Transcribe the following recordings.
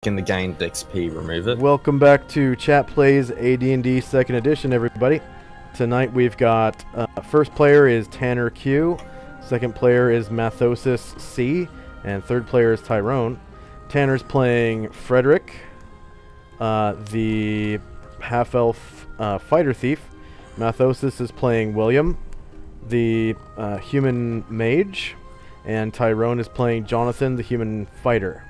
Can the gained XP remove it? Welcome back to Chat Plays AD&D 2nd Edition, everybody. Tonight we've got first player is Tanner Q, second player is Mathosis C, and third player is Tyrone. Tanner's playing Frederick, the half-elf fighter thief. Mathosis is playing William, the human mage, and Tyrone is playing Jonathan, the human fighter.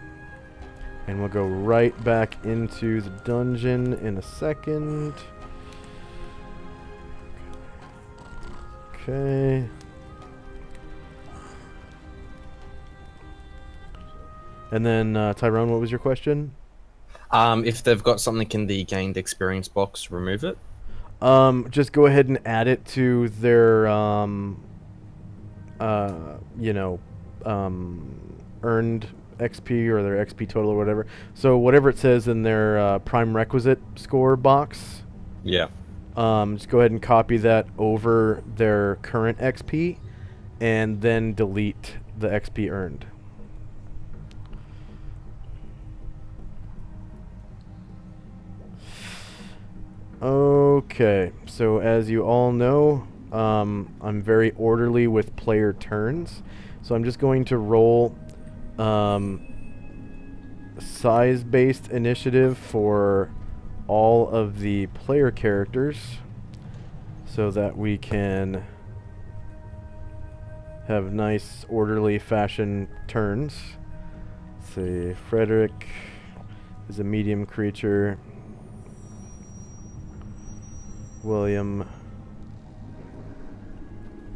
And we'll go right back into the dungeon in a second. Okay. And then, Tyrone, what was your question? If they've got something in the gained experience box, remove it. Just go ahead and add it to their, earned XP or their XP total or whatever. So whatever it says in their prime requisite score box. Yeah. Just go ahead and copy that over their current XP, and then delete the XP earned. Okay, so as you all know, I'm very orderly with player turns, so I'm just going to roll size-based initiative for all of the player characters so that we can have nice orderly fashion turns. Let's see, Frederick is a medium creature. William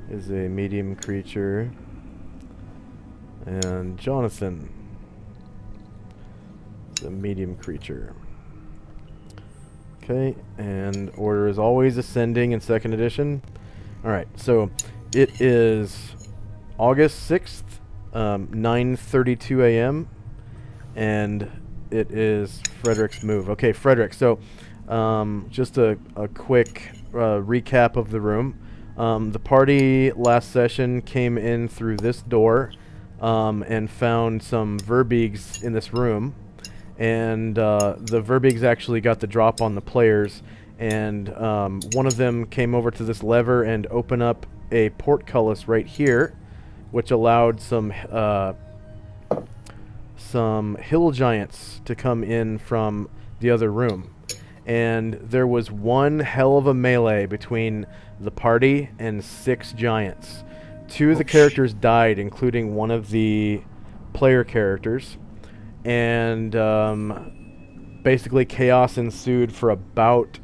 is a medium creature. And Jonathan is a medium creature. Okay, and order is always ascending in 2nd edition. Alright, so it is August 6th, 9:32 a.m., and it is Frederick's move. Okay, Frederick, so just a quick recap of the room. The party last session came in through this door and found some Verbeegs in this room. And the Verbeegs actually got the drop on the players, and one of them came over to this lever and opened up a portcullis right here, which allowed some hill giants to come in from the other room. And there was one hell of a melee between the party and 6 giants. 2 of the characters died, including one of the player characters. And basically chaos ensued for about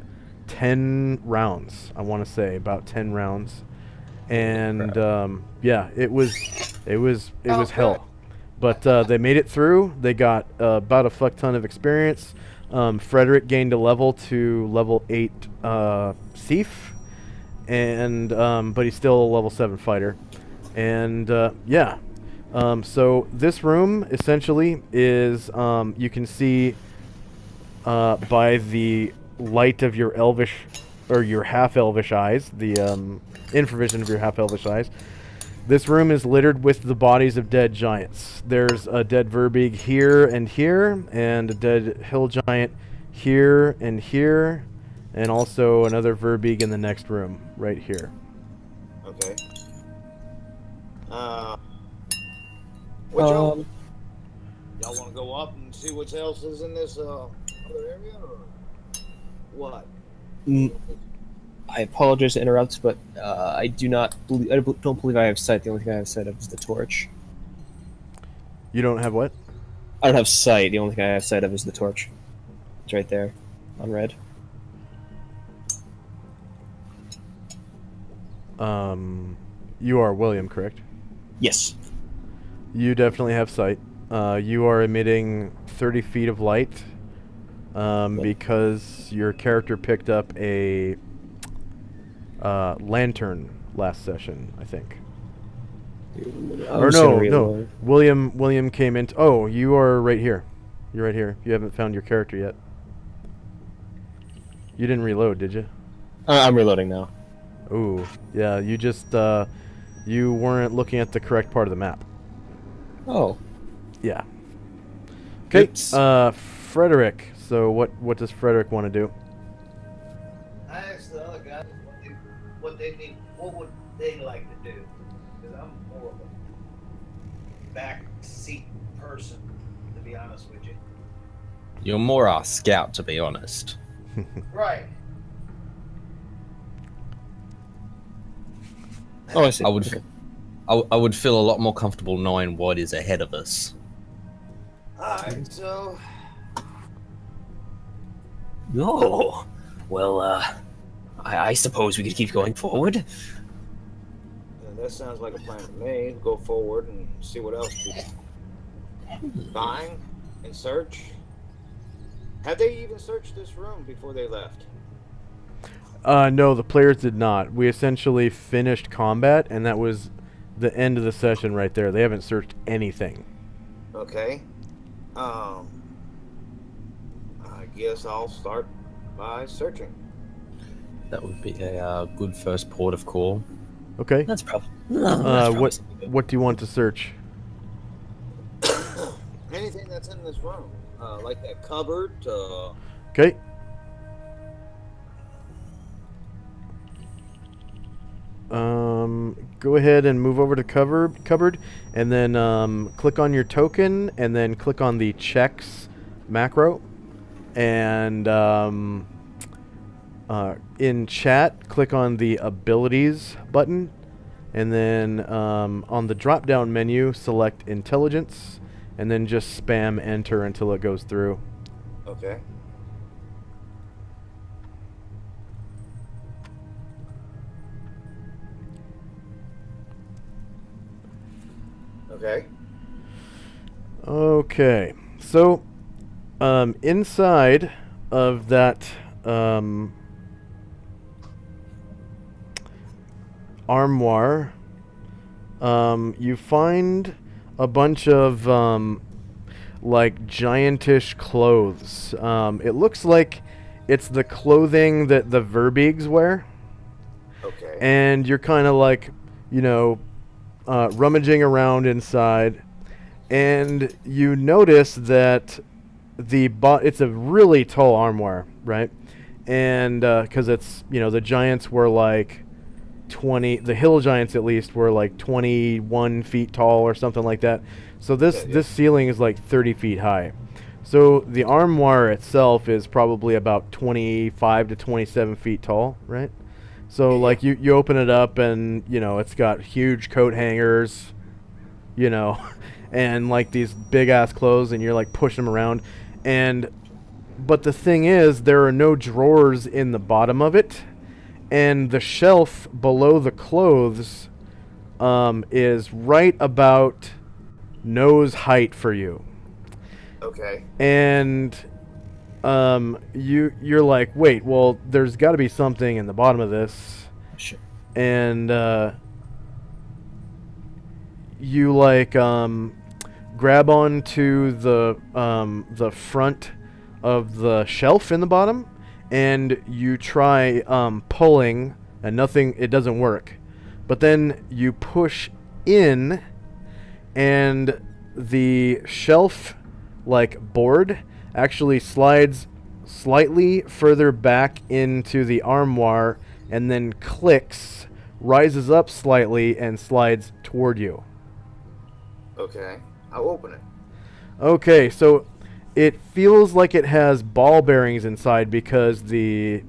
10 rounds, I want to say, about 10 rounds. And yeah, it was hell. But they made it through. They got about a fuck ton of experience. Frederick gained a level to level 8 thief, and but he's still a level 7 fighter. And yeah, so this room essentially is you can see by the light of your elvish or your half-elvish eyes, the infravision of your half-elvish eyes. This room is littered with the bodies of dead giants. There's a dead Verbeeg here, and a dead hill giant here, and also another Verbeeg in the next room, right here. Okay. Y'all want to go up and see what else is in this other area, or what? I apologize to interrupt, but I don't believe I have sight. The only thing I have sight of is the torch. You don't have what? I don't have sight. The only thing I have sight of is the torch. It's right there, on red. You are William, correct? Yes. You definitely have sight. You are emitting 30 feet of light because your character picked up a lantern last session, I think. Or no. William came in. Oh, you are right here. You're right here. You haven't found your character yet. You didn't reload, did you? I'm reloading now. Ooh, yeah. You just you weren't looking at the correct part of the map. Oh. Yeah. Okay. Frederick. So what does Frederick want to do? I asked the other guys what they need, what would they like to do? Because I'm more of a back seat person, to be honest with you. You're more our scout, to be honest. Right. Oh, I see. I would feel a lot more comfortable knowing what is ahead of us. Alright, so Oh, well, I suppose we could keep going forward. that sounds like a plan to me. Go forward and see what else we can find and search. Have they even searched this room before they left? No, the players did not. We essentially finished combat, and that was the end of the session right there. They haven't searched anything. Okay. I guess I'll start by searching. That would be a good first port of call. Okay. That's probably. What do you want to search? Anything that's in this room, like that cupboard. Okay. Go ahead and move over to cupboard, and then click on your token, and then click on the checks macro, and in chat, click on the abilities button, and then on the drop-down menu, select intelligence, and then just spam enter until it goes through. Okay. Okay. Okay, so inside of that armoire, you find a bunch of like giantish clothes. It looks like it's the clothing that the Verbeegs wear, Okay. and you're kind of like, you know, rummaging around inside, and you notice that it's a really tall armoire, right? And because it's, you know, the giants were like 20, the hill giants at least were like 21 feet tall or something like that. So this ceiling is like 30 feet high. So the armoire itself is probably about 25 to 27 feet tall, right? So like you open it up, and you know it's got huge coat hangers, you know, and like these big ass clothes, and you're like pushing them around, but the thing is, there are no drawers in the bottom of it, and the shelf below the clothes is right about nose height for you. Okay. And you're like, wait, well, there's got to be something in the bottom of this. Sure. And you like grab onto the front of the shelf in the bottom, and you try pulling, and nothing. It doesn't work. But then you push in, and the shelf like board actually slides slightly further back into the armoire, and then clicks, rises up slightly, and slides toward you. Okay. I'll open it. Okay, so it feels like it has ball bearings inside because the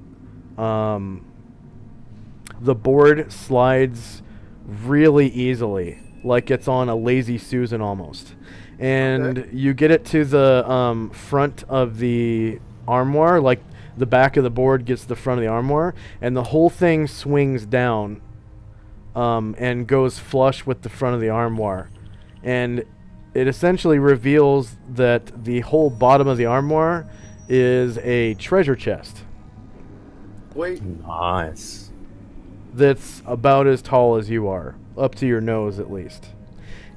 board slides really easily, like it's on a Lazy Susan almost. And Okay. you get it to the front of the armoire, like the back of the board gets the front of the armoire, and the whole thing swings down and goes flush with the front of the armoire. And it essentially reveals that the whole bottom of the armoire is a treasure chest Wait. Nice. that's about as tall as you are, up to your nose at least.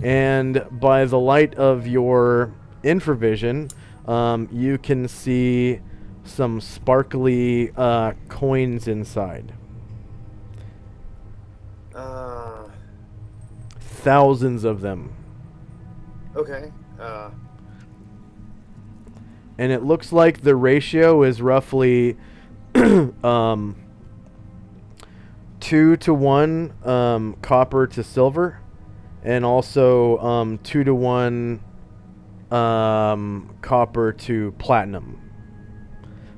And by the light of your infravision, you can see some sparkly coins inside. Thousands of them. Okay. and it looks like the ratio is roughly 2 to 1 copper to silver, and also 2 to 1 copper to platinum.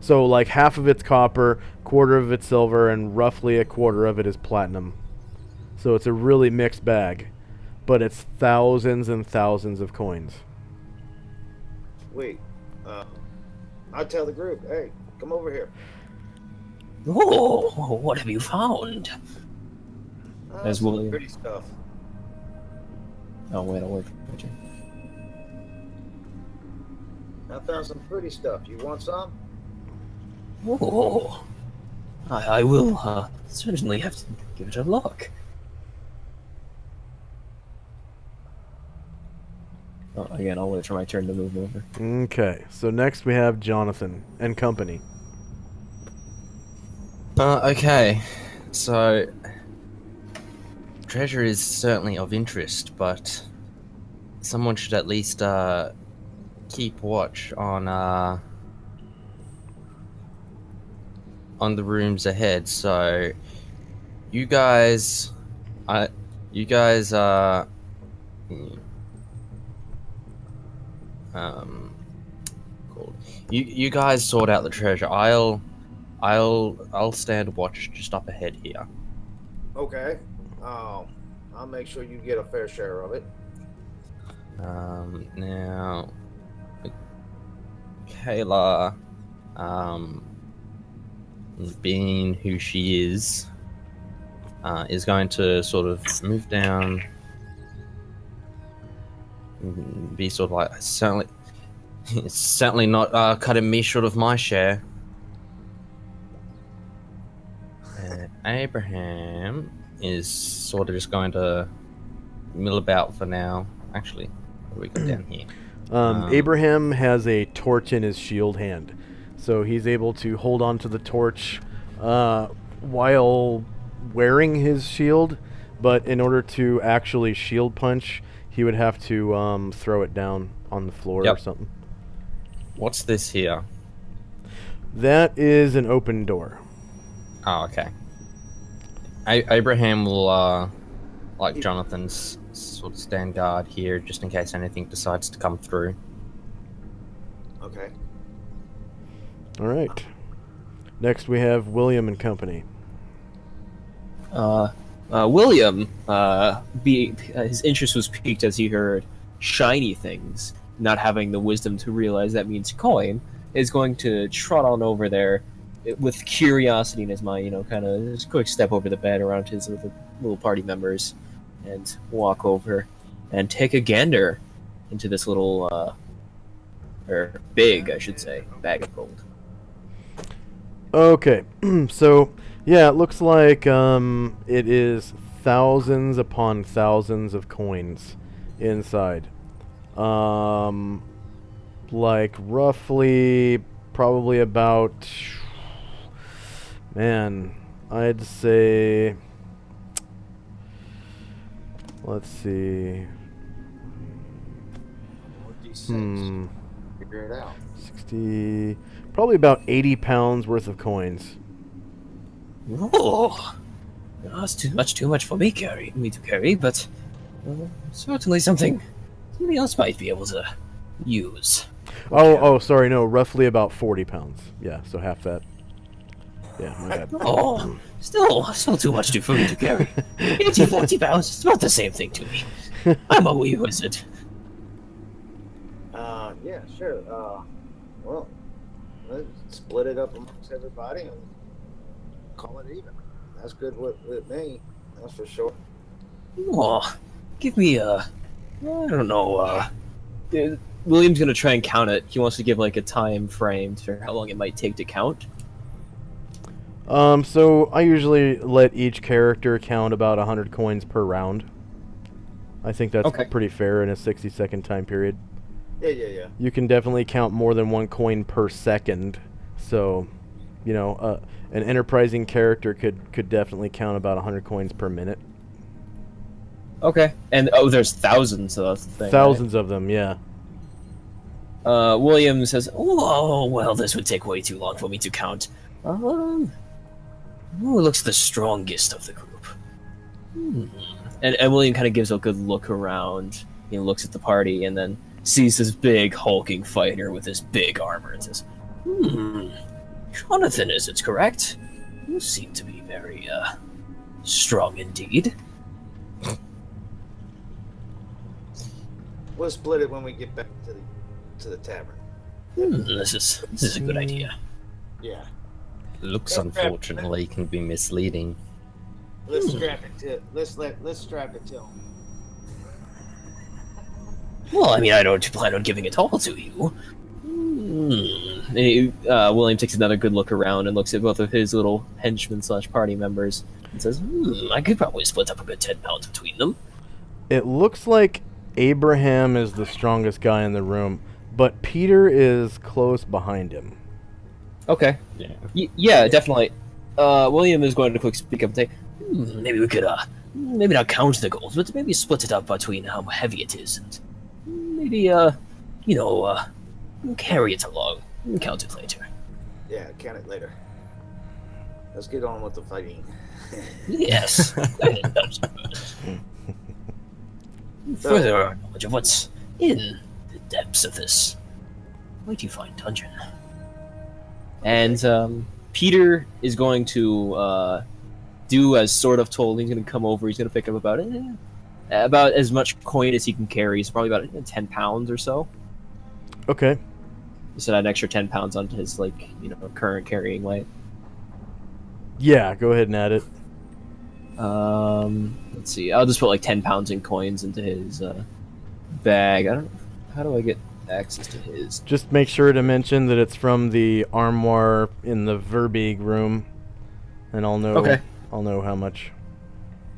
So like half of it's copper, quarter of it's silver, and roughly a quarter of it is platinum. So it's a really mixed bag, but it's thousands and thousands of coins. Wait, I tell the group, hey, come over here. Oh, what have you found? As Some William. pretty stuff. Oh wait, I'll wait for my turn. I found some pretty stuff. You want some? Oh, I will certainly have to give it a look. Oh, again, I'll wait for my turn to move over. Okay, so next we have Jonathan and company. Okay, so treasure is certainly of interest, but someone should at least keep watch on the rooms ahead. So you guys, called. You guys sort out the treasure. I'll stand watch just up ahead here. Okay. I'll make sure you get a fair share of it. Now, Kayla, being who she is going to sort of move down, be sort of like certainly not cutting me short of my share. And Abraham is sort of just going to mill about for now. Actually, what do we got down here? Abraham has a torch in his shield hand, so he's able to hold on to the torch while wearing his shield, but in order to actually shield punch, he would have to throw it down on the floor or something. What's this here? That is an open door. Oh, okay. Abraham will, like Jonathan's, sort of stand guard here just in case anything decides to come through. Okay. All right. Next we have William and company. William, his interest was piqued as he heard shiny things, not having the wisdom to realize that means coin, is going to trot on over there with curiosity in his mind, kind of just quick step over the bed around his little party members and walk over and take a gander into this little, or big, I should say, bag of gold. Okay, so yeah, it looks like it is thousands upon thousands of coins inside. Like roughly, probably about, man, I'd say, let's see, Figure it out. 60, probably about 80 pounds worth of coins. Oh, that's too much for me to carry, but certainly something else might be able to use. Oh, sorry, no, roughly about 40 pounds. Yeah, so half that. Yeah, my bad. Oh, still too much for me to carry. 40 pounds, it's about the same thing to me. I'm a wee wizard. Yeah, sure. Well, let's split it up amongst everybody and call it even. That's good with me. That's for sure. Oh, give me I don't know, William's gonna try and count it. He wants to give like a time frame for how long it might take to count. So I usually let each character count about 100 coins per round. I think that's pretty fair in a 60-second time period. Yeah. You can definitely count more than one coin per second. So, an enterprising character could definitely count about 100 coins per minute. Okay. And there's thousands, so that's the thing. Thousands of them, yeah. William says, "Oh, well, this would take way too long for me to count. Who looks the strongest of the group?" And William kind of gives a good look around. He looks at the party and then sees this big hulking fighter with this big armor and says, "Jonathan, is it correct? You seem to be very, strong indeed." We'll split it when we get back to the tavern. This is a good idea. Yeah. Looks unfortunately can be misleading. Let's strap it to. Let's strap it to him. Well, I mean, I don't plan on giving it all to you. William takes another good look around and looks at both of his little henchmen / party members and says, "I could probably split up a good 10 pounds between them." It looks like Abraham is the strongest guy in the room, but Peter is close behind him. Okay. Yeah. Yeah, definitely. William is going to quick speak up and say, maybe we could, maybe not count the gold, but maybe split it up between how heavy it is, and maybe, carry it along and count it later. Yeah, count it later. Let's get on with the fighting. Yes. Further our knowledge of what's in the depths of this mighty fine dungeon. And Peter is going to do as sort of told. He's going to come over. He's going to pick up about as much coin as he can carry. It's probably about 10 pounds or so. Okay. So add an extra 10 pounds onto his current carrying weight. Yeah, go ahead and add it. Let's see. I'll just put 10 pounds in coins into his bag. I don't know. How do I get access to his? Just make sure to mention that it's from the armoire in the Verbeeg room, and I'll know. Okay. I'll know how much.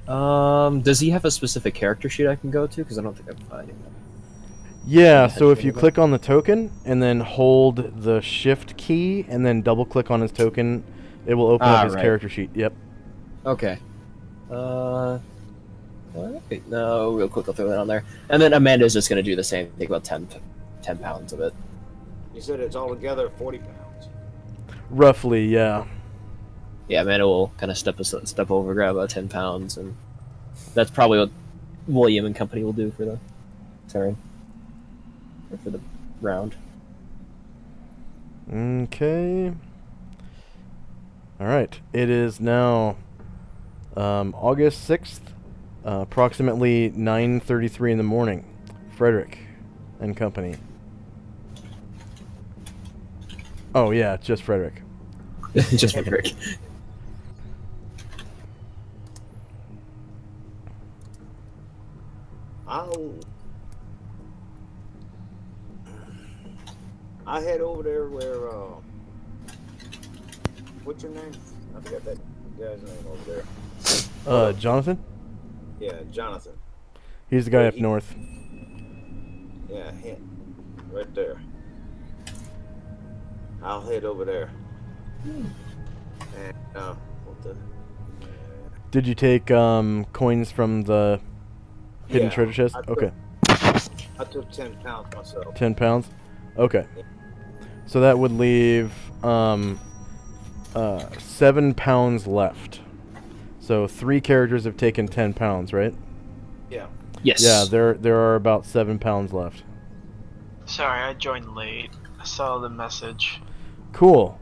Does he have a specific character sheet I can go to? Because I don't think I'm finding that. Yeah, so if you click on the token and then hold the shift key and then double click on his token, it will open up his character sheet. Yep. Okay. Wait, no, real quick, I'll throw that on there. And then Amanda's just going to do the same, take about 10 pounds of it. You said it's all together 40 pounds. Roughly, yeah. Yeah, Amanda will kind of step over, grab about 10 pounds, and that's probably what William and company will do for the turn. Or for the round. Okay. Alright, it is now August 6th, approximately 9:33 in the morning. Frederick and company. Oh yeah, just Frederick. Just Frederick. I head over there where what's your name? I forgot that guy's name over there. Jonathan? Yeah, Jonathan. He's the guy up north. Yeah, him. Right there. I'll head over there. And what the Did you take coins from the hidden treasure chest? Okay. I took 10 pounds myself. 10 pounds? Okay. So that would leave 7 pounds left. So 3 characters have taken 10 pounds, right? Yeah. Yes. Yeah, there are about 7 pounds left. Sorry, I joined late. I saw the message. Cool.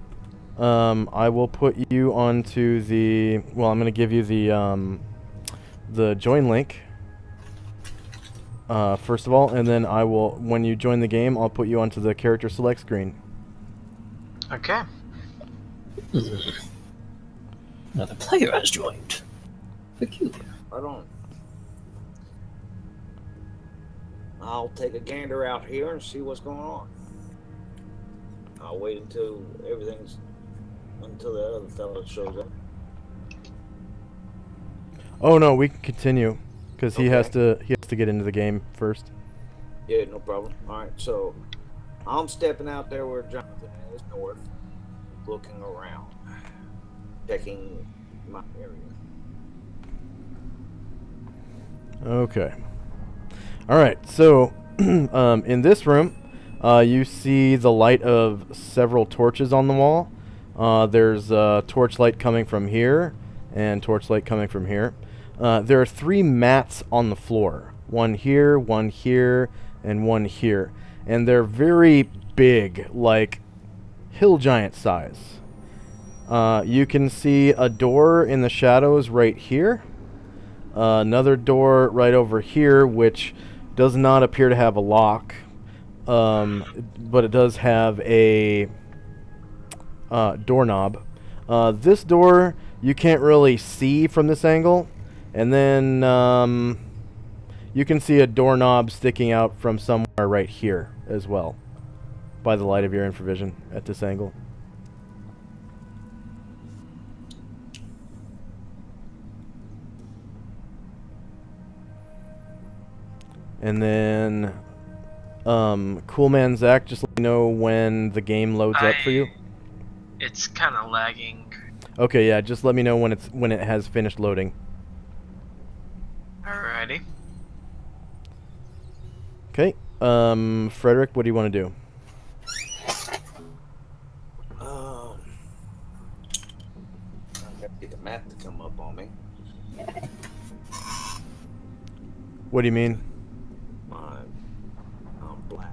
I will put you onto the... Well, I'm going to give you the join link. First of all, and then I will, when you join the game, I'll put you onto the character select screen. Okay. Another player has joined. Peculiar. I'll take a gander out here and see what's going on. I'll wait until the other fellow shows up. Oh no, we can continue because he has Okay. to get into the game first. Yeah, no problem. All right, so I'm stepping out there where Jonathan is, north, looking around, checking my area. Okay. All right. So, in this room, You see the light of several torches on the wall. There's torchlight coming from here and torchlight coming from here. There are 3 mats on the floor. One here, and one here. And they're very big, like hill giant size. You can see a door in the shadows right here. Another door right over here, which does not appear to have a lock. But it does have a doorknob. This door you can't really see from this angle. And then you can see a doorknob sticking out from somewhere right here as well, by the light of your infravision at this angle. And then, Cool Man Zach, just let me know when the game loads up for you. It's kind of lagging. Okay, yeah, just let me know when it has finished loading. Alrighty. Okay, Frederick, what do you want to do? I gotta get the map to come up on me. What do you mean? I'm black.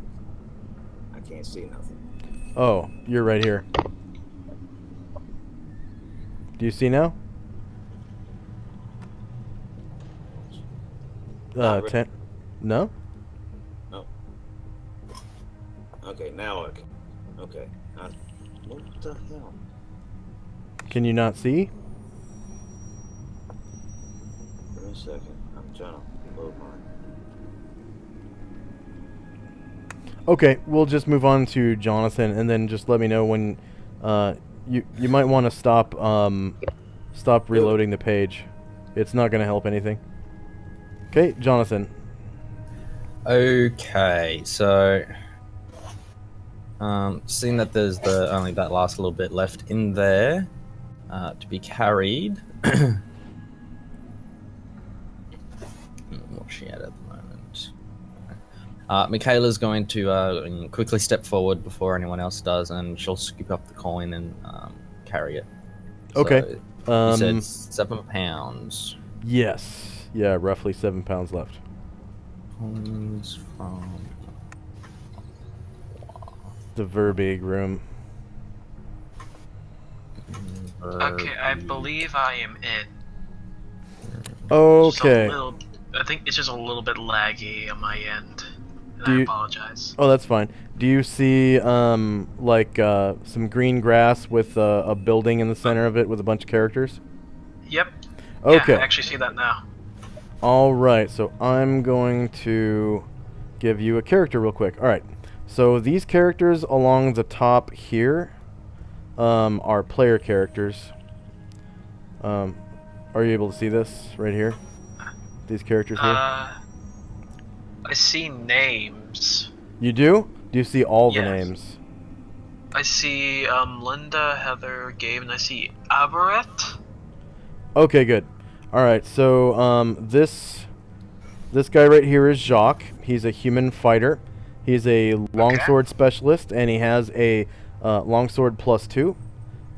I can't see nothing. Oh, you're right here. Do you see now? Not really. 10. No? No. Okay, now I can. Okay. What the hell? Can you not see? Give me a second. I'm trying to load mine. Okay, we'll just move on to Jonathan, and then just let me know when you might want to stop reloading the page. It's not going to help anything. Okay, Jonathan. Okay, so seeing that there's only that last little bit left in there to be carried. What's she at the moment? Michaela's going to quickly step forward before anyone else does, and she'll scoop up the coin and carry it. Okay. So, you said 7 pounds. Yes. Yeah, roughly 7 pounds left. Coins from The Verbeeg room. Okay, I believe I am in. Okay. I think it's just a little bit laggy on my end. And Do I you- apologize. Oh, that's fine. Do you see like some green grass with a building in the center of it with a bunch of characters? Yep. Okay. Yeah, I actually see that now. All right, so I'm going to give you a character real quick. All right, so these characters along the top here are player characters. Are you able to see this right here? These characters here? I see names. You do? Do you see all the Yes. names? I see Linda, Heather, Gabe, and I see Aberret. Okay, good. All right, so this guy right here is Jacques. He's a human fighter. He's a longsword specialist, and he has a longsword +2.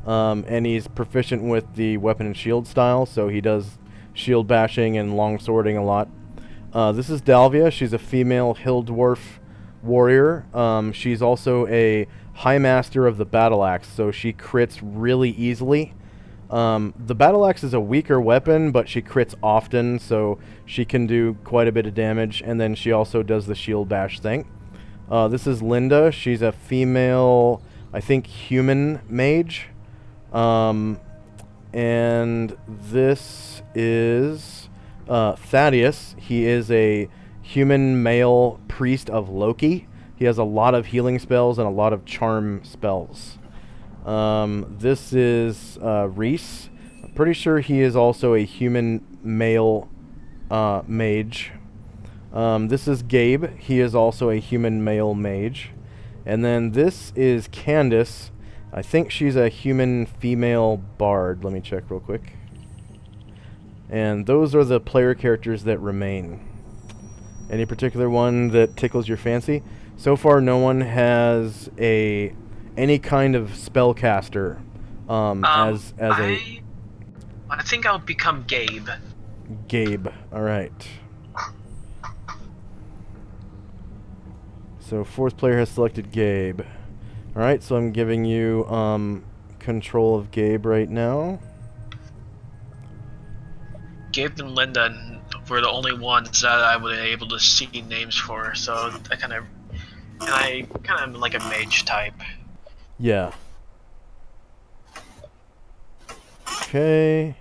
And he's proficient with the weapon and shield style, so he does shield bashing and longswording a lot. This is Dalvia. She's a female hill dwarf warrior. She's also a high master of the battle axe, so she crits really easily. The battle axe is a weaker weapon, but she crits often, so she can do quite a bit of damage, and then she also does the shield bash thing. This is Linda. She's a female, I think, human mage. And this is Thaddeus. He is a human male priest of Loki. He has a lot of healing spells and a lot of charm spells. This is Reese. I'm pretty sure he is also a human male mage. This is Gabe. He is also a human male mage. And then this is Candace. I think she's a human female bard. Let me check real quick. And those are the player characters that remain. Any particular one that tickles your fancy? So far, no one has any kind of spellcaster as a I think I'll become Gabe. Gabe. All right. So fourth player has selected Gabe. All right, so I'm giving you control of Gabe right now. Gabe and Linda were the only ones that I was able to see names for, so I kind of am like a mage type. Yeah. Okay.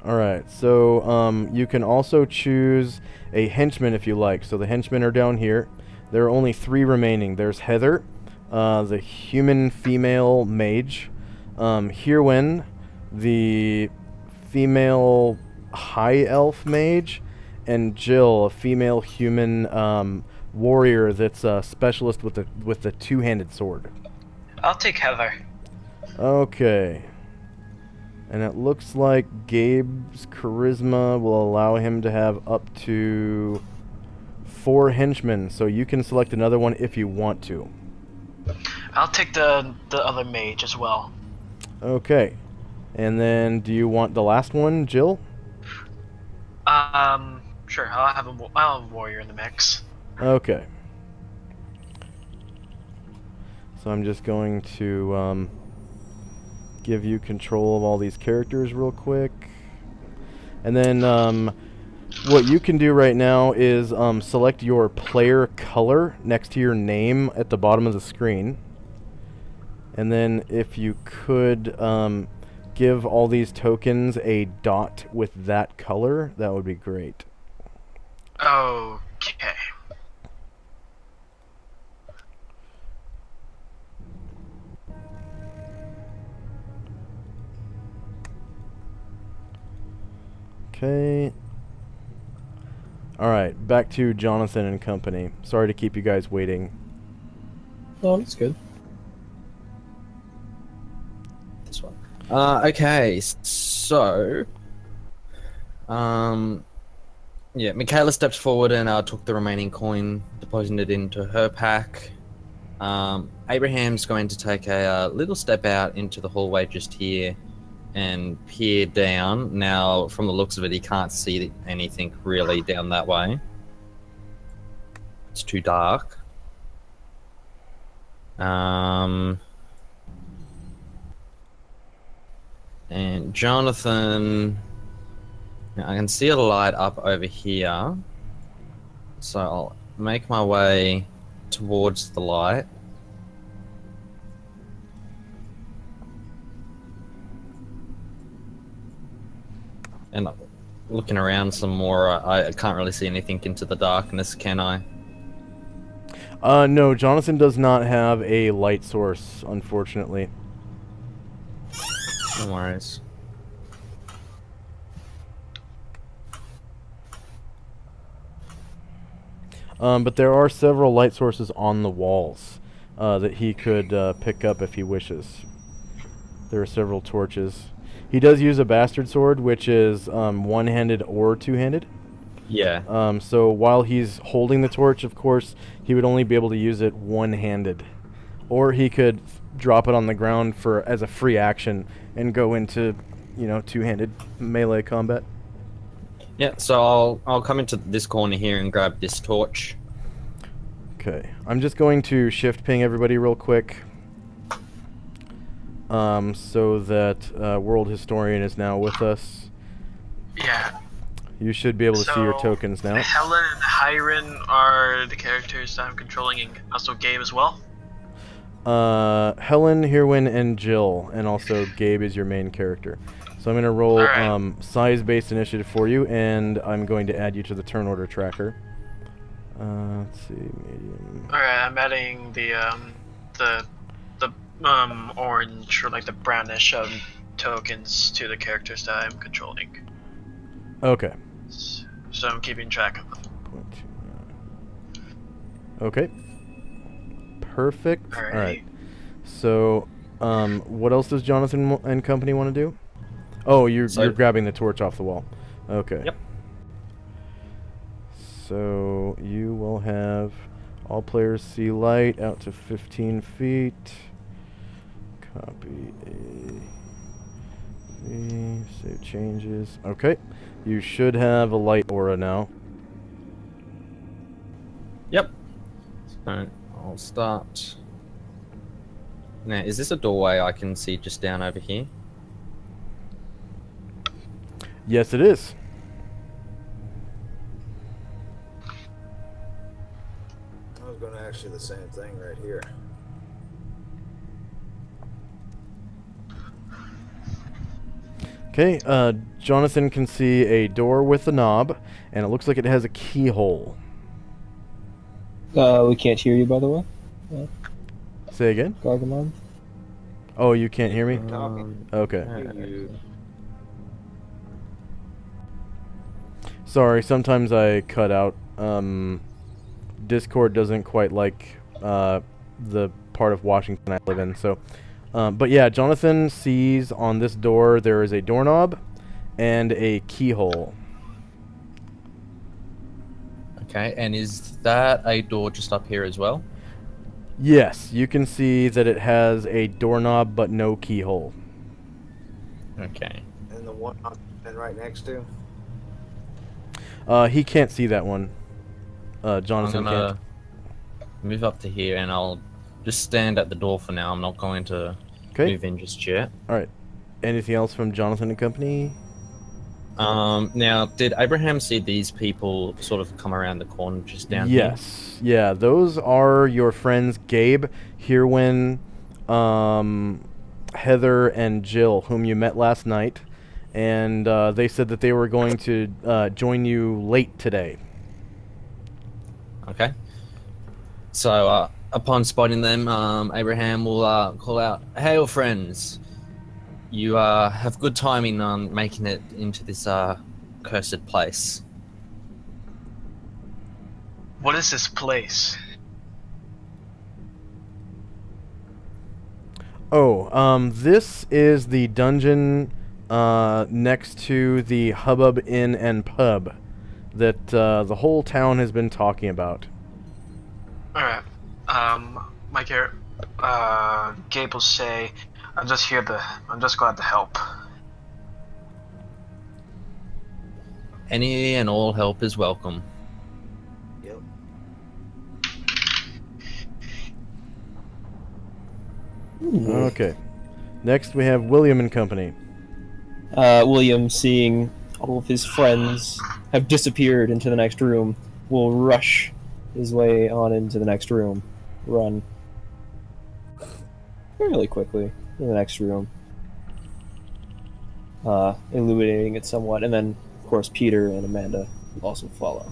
Alright, so you can also choose a henchman if you like. So the henchmen are down here. There are only 3 remaining. There's Heather, the human female mage, Hirwin, the female high elf mage, and Jill, a female human warrior that's a specialist with the two-handed sword. I'll take Heather. Okay. And it looks like Gabe's charisma will allow him to have up to 4 henchmen, so you can select another one if you want to. I'll take the other mage as well. Okay. And then do you want the last one, Jill? Sure. I'll have a warrior in the mix. Okay. So I'm just going to give you control of all these characters real quick. And then what you can do right now is select your player color next to your name at the bottom of the screen. And then if you could give all these tokens a dot with that color, that would be great. Okay. Okay. Alright, back to Jonathan and company. Sorry to keep you guys waiting. Oh, that's good. This one. Okay, so yeah, Michaela steps forward and took the remaining coin, depositing it into her pack. Abraham's going to take a little step out into the hallway just here and peer down. Now, from the looks of it, he can't see anything really down that way. It's too dark. And Jonathan, now I can see a light up over here, so I'll make my way towards the light. And looking around some more, I can't really see anything into the darkness, can I? No, Jonathan does not have a light source, unfortunately. No worries. But there are several light sources on the walls that he could pick up if he wishes. There are several torches. He does use a bastard sword, which is one-handed or two-handed. Yeah. So while he's holding the torch, of course, he would only be able to use it one-handed. Or he could drop it on the ground as a free action and go into, two-handed melee combat. Yeah, so I'll come into this corner here and grab this torch. Okay. I'm just going to shift ping everybody real quick. So that World Historian is now with us. Yeah. You should be able to see your tokens now. Helen and Hiren are the characters that I'm controlling, and also Gabe as well. Helen, Hirwin, and Jill, and also Gabe is your main character. So I'm going to roll size-based initiative for you, and I'm going to add you to the turn order tracker. Let's see, medium. Alright, I'm adding the orange or like the brownish tokens to the characters that I'm controlling. Okay. So I'm keeping track of them. Okay. Perfect. Alright. All right. So, what else does Jonathan and company want to do? Oh, you're grabbing the torch off the wall. Okay. Yep. So you will have all players see light out to 15 feet. Copy A. Save changes. Okay. You should have a light aura now. Yep. So I'll start. Now, is this a doorway I can see just down over here? Yes, it is. I was going to ask you the same thing right here. Okay, Jonathan can see a door with a knob, and it looks like it has a keyhole. We can't hear you, by the way. Say again? Gargamon. Oh, you can't hear me? Talking. Okay. You. Sorry, sometimes I cut out. Discord doesn't quite like the part of Washington I live in, so... but yeah, Jonathan sees on this door there is a doorknob and a keyhole. Okay, and is that a door just up here as well? Yes, you can see that it has a doorknob but no keyhole. Okay. And the one I'm standing right next to? He can't see that one. Jonathan I'm gonna can't. move up to here and I'll just stand at the door for now. I'm not going to Okay. move in just yet. Alright. Anything else from Jonathan and company? Now, did Abraham see these people sort of come around the corner just down here? Yes. Yeah, those are your friends Gabe, Hirwin, Heather, and Jill, whom you met last night. And they said that they were going to join you late today. Okay. So, upon spotting them, Abraham will call out, "Hail, friends! You have good timing on making it into this cursed place." What is this place? Oh, this is the dungeon next to the Hubbub Inn and Pub that the whole town has been talking about. Alright. Gabe will say, I'm just glad to help. Any and all help is welcome. Yep. Okay. Next we have William and company. William, seeing all of his friends have disappeared into the next room, will rush his way on into the next room. Run. Fairly quickly in the next room. Illuminating it somewhat, and then, of course, Peter and Amanda will also follow.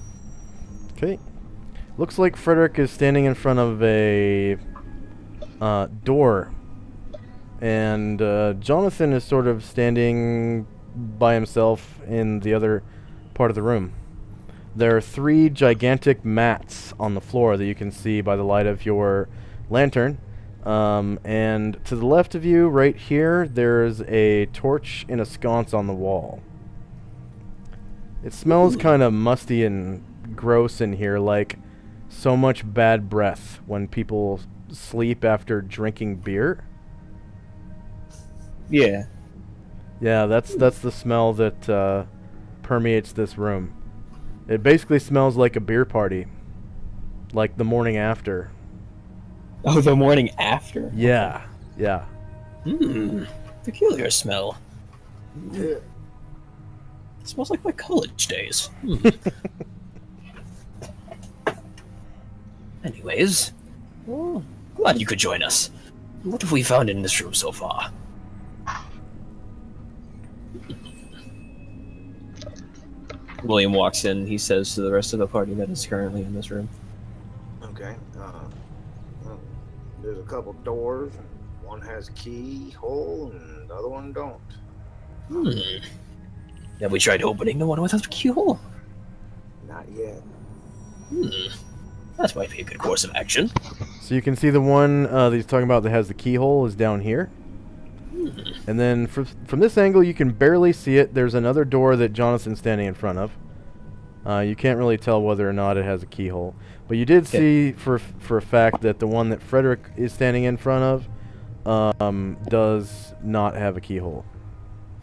Okay. Looks like Frederick is standing in front of a door. And Jonathan is sort of standing by himself in the other part of the room. There are 3 gigantic mats on the floor that you can see by the light of your lantern. And to the left of you, right here, there's a torch in a sconce on the wall. It smells kind of musty and gross in here, like so much bad breath when people sleep after drinking beer. Yeah. Yeah, that's the smell that permeates this room. It basically smells like a beer party, like the morning after. Oh, the morning after? Yeah, yeah. Peculiar smell. Yeah. It smells like my college days. Anyways, well, glad you could join us. What have we found in this room so far? William walks in. He says to the rest of the party that is currently in this room. Okay. Well, there's a couple doors. One has a keyhole, and the other one don't. Have we tried opening the one without a keyhole? Not yet. That might be a good course of action. So you can see the one that he's talking about that has the keyhole is down here. And then from this angle, you can barely see it. There's another door that Jonathan's standing in front of. You can't really tell whether or not it has a keyhole, but you did see for a fact that the one that Frederick is standing in front of does not have a keyhole.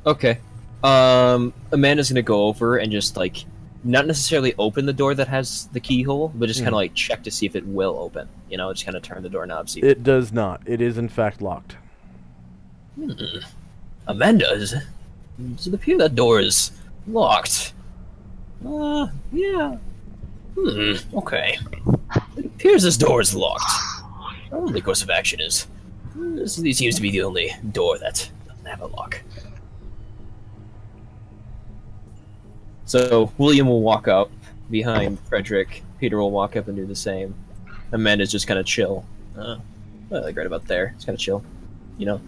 Okay. Amanda's gonna go over and just like not necessarily open the door that has the keyhole, but just kind of like check to see if it will open. You know, just kind of turn the doorknob. See. It does not. It is in fact locked. Amanda, does it appear that door is locked? Yeah. Okay. It appears this door is locked. Our only course of action is this seems to be the only door that doesn't have a lock. So William will walk up behind Frederick. Peter will walk up and do the same. Amanda's just kind of chill. Like right about there. It's kind of chill. You know,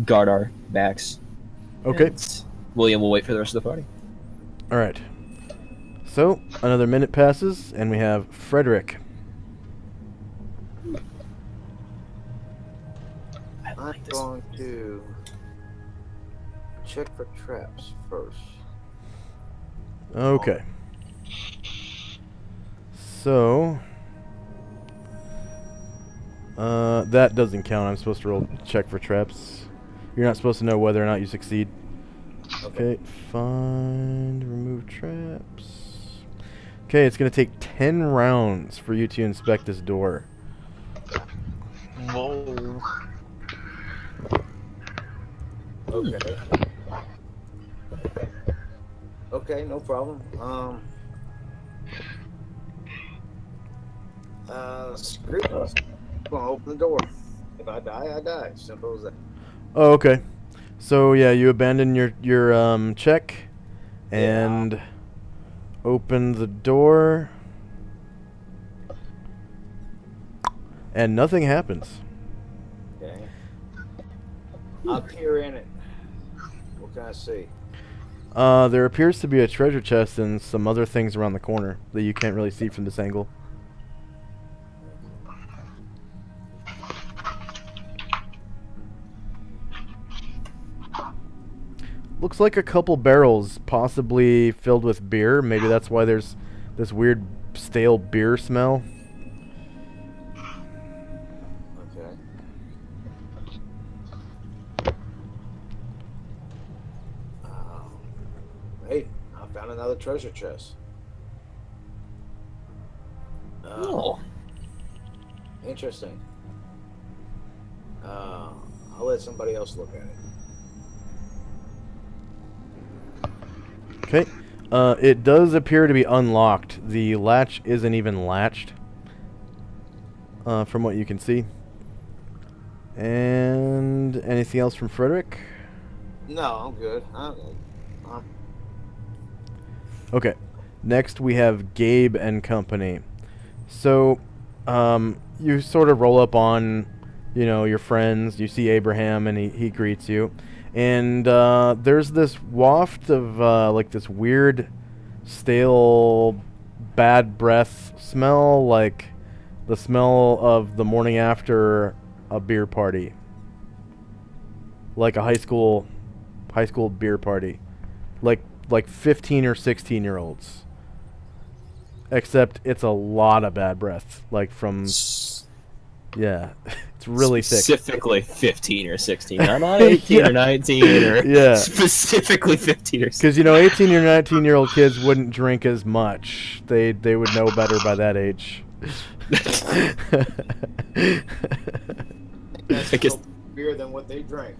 guard our backs. Okay. And William will wait for the rest of the party. All right. So another minute passes, and we have Frederick. I'm going to check for traps first. Okay. So that doesn't count. I'm supposed to roll check for traps. You're not supposed to know whether or not you succeed. Okay, find, remove traps. Okay, it's going to take 10 rounds for you to inspect this door. Whoa. Okay. Okay, no problem. Screw it. I'm gonna open the door. If I die, I die. Simple as that. Oh, okay. So yeah, you abandon your check and open the door, and nothing happens. Okay. I'll peer in it. What can I see? There appears to be a treasure chest and some other things around the corner that you can't really see from this angle. Looks like a couple barrels, possibly filled with beer. Maybe that's why there's this weird stale beer smell. Okay. Hey, I found another treasure chest. Interesting. I'll let somebody else look at it. Okay. It does appear to be unlocked. The latch isn't even latched, from what you can see. And anything else from Frederick? No, I'm good. Okay. Next we have Gabe and company. So, you sort of roll up on, your friends. You see Abraham, and he greets you. And there's this waft of like this weird, stale, bad breath smell, like the smell of the morning after a beer party, like a high school beer party, like 15 or 16-year-olds. Except it's a lot of bad breath, like from it's really thick. Specifically 15 or 16, not 18 or 19, or specifically 15 or 16. Because 18 or 19-year-old kids wouldn't drink as much. They would know better by that age. That's still beer than what they drank.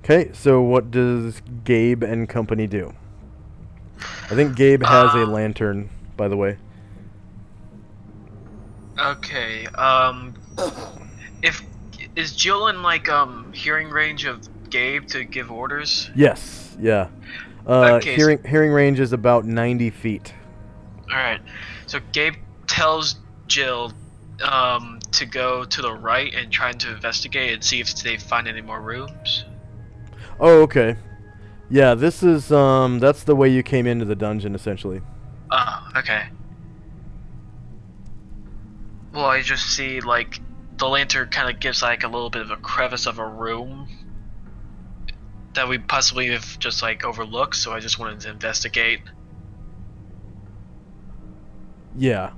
Okay, so what does Gabe and company do? I think Gabe has a lantern, by the way. Okay. Is Jill in hearing range of Gabe to give orders? Yes. Yeah. Okay, hearing range is about 90 feet. All right. So Gabe tells Jill to go to the right and try to investigate and see if they find any more rooms. Oh, okay. Yeah, this is that's the way you came into the dungeon, essentially. Oh, okay. Well, I just see the lantern kind of gives a little bit of a crevice of a room, that we possibly have just like overlooked. So I just wanted to investigate. Yeah.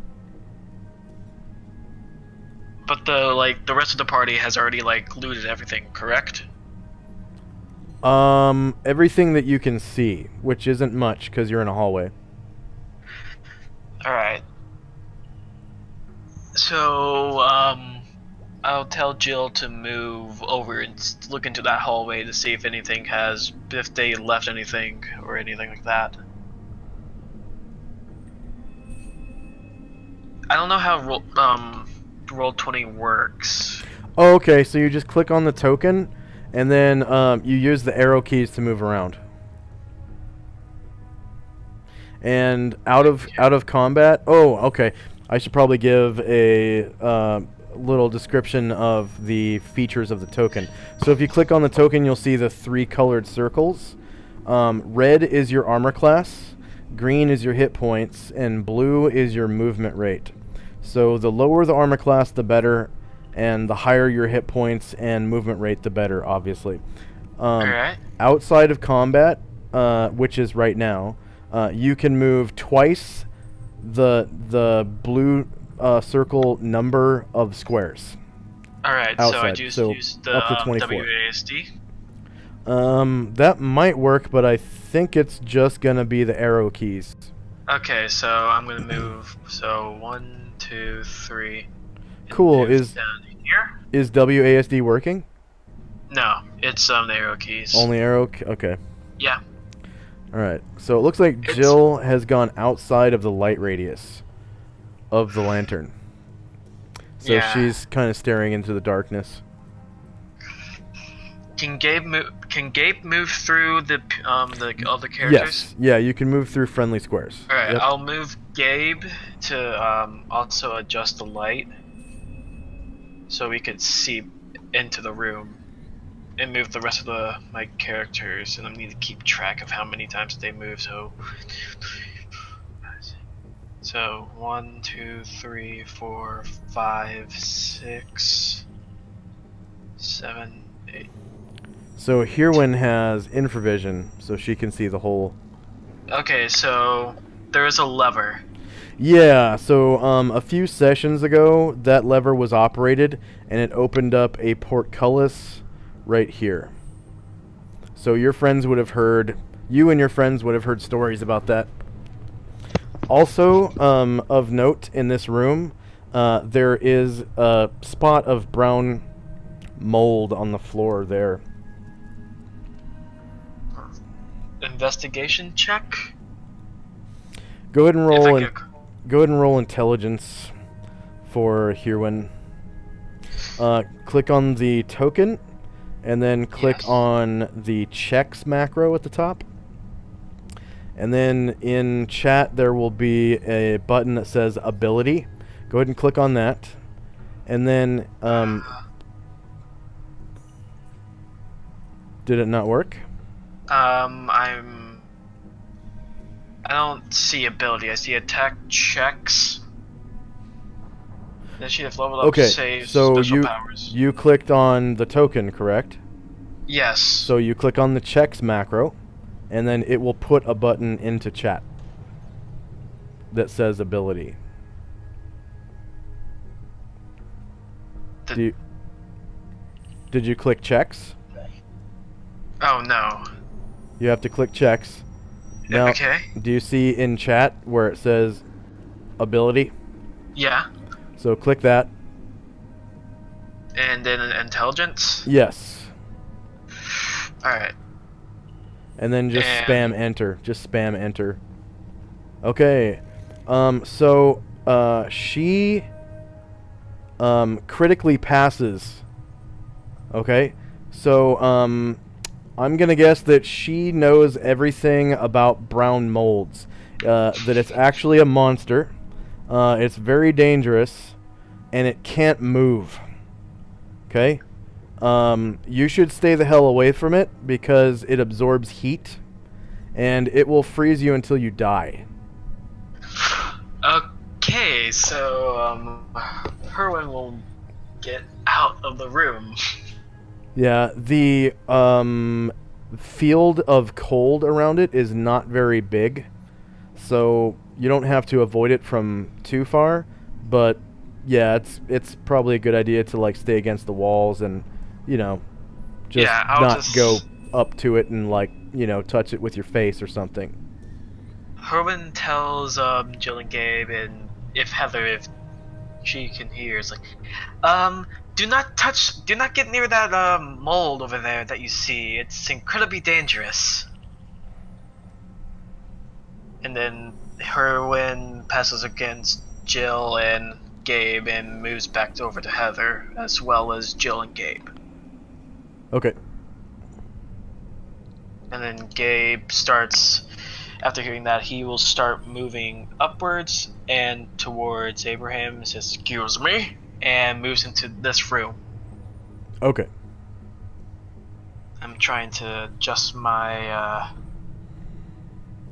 But the rest of the party has already like looted everything, correct? Everything that you can see, which isn't much because you're in a hallway. All right. So I'll tell Jill to move over and look into that hallway to see if if they left anything or anything like that. I don't know how Roll20 works. Oh, okay, so you just click on the token, and then you use the arrow keys to move around. And out of combat. Oh, okay. I should probably give a little description of the features of the token. So if you click on the token, you'll see the 3 colored circles. Red is your armor class, green is your hit points, and blue is your movement rate. So the lower the armor class, the better, and the higher your hit points and movement rate, the better, obviously. Alright. Outside of combat, which is right now, you can move twice the blue circle number of squares. Alright, so I Outside, just so used the up to 24. WASD. That might work, but I think it's just gonna be the arrow keys. Okay, so I'm gonna move. So 1, 2, 3. and Cool. move Is down here? WASD working? No, it's the arrow keys. Only arrow. Okay. Yeah. All right. So it looks like It's- Jill has gone outside of the light radius of the lantern. So Yeah. she's kind of staring into the darkness. Can Gabe move through the other characters? Yes. Yeah, you can move through friendly squares. All right, Yep. I'll move Gabe to also adjust the light so we could see into the room, and move the rest of my characters. And I need to keep track of how many times they move. So 1, 2, 3, 4, 5, 6, 7, 8. So Hirwin has infravision, so she can see the whole. Okay, so there is a lever. Yeah, so a few sessions ago, that lever was operated, and it opened up a portcullis right here. So you and your friends would have heard stories about that. Also, of note in this room, there is a spot of brown mold on the floor there. Investigation check. Go ahead and If roll. I could- Go ahead and roll intelligence for Hirwin. Click on the token, and then click Yes. on the checks macro at the top. And then in chat there will be a button that says ability. Go ahead and click on that. And then, did it not work? I don't see ability. I see attack checks. Then she have leveled up Okay, saves, so special powers. you clicked on the token, correct? Yes. So you click on the checks macro, and then it will put a button into chat that says ability. The- Did you click checks? Oh no. You have to click checks. Now, Okay. do you see in chat where it says ability? Yeah. So click that. And then intelligence. Yes. All right. And then just And- spam enter. Just spam enter. Okay. So she critically passes. Okay. So I'm gonna guess that she knows everything about brown molds. That it's actually a monster. It's very dangerous, and it can't move. Okay. You should stay the hell away from it because it absorbs heat, and it will freeze you until you die. Okay, so Herwin will get out of the room. Yeah, the field of cold around it is not very big, so you don't have to avoid it from too far. But yeah, it's probably a good idea to like stay against the walls and just Yeah, I'll not just- go up to it and like touch it with your face or something. Herwin tells Jill and Gabe, and if she can hear, it's like, do not get near that mold over there that you see. It's incredibly dangerous. And then Herwin passes against Jill and Gabe and moves back over to Heather, as well as Jill and Gabe. Okay. And then Gabe starts, after hearing that, he will start moving upwards and towards Abraham and says, "Excuse me," and moves into this room. Okay. I'm trying to adjust my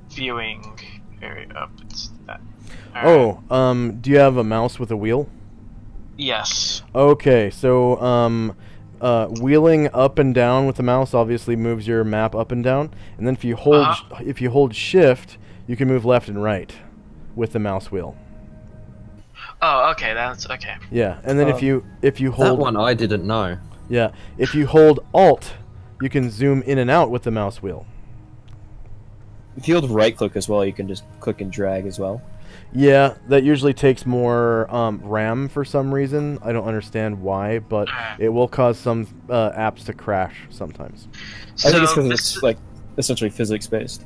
viewing area up. It's that. Alright. Oh, do you have a mouse with a wheel? Yes. Okay, so wheeling up and down with the mouse obviously moves your map up and down, and then if you hold shift, you can move left and right with the mouse wheel. Oh, okay. That's okay. Yeah, and then if you That hold one I didn't know. yeah, if you hold alt, you can zoom in and out with the mouse wheel. If you hold right click as well, you can just click and drag as well. Yeah, that usually takes more RAM for some reason. I don't understand why, but it will cause some apps to crash sometimes. I think it's because this- it's like essentially physics based.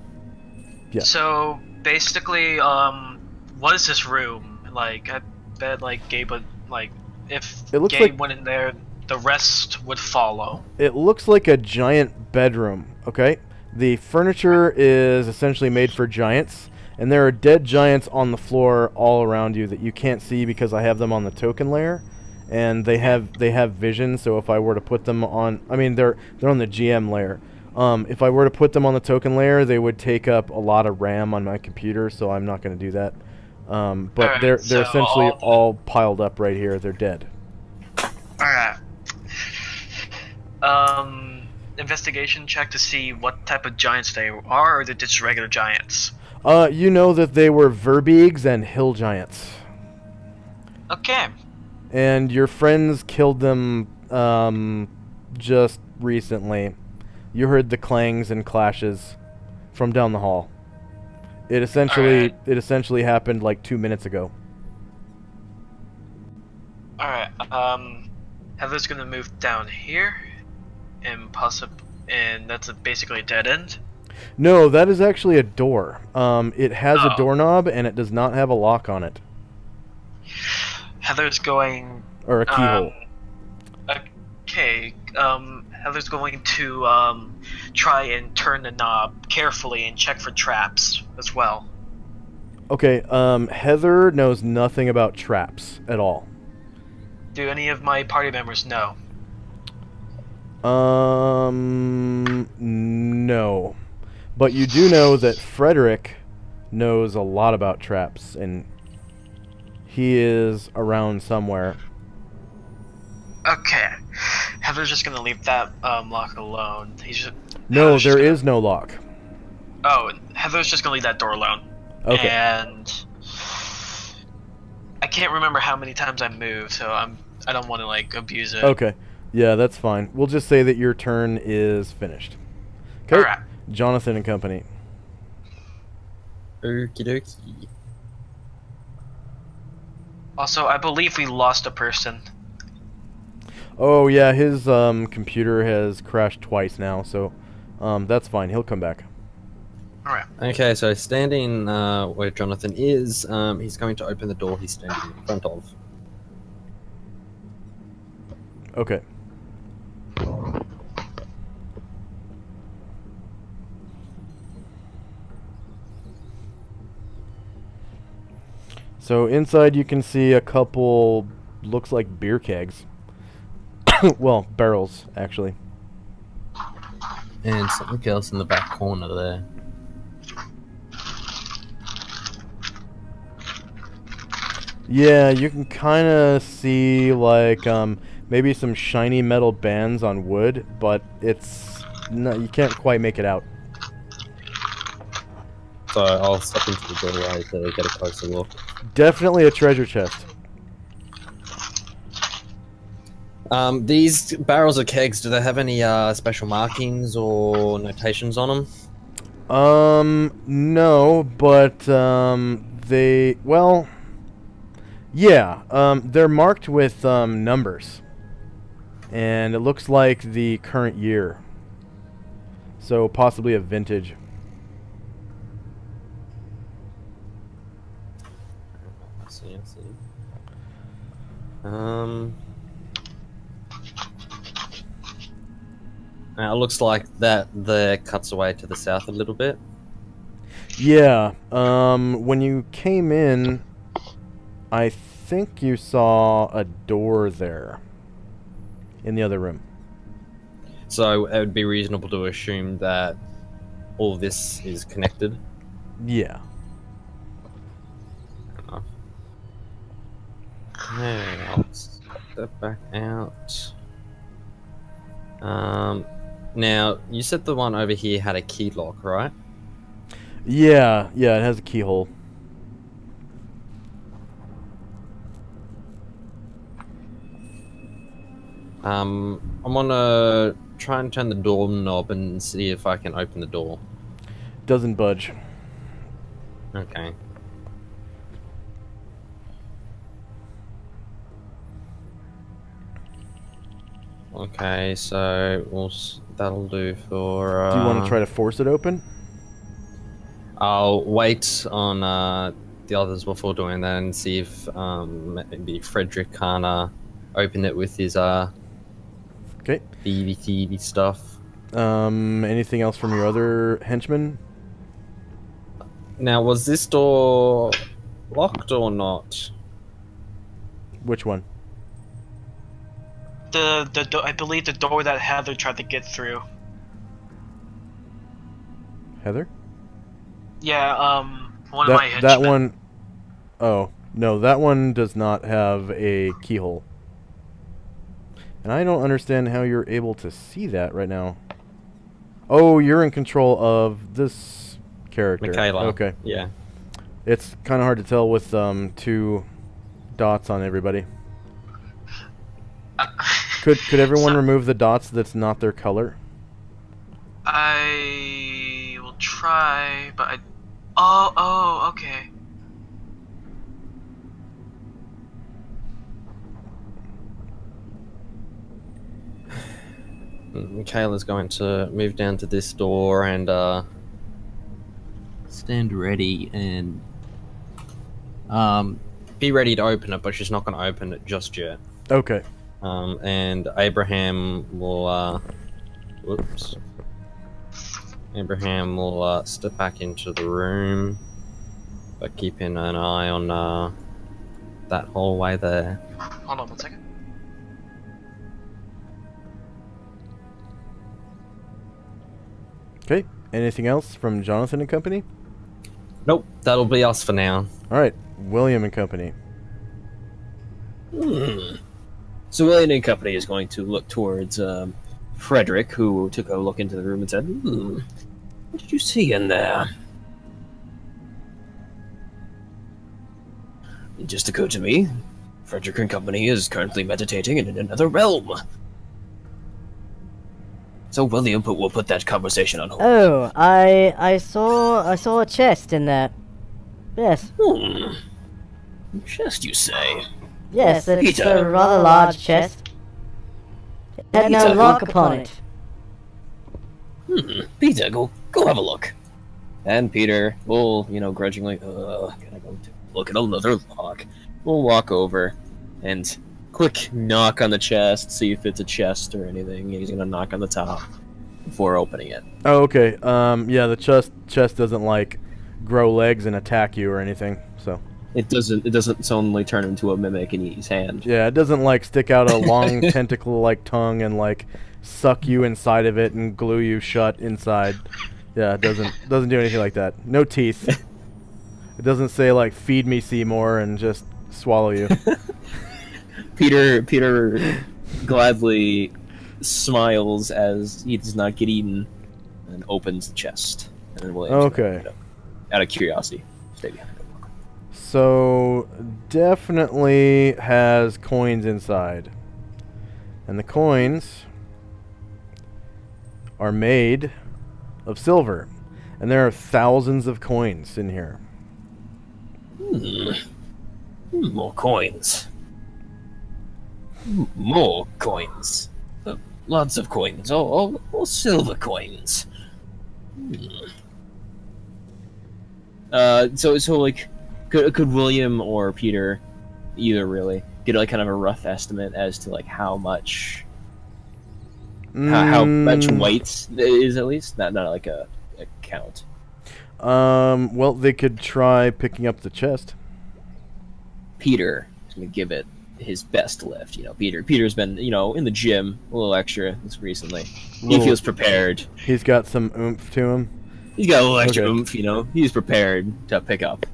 Yeah. So basically, what is this room like? I bet like Gabe would like if It looks Gabe like- went in there, the rest would follow. It looks like a giant bedroom, okay? The furniture is essentially made for giants, and there are dead giants on the floor all around you that you can't see because I have them on the token layer, and they have vision, so if I were to put them on, I mean they're on the GM layer. If I were to put them on the token layer, they would take up a lot of RAM on my computer, so I'm not going to do that. But Alright, they're so essentially all- all piled up right here. They're dead. Alright. Investigation check to see what type of giants they are, or they're just regular giants. You know that they were Verbeegs and hill giants. Okay. And your friends killed them just recently. You heard the clangs and clashes from down the hall. It essentially happened like 2 minutes ago. Alright. Heather's gonna move down here, and and that's basically a dead end. No, that is actually a door. It has a Oh. doorknob and it does not have a lock on it Heather's going. or a keyhole. Okay. Heather's going to try and turn the knob carefully and check for traps as well. Okay. Heather knows nothing about traps at all. Do any of my party members know? No. But you do know that Frederick knows a lot about traps, and he is around somewhere. Okay. Heather's just gonna leave that lock alone. No, Heather's just there gonna- is no lock. Oh, Heather's just gonna leave that door alone. Okay. And I can't remember how many times I moved, so I don't want to like abuse it. Okay. Yeah, that's fine. We'll just say that your turn is finished. Okay. Alright. Jonathan and company. Okie dokie. Also, I believe we lost a person. Oh yeah, his computer has crashed twice now, so that's fine. He'll come back. Alright. Okay, so standing where Jonathan is, he's going to open the door he's standing in front of. Okay. So inside you can see a couple, looks like beer kegs. Well, barrels, actually. And something else in the back corner there. Yeah, you can kind of see like maybe some shiny metal bands on wood, but it's no, you can't quite make it out. So I'll step into the doorway to get a closer look. Definitely a treasure chest. These barrels of kegs, do they have any special markings or notations on them? No, but they, well, yeah, they're marked with numbers, and it looks like the current year, so possibly a vintage. I see, I see. Now it looks like that the cuts away to the south a little bit. Yeah, when you came in, I think you saw a door there in the other room. So it would be reasonable to assume that all this is connected. Yeah. Okay, I'll step back out. Now, you said the one over here had a key lock, right? Yeah, it has a keyhole. I'm gonna try and turn the doorknob and see if I can open the door. Doesn't budge. Okay. Okay, so that'll do for. Do you want to try to force it open? I'll wait on the others before doing that and see if maybe Frederick can open it with his Okay. thievy stuff. Anything else from your other henchmen? Now, was this door locked or not? Which one? I believe the door that Heather tried to get through. Heather? Yeah, one of my henchmen. That one. Oh no, that one does not have a keyhole. And I don't understand how you're able to see that right now. Oh, you're in control of this character. Michaela. Okay. Yeah. It's kind of hard to tell with 2 dots on everybody. Could everyone remove the dots that's not their color? I will try, but I. Oh, okay. Michaela's going to move down to this door and stand ready and be ready to open it, but she's not going to open it just yet. Okay. And Abraham will Abraham will step back into the room, but keeping an eye on that hallway there. Hold on 1 second. Okay. Anything else from Jonathan and company? Nope, that'll be us for now. All right. William and company. So William and Company is going to look towards Frederick, who took a look into the room and said, what did you see in there? It just occurred to me, Frederick and Company is currently meditating in another realm. So William, we'll put that conversation on hold. Oh, I saw a chest in there. Yes. Chest, you say? Yes, it's Peter. a rather large chest. It had no Peter, lock upon it. Peter, go have a look. And Peter will, grudgingly, can I go to look at another lock? We'll walk over and quick knock on the chest, see if it's a chest or anything. He's gonna knock on the top before opening it. Oh, okay. Yeah, the chest doesn't like grow legs and attack you or anything. So. It doesn't suddenly turn into a mimic and eat his hand. Yeah, it doesn't like stick out a long tentacle-like tongue and like suck you inside of it and glue you shut inside. Yeah, it doesn't do anything like that. No teeth. It doesn't say like "feed me, Seymour" and just swallow you. Peter gladly smiles as he does not get eaten, and opens the chest. And then William's gonna Okay. pick it up. Out of curiosity, stay behind him. So, definitely has coins inside. And the coins are made of silver. And there are thousands of coins in here. More coins. More coins. Lots of coins. All silver coins. So like, could William or Peter, either really, get like kind of a rough estimate as to like how much weight is, at least not like a count. Well, they could try picking up the chest. Peter is gonna give it his best lift. You know, Peter's been, you know, in the gym a little extra this recently. He feels prepared. He's got some oomph to him. He's got a little extra Okay. oomph. You know, he's prepared to pick up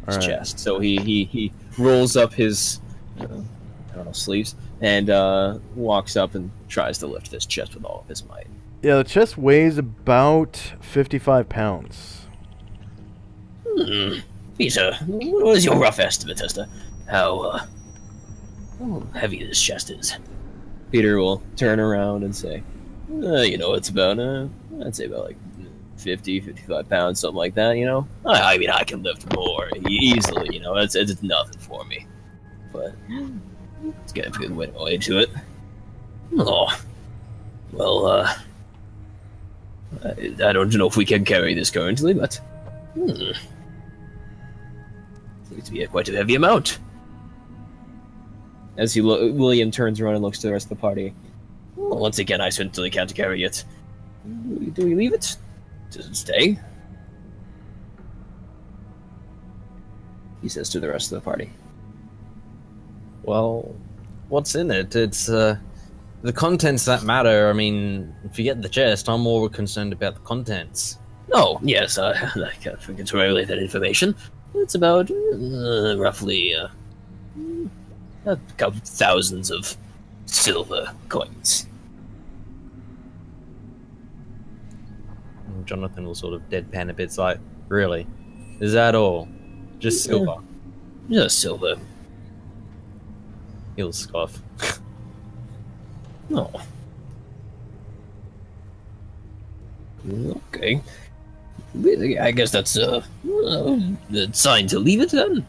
his Alright. chest. So he rolls up his I don't know, sleeves and walks up and tries to lift this chest with all of his might. Yeah, the chest weighs about 55 pounds. Peter, what is your rough estimate as to how heavy this chest is? Peter will turn around and say, you know, it's about I'd say about like 55 pounds, something like that. You know, I mean, I can lift more easily. You know, it's nothing for me, but it's got a good way to it. Oh, well, I don't know if we can carry this currently, but seems to be quite a heavy amount. As William turns around and looks to the rest of the party. Well, once again, I certainly can't carry it. Do we leave it? Does it stay? He says to the rest of the party. Well, what's in it? It's the contents that matter. I mean, if you get the chest, I'm more concerned about the contents. Oh, yes, I can't forget to relay that information. It's about roughly a couple thousands of silver coins. And Jonathan will sort of deadpan a bit. It's like, really? Is that all? Just silver? Just silver. He'll scoff. Oh. Okay. I guess that's the sign to leave it then.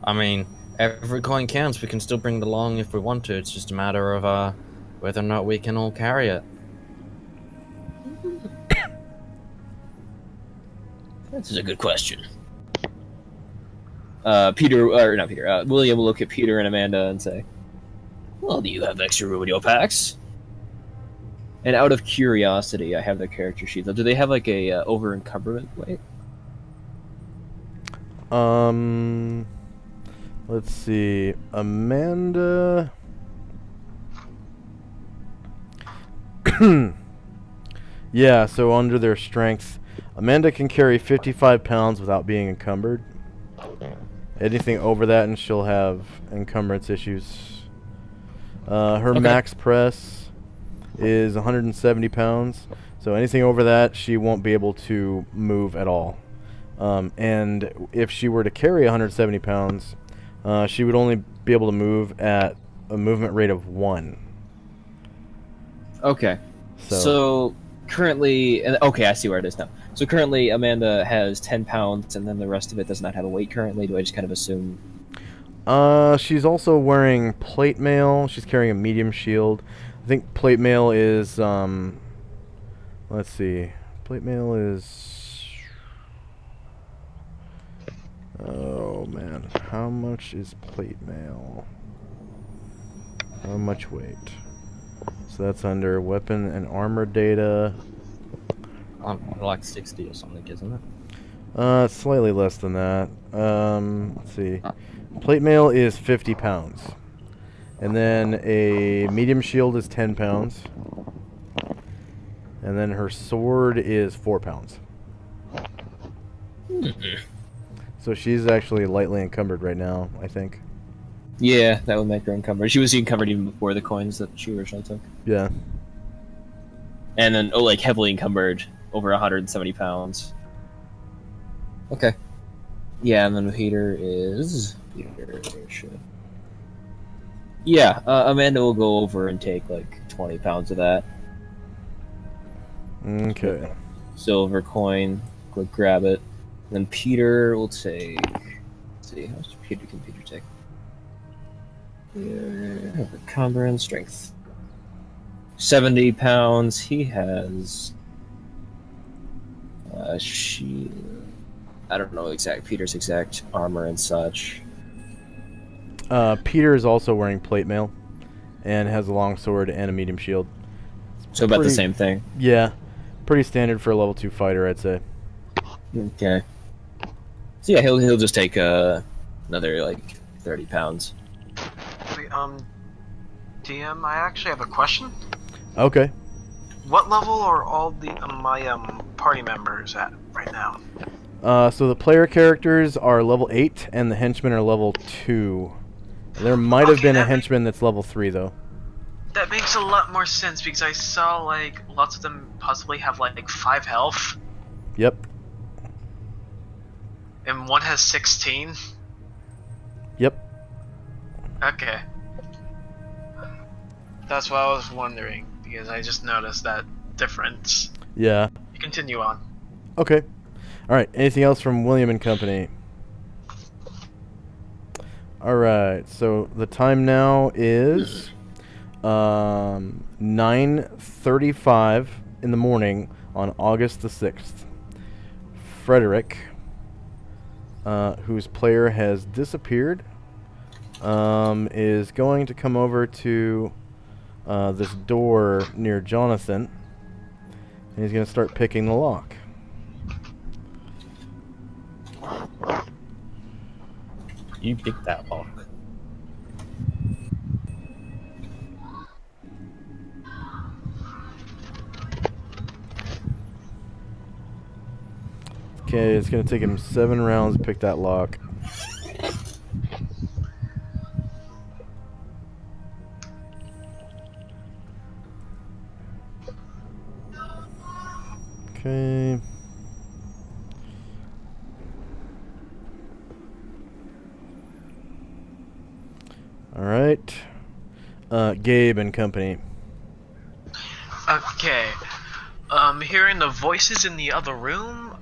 I mean, every coin counts. We can still bring it along if we want to. It's just a matter of whether or not we can all carry it. This is a good question. William will look at Peter and Amanda and say, Well, do you have extra room in your packs? and out of curiosity, I have their character sheet. Do they have like a over encumberment weight? Let's see. Amanda. Yeah, so under their strength, Amanda can carry 55 pounds without being encumbered. Anything over that, and she'll have encumbrance issues. Her Okay. max press is 170 pounds, so anything over that, she won't be able to move at all. And if she were to carry 170 pounds, she would only be able to move at a movement rate of 1. Okay. So currently, okay, I see where it is now. So currently, Amanda has 10 pounds, and then the rest of it does not have a weight currently. Do I just kind of assume? She's also wearing plate mail. She's carrying a medium shield. I think plate mail is, let's see. Plate mail is, oh man, how much is plate mail? How much weight? So that's under weapon and armor data. Like 60 or something, isn't it? Slightly less than that. Let's see. Plate mail is 50 pounds. And then a medium shield is 10 pounds. And then her sword is 4 pounds. So she's actually lightly encumbered right now, I think. Yeah, that would make her encumbered. She was encumbered even before the coins that she originally took. Yeah. And then, like, heavily encumbered, over 170 pounds. Okay. Yeah, and then Peter is... Yeah, Amanda will go over and take, like, 20 pounds of that. Okay. Silver coin. Go grab it. Then Peter will take... Let's see, how much can Peter take? Yeah, encumbrance, strength. 70 pounds. He has... I don't know Peter's exact armor and such. Peter is also wearing plate mail and has a long sword and a medium shield. So about the Pretty- same thing. Yeah. Pretty standard for a level 2 fighter, I'd say. Okay. So yeah, he'll just take another like 30 pounds. Wait, DM, I actually have a question. Okay. What level are all the my party members at right now? So the player characters are level 8 and the henchmen are level 2. There might have Okay, been a that ma- henchman that's level 3 though. That makes a lot more sense because I saw like lots of them possibly have like 5 health, Yep. and one has 16. Yep. Okay. That's what I was wondering because I just noticed that difference. Yeah. Continue on. Okay. All right. Anything else from William and Company? All right. So the time now is 9:35 in the morning on August the 6th. Frederick, whose player has disappeared, is going to come over to this door near Jonathan, and he's going to start picking the lock. You pick that lock. Okay, it's going to take him 7 rounds to pick that lock. Okay. All right. Gabe and Company. Okay. Hearing the voices in the other room,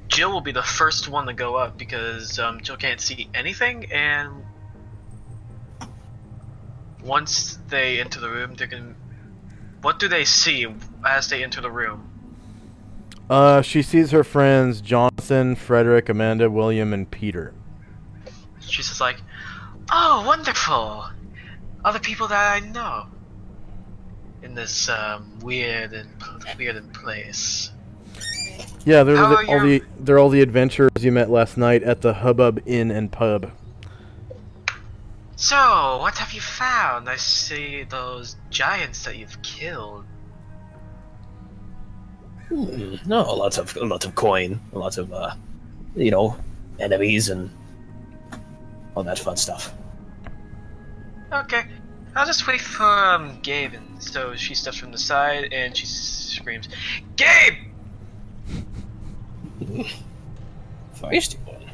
Jill will be the first one to go up because Jill can't see anything, and once they enter the room, they can. What do they see as they enter the room? She sees her friends Jonathan, Frederick, Amanda, William, and Peter. She's just like, "Oh, wonderful! Other people that I know in this weird and place." Yeah, they're How are your- they're all the adventurers you met last night at the Hubbub Inn and Pub. So, what have you found? I see those giants that you've killed. No, lots of coin, lots of enemies and all that fun stuff. Okay, I'll just wait for Gabe, and so she steps from the side and she screams, "Gabe!" Feisty one.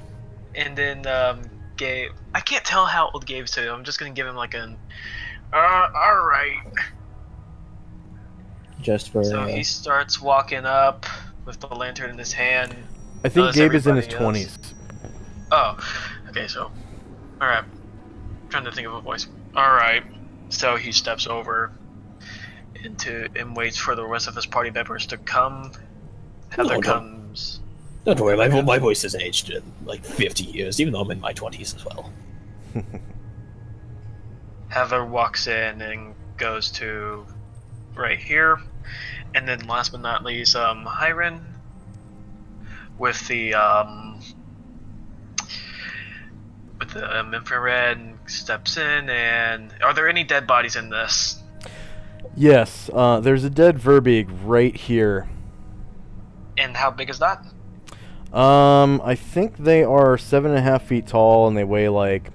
And then Gabe, I can't tell how old Gabe's to. I'm just gonna give him like an, all right. Just for... So he starts walking up with the lantern in his hand. I think Does Gabe is in his everybody 20s. Oh, okay, so, alright. Trying to think of a voice. Alright, so he steps over and waits for the rest of his party members to come. Heather No. comes. Don't worry, my voice has aged in like 50 years, even though I'm in my 20s as well. Heather walks in and goes to right here. And then last but not least, Hiren with the infrared steps in. And are there any dead bodies in this? Yes, there's a dead Verbeeg right here. And how big is that? I think they are 7.5 feet tall, and they weigh like,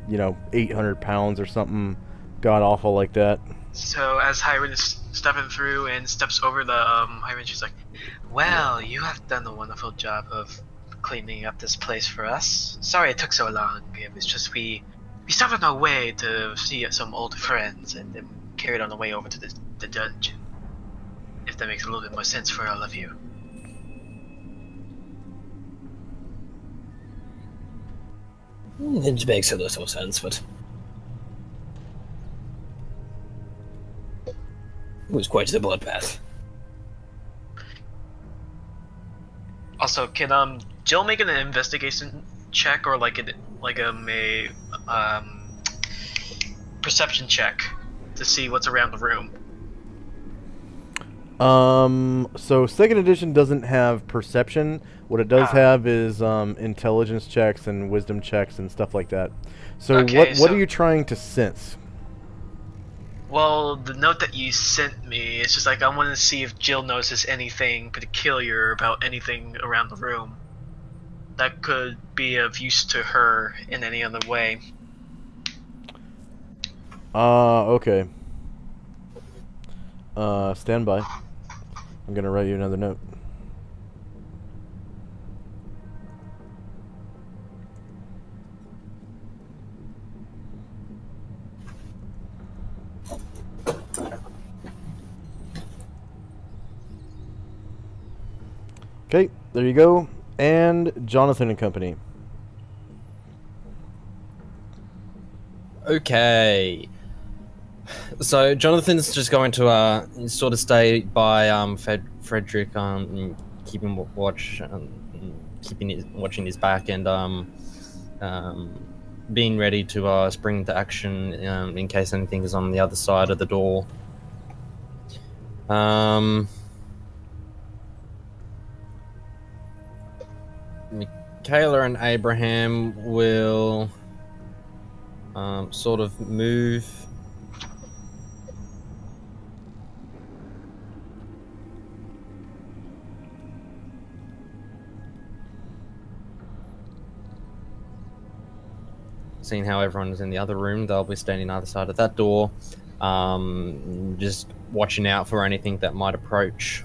800 pounds or something god awful like that. So as Hiram is stepping through and steps over the Hiram, she's like, "Well, you have done a wonderful job of cleaning up this place for us. Sorry it took so long. It was just we stopped on our way to see some old friends and then carried on the way over to the dungeon. If that makes a little bit more sense for all of you." It makes a little sense, but it was quite the bloodbath. Also, can Jill make an investigation check or like a perception check to see what's around the room? So second edition doesn't have perception. What it does have is intelligence checks and wisdom checks and stuff like that. So Okay, what so- are you trying to sense? Well, the note that you sent me, it's just like I want to see if Jill notices anything peculiar about anything around the room that could be of use to her in any other way. Okay. Stand by. I'm gonna write you another note. Okay, there you go. And Jonathan and Company. Okay. So Jonathan's just going to sort of stay by Frederick, keeping watch, watching his back, and being ready to spring into action in case anything is on the other side of the door. Michaela and Abraham will sort of move. Seeing how everyone is in the other room, they'll be standing either side of that door, just watching out for anything that might approach.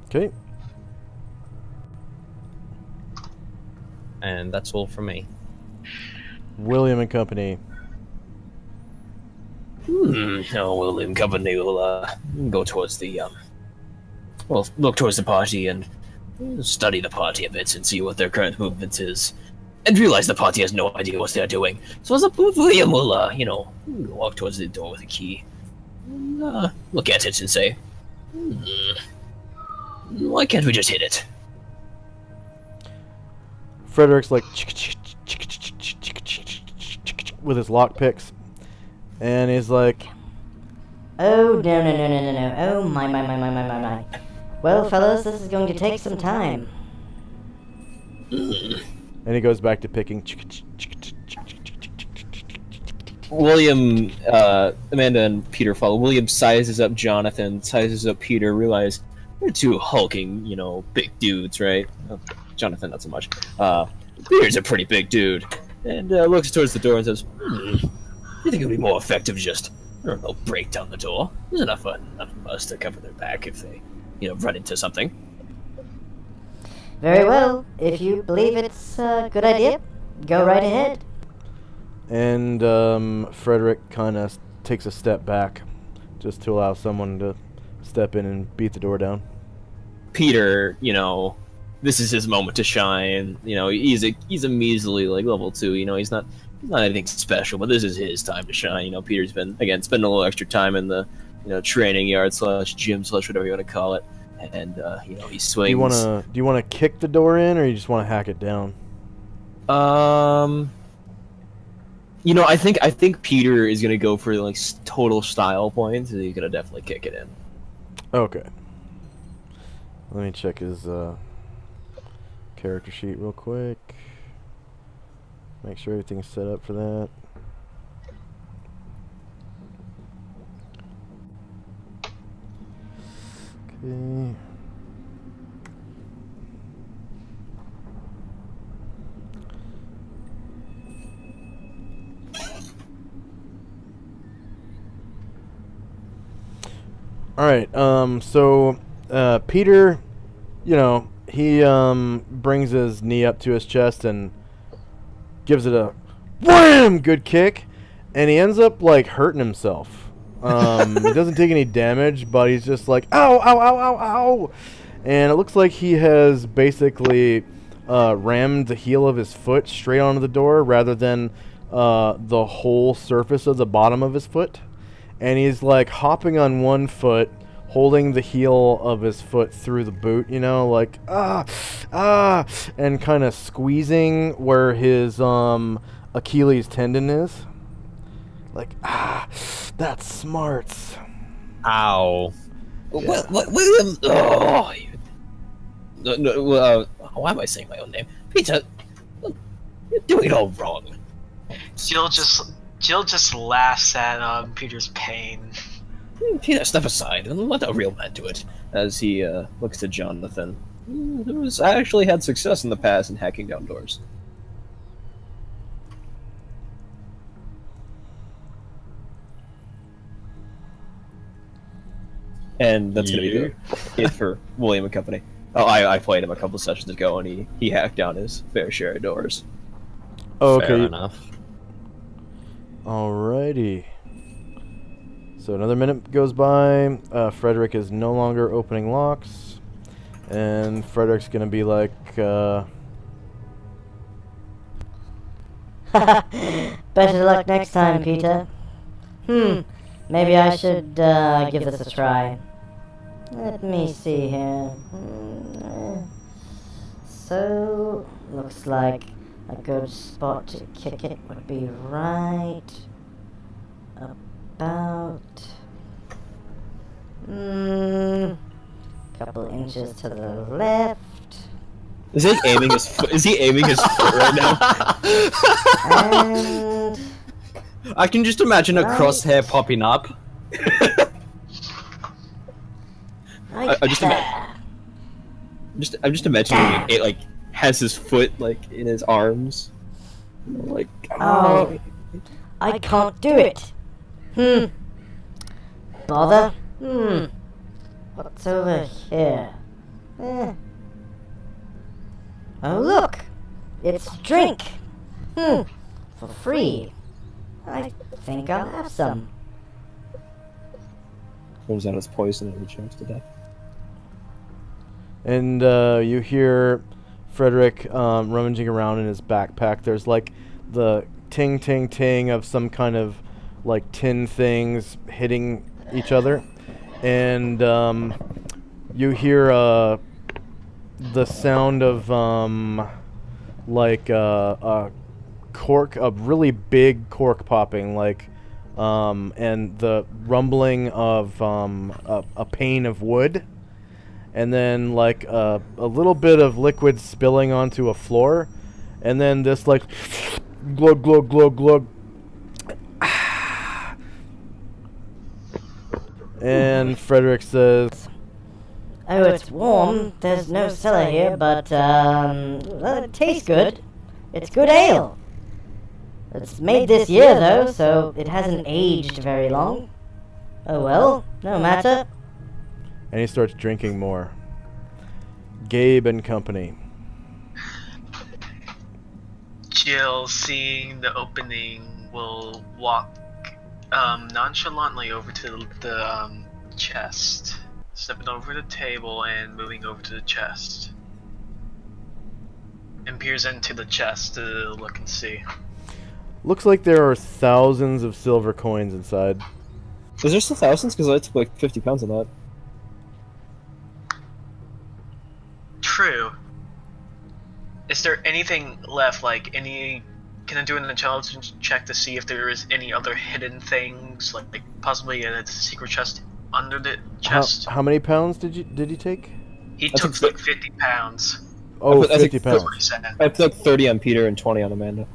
Okay. And that's all from me. William and Company. No, William Company will go towards the well, look towards the party and study the party a bit and see what their current movement is, and realize the party has no idea what they're doing. So as a William will, walk towards the door with a key, look at it and say, why can't we just hit it? Frederick's like with his lockpicks, and he's like, Oh, no. Oh, my. Well, fellas, this is going to take some time. and he goes back to picking. William, Amanda and Peter follow. William sizes up Jonathan, sizes up Peter, realize they're two hulking, big dudes, right? Jonathan, not so much. Peter's a pretty big dude. And looks towards the door and says, you think it would be more effective just, break down the door? There's enough of us to cover their back if they, run into something. Very well. If you believe it's a good idea, go right ahead. And Frederick kind of takes a step back, just to allow someone to step in and beat the door down. Peter, this is his moment to shine. He's a measly level 2. He's not anything special, but this is his time to shine. Peter's been spending a little extra time in the training yard / gym / whatever you want to call it, and he swings. Do you wanna kick the door in, or you just want to hack it down? I think Peter is gonna go for total style points, and he's gonna definitely kick it in. Okay. Let me check his character sheet real quick. Make sure everything's set up for that. Okay. All right. So Peter, he brings his knee up to his chest and gives it a wham, good kick, and he ends up like hurting himself. He doesn't take any damage, but he's just like ow, ow, ow, ow, ow, and it looks like he has basically rammed the heel of his foot straight onto the door rather than the whole surface of the bottom of his foot. And he's like hopping on one foot, holding the heel of his foot through the boot, like and kind of squeezing where his Achilles tendon is. Like, that's smarts. Ow. Well, William. Oh, why am I saying my own name? Peter, you're doing it all wrong. Jill just laughs at Peter's pain. Peter, step aside and let a real man do it. As he looks to Jonathan, who's actually had success in the past in hacking down doors. And that's going to be it for William and Company. Oh, I played him a couple sessions ago, and he hacked down his fair share of doors. Oh, Fair okay. enough. Alrighty. So another minute goes by. Frederick is no longer opening locks. And Frederick's going to be like, Better luck next time, Peter. Maybe I should give this a try. Let me see here. So, looks like a good spot to kick it would be right about couple inches to the left. Is he aiming his foot? Is he aiming his foot right now? And I can just imagine a Right. crosshair popping up. right I just there. I'm just imagining it like has his foot like in his arms, like Oh, I can't do it. Bother. What's over here? Oh, look. It's drink. For free. I think I'll have some. throws out his poison and he chokes to death. and you hear Frederick rummaging around in his backpack. There's like the ting ting ting of some kind of like tin things hitting each other, and you hear the sound of like a cork, a really big cork popping, like and the rumbling of a pane of wood, and then like a little bit of liquid spilling onto a floor, and then this like glug glug glug glug. And Frederick says, Oh, it's warm. There's no cellar here, but well, it tastes good. It's good ale. It's made this year, though, so it hasn't aged very long. Oh well, no matter. and he starts drinking more. Gabe and company. Jill, seeing the opening, will walk nonchalantly over to the chest, stepping over the table and moving over to the chest, and peers into the chest to look and see. Looks like there are thousands of silver coins inside. Is there still thousands? Because I took like 50 pounds on that. True. Is there anything left? Like any? Can I do an intelligence check to see if there is any other hidden things, like possibly a secret chest under the chest? How many pounds did you take? He I took took like 50 pounds. Oh, I 50 think pounds. 40%. I took 30 on Peter and 20 on Amanda.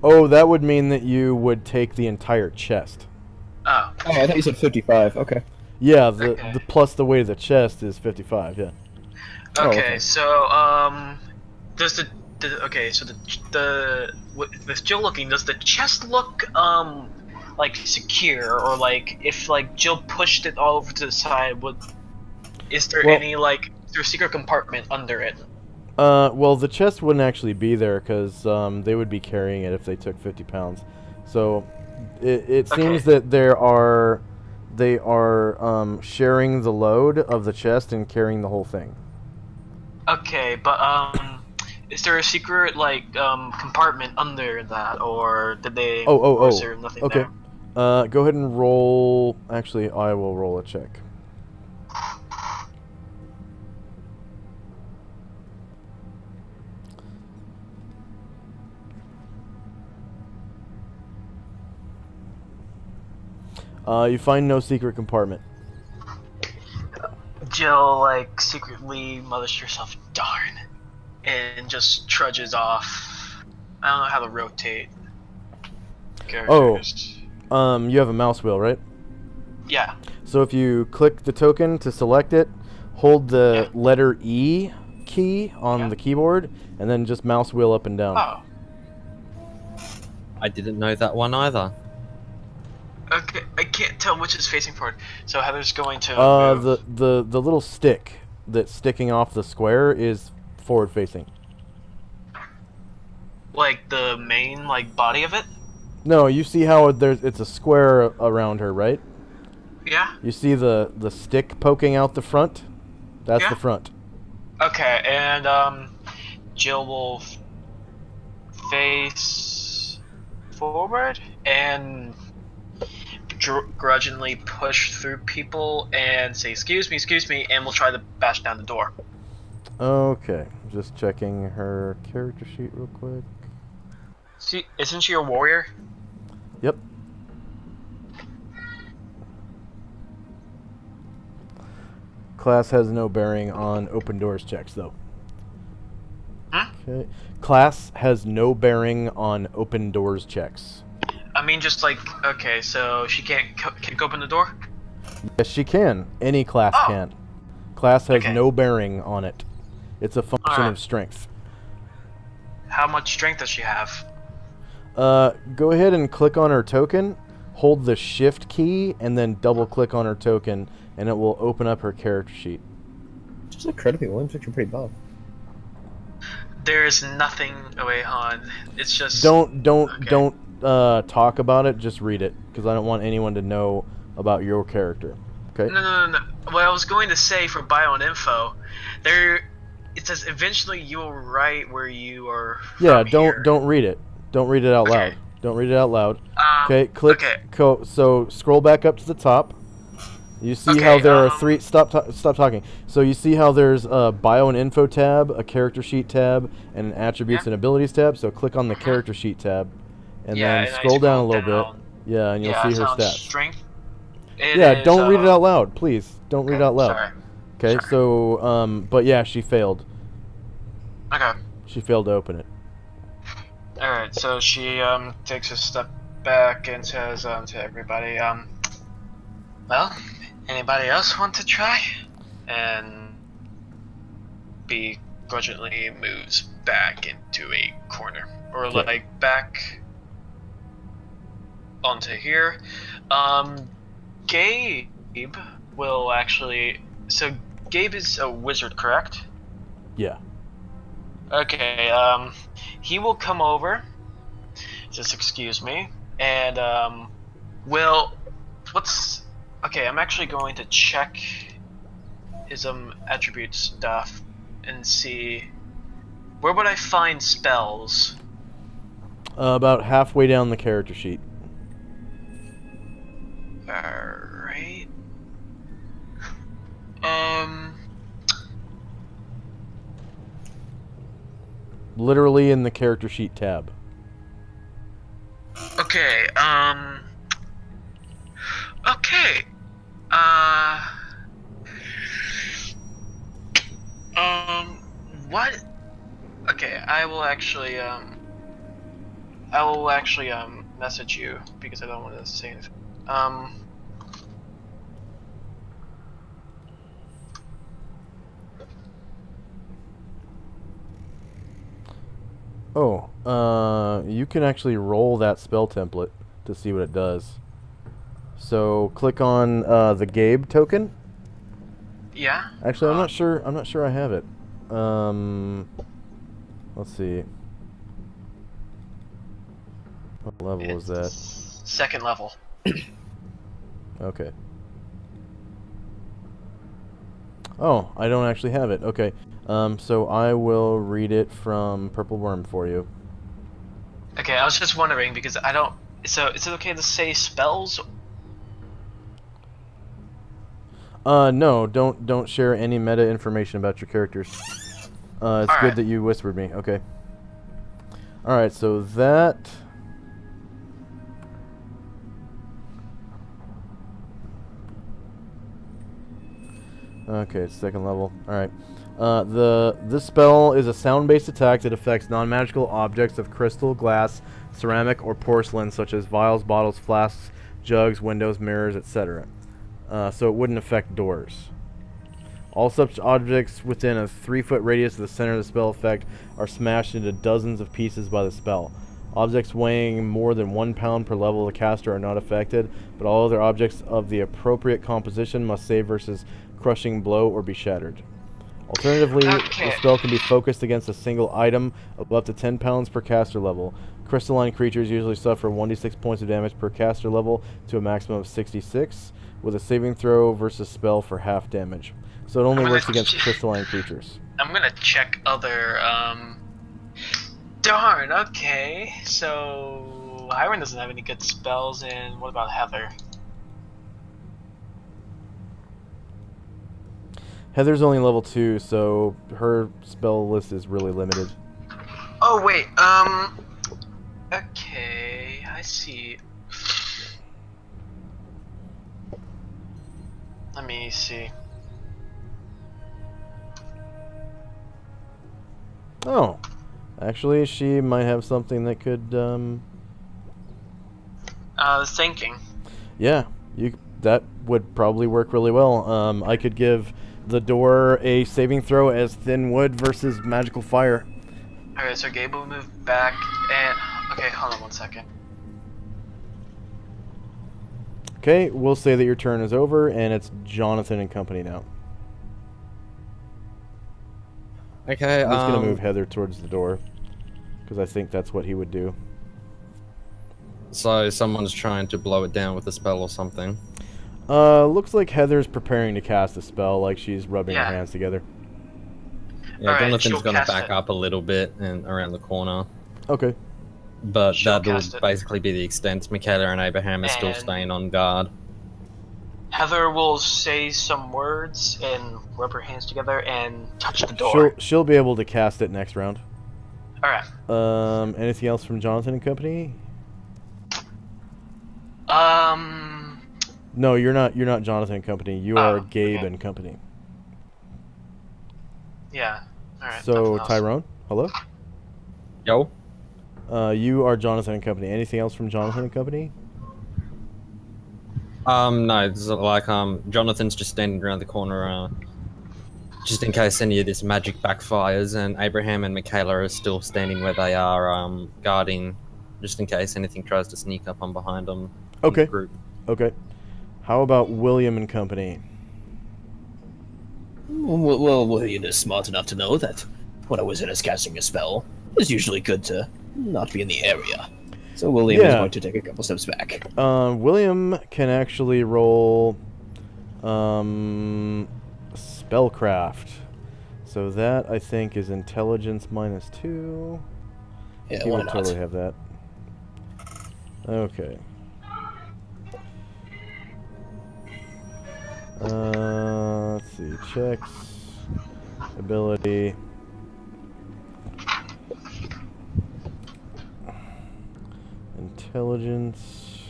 Oh, that would mean that you would take the entire chest. Oh, Oh, I thought you said 55. Okay. Yeah, Okay. the plus the weight of the chest is 55. Yeah. Oh, okay. okay. So does the okay? So with Jill looking, does the chest look like secure, or like if like Jill pushed it all over to the side, is there Well- any like is there a secret compartment under it? Well, the chest wouldn't actually be there because they would be carrying it if they took 50 pounds. So it seems Okay. that they are sharing the load of the chest and carrying the whole thing. Okay, but is there a secret like compartment under that, or did they? Or is there nothing Okay. there? Go ahead and roll. Actually, I will roll a check. You find no secret compartment. Jill like secretly mothers herself, darn, and just trudges off. I don't know how to rotate characters. You have a mouse wheel, right? Yeah. So if you click the token to select it, hold the letter E key on the keyboard, and then just mouse wheel up and down. Oh. I didn't know that one either. Okay, I can't tell which is facing forward. So Heather's going to move. The little stick that's sticking off the square is forward facing. Like the main like body of it? No, you see how it's a square around her, right? Yeah. You see the stick poking out the front? That's Yeah. the front. Okay, and Jill will face forward and grudgingly push through people and say excuse me, and we'll try to bash down the door. Okay, just checking her character sheet real quick. See, isn't she a warrior? Yep. Class has no bearing on open doors checks, though. Huh? Okay. Class has no bearing on open doors checks. I mean, just like, okay, so she can't kick open the door? Yes, she can. Any class Oh. can. Class has Okay. no bearing on it. It's a function Alright. of strength. How much strength does she have? Go ahead and click on her token, hold the shift key, and then double click on her token, and it will open up her character sheet. Just a credit people. I'm picture pretty buff. There's nothing. Oh wait, hon. It's just. Don't Okay. talk about it, just read it, because I don't want anyone to know about your character. Okay? No. What I was going to say for bio and info, it says eventually you will write where you are. Yeah, from here. don't read it. Don't read it out Okay. loud. Don't read it out loud. Um, Okay, click. Okay. So scroll back up to the top. You see Okay, how there are um, three. Stop talking. So you see how there's a bio and info tab, a character sheet tab, and an attributes Yeah. and abilities tab. So click on the character sheet tab, and Yeah, then and I scroll down a little down. bit. Yeah, and you'll Yeah, see it's her on stats. Strength. Yeah, don't read it out loud, please. Don't read it out loud. Sorry. Okay, Sorry. so but yeah, she failed. Okay. She failed to open it. All right. So she takes a step back and says to everybody, well, anybody else want to try? And begrudgingly moves back into a corner, or Okay. like back onto here. Gabe will actually. So Gabe is a wizard, correct? Yeah. Okay. He will come over. Just excuse me, and will. What's. Okay, I'm actually going to check his attribute stuff and see where would I find spells. About halfway down the character sheet. Alright. Literally in the character sheet tab. Okay, okay. What? Okay, I will actually message you because I don't want to say anything. You can actually roll that spell template to see what it does. So click on the Gabe token. Yeah. Actually, I'm not sure. I'm not sure I have it. Let's see. What level is that? Second level. Okay. Oh, I don't actually have it. Okay. So I will read it from Purple Worm for you. Okay, I was just wondering because I don't. So is it okay to say spells? No, don't share any meta information about your characters. It's good Alright. that you whispered me. Okay. All right, so that. Okay, it's second level. All right. This spell is a sound-based attack that affects non-magical objects of crystal, glass, ceramic, or porcelain, such as vials, bottles, flasks, jugs, windows, mirrors, etc. So it wouldn't affect doors. All such objects within a 3-foot radius of the center of the spell effect are smashed into dozens of pieces by the spell. Objects weighing more than 1 pound per level of the caster are not affected, but all other objects of the appropriate composition must save versus crushing blow or be shattered. Alternatively, Okay. the spell can be focused against a single item of up to 10 pounds per caster level. Crystalline creatures usually suffer 1d6 points of damage per caster level to a maximum of 66, with a saving throw versus spell for half damage. So it only works against crystalline creatures. I'm gonna check other. Darn. Okay. So Hiron doesn't have any good spells, and what about Heather? Heather's only level 2, so her spell list is really limited. Oh wait. Okay. I see. Let me see. Oh, actually, she might have something that could. I was thinking. Yeah, that would probably work really well. I could give the door a saving throw as thin wood versus magical fire. Alright, so Gabe will move back and. Okay, hold on 1 second. Okay, we'll say that your turn is over, and it's Jonathan and company now. Okay, I'm just gonna move Heather towards the door, because I think that's what he would do. So someone's trying to blow it down with a spell or something. Looks like Heather's preparing to cast a spell, like she's rubbing her Yeah. hands together. Yeah, Alright, Jonathan's she'll gonna cast back it. up a little bit and around the corner, Okay. but She'll that'll cast it. basically be the extent. Michaela and Abraham are still And- staying on guard. Heather will say some words and rub her hands together and touch the door. She'll be able to cast it next round. Alright. Anything else from Jonathan and company? No, you're not Jonathan and company. You Oh, are Gabe okay. and company. Yeah. Alright. So nothing else. Tyrone, hello. Yo? You are Jonathan and company. Anything else from Jonathan and company? No, it's like, Jonathan's just standing around the corner, just in case any of this magic backfires, and Abraham and Michaela are still standing where they are, guarding, just in case anything tries to sneak up on behind them. Okay. Group. Okay. How about William and company? Well, William is smart enough to know that when a wizard is casting a spell, it's usually good to not be in the area. So William is Yeah. going to take a couple steps back. William can actually roll spellcraft. So that, I think, is intelligence -2. Yeah, He why would not? totally have that. Okay. Let's see. Checks. Ability. Intelligence.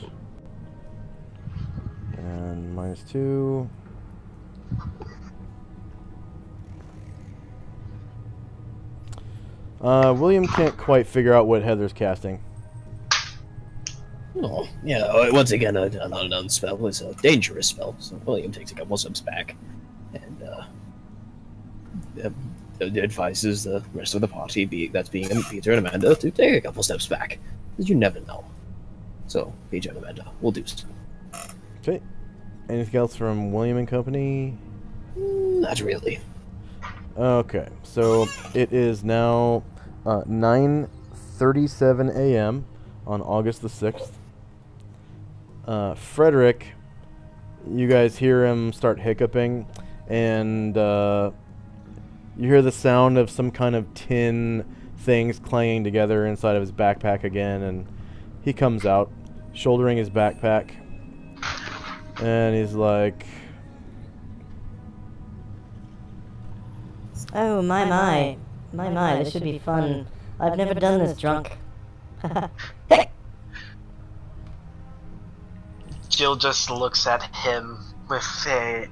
And -2. William can't quite figure out what Heather's casting. Oh, yeah, once again, an unknown spell is a dangerous spell, so William takes a couple steps back and advises the rest of the party, being Peter and Amanda, to take a couple steps back, because you never know. So, Peter and Amanda will do so. Okay. Anything else from William and Company? Not really. Okay, so it is now 9:37 a.m. on August the 6th. Frederick, you guys hear him start hiccuping, and you hear the sound of some kind of tin things clanging together inside of his backpack again, and he comes out, shouldering his backpack, and he's like, Oh, my, this should be fun. I've never done this drunk. Jill just looks at him with a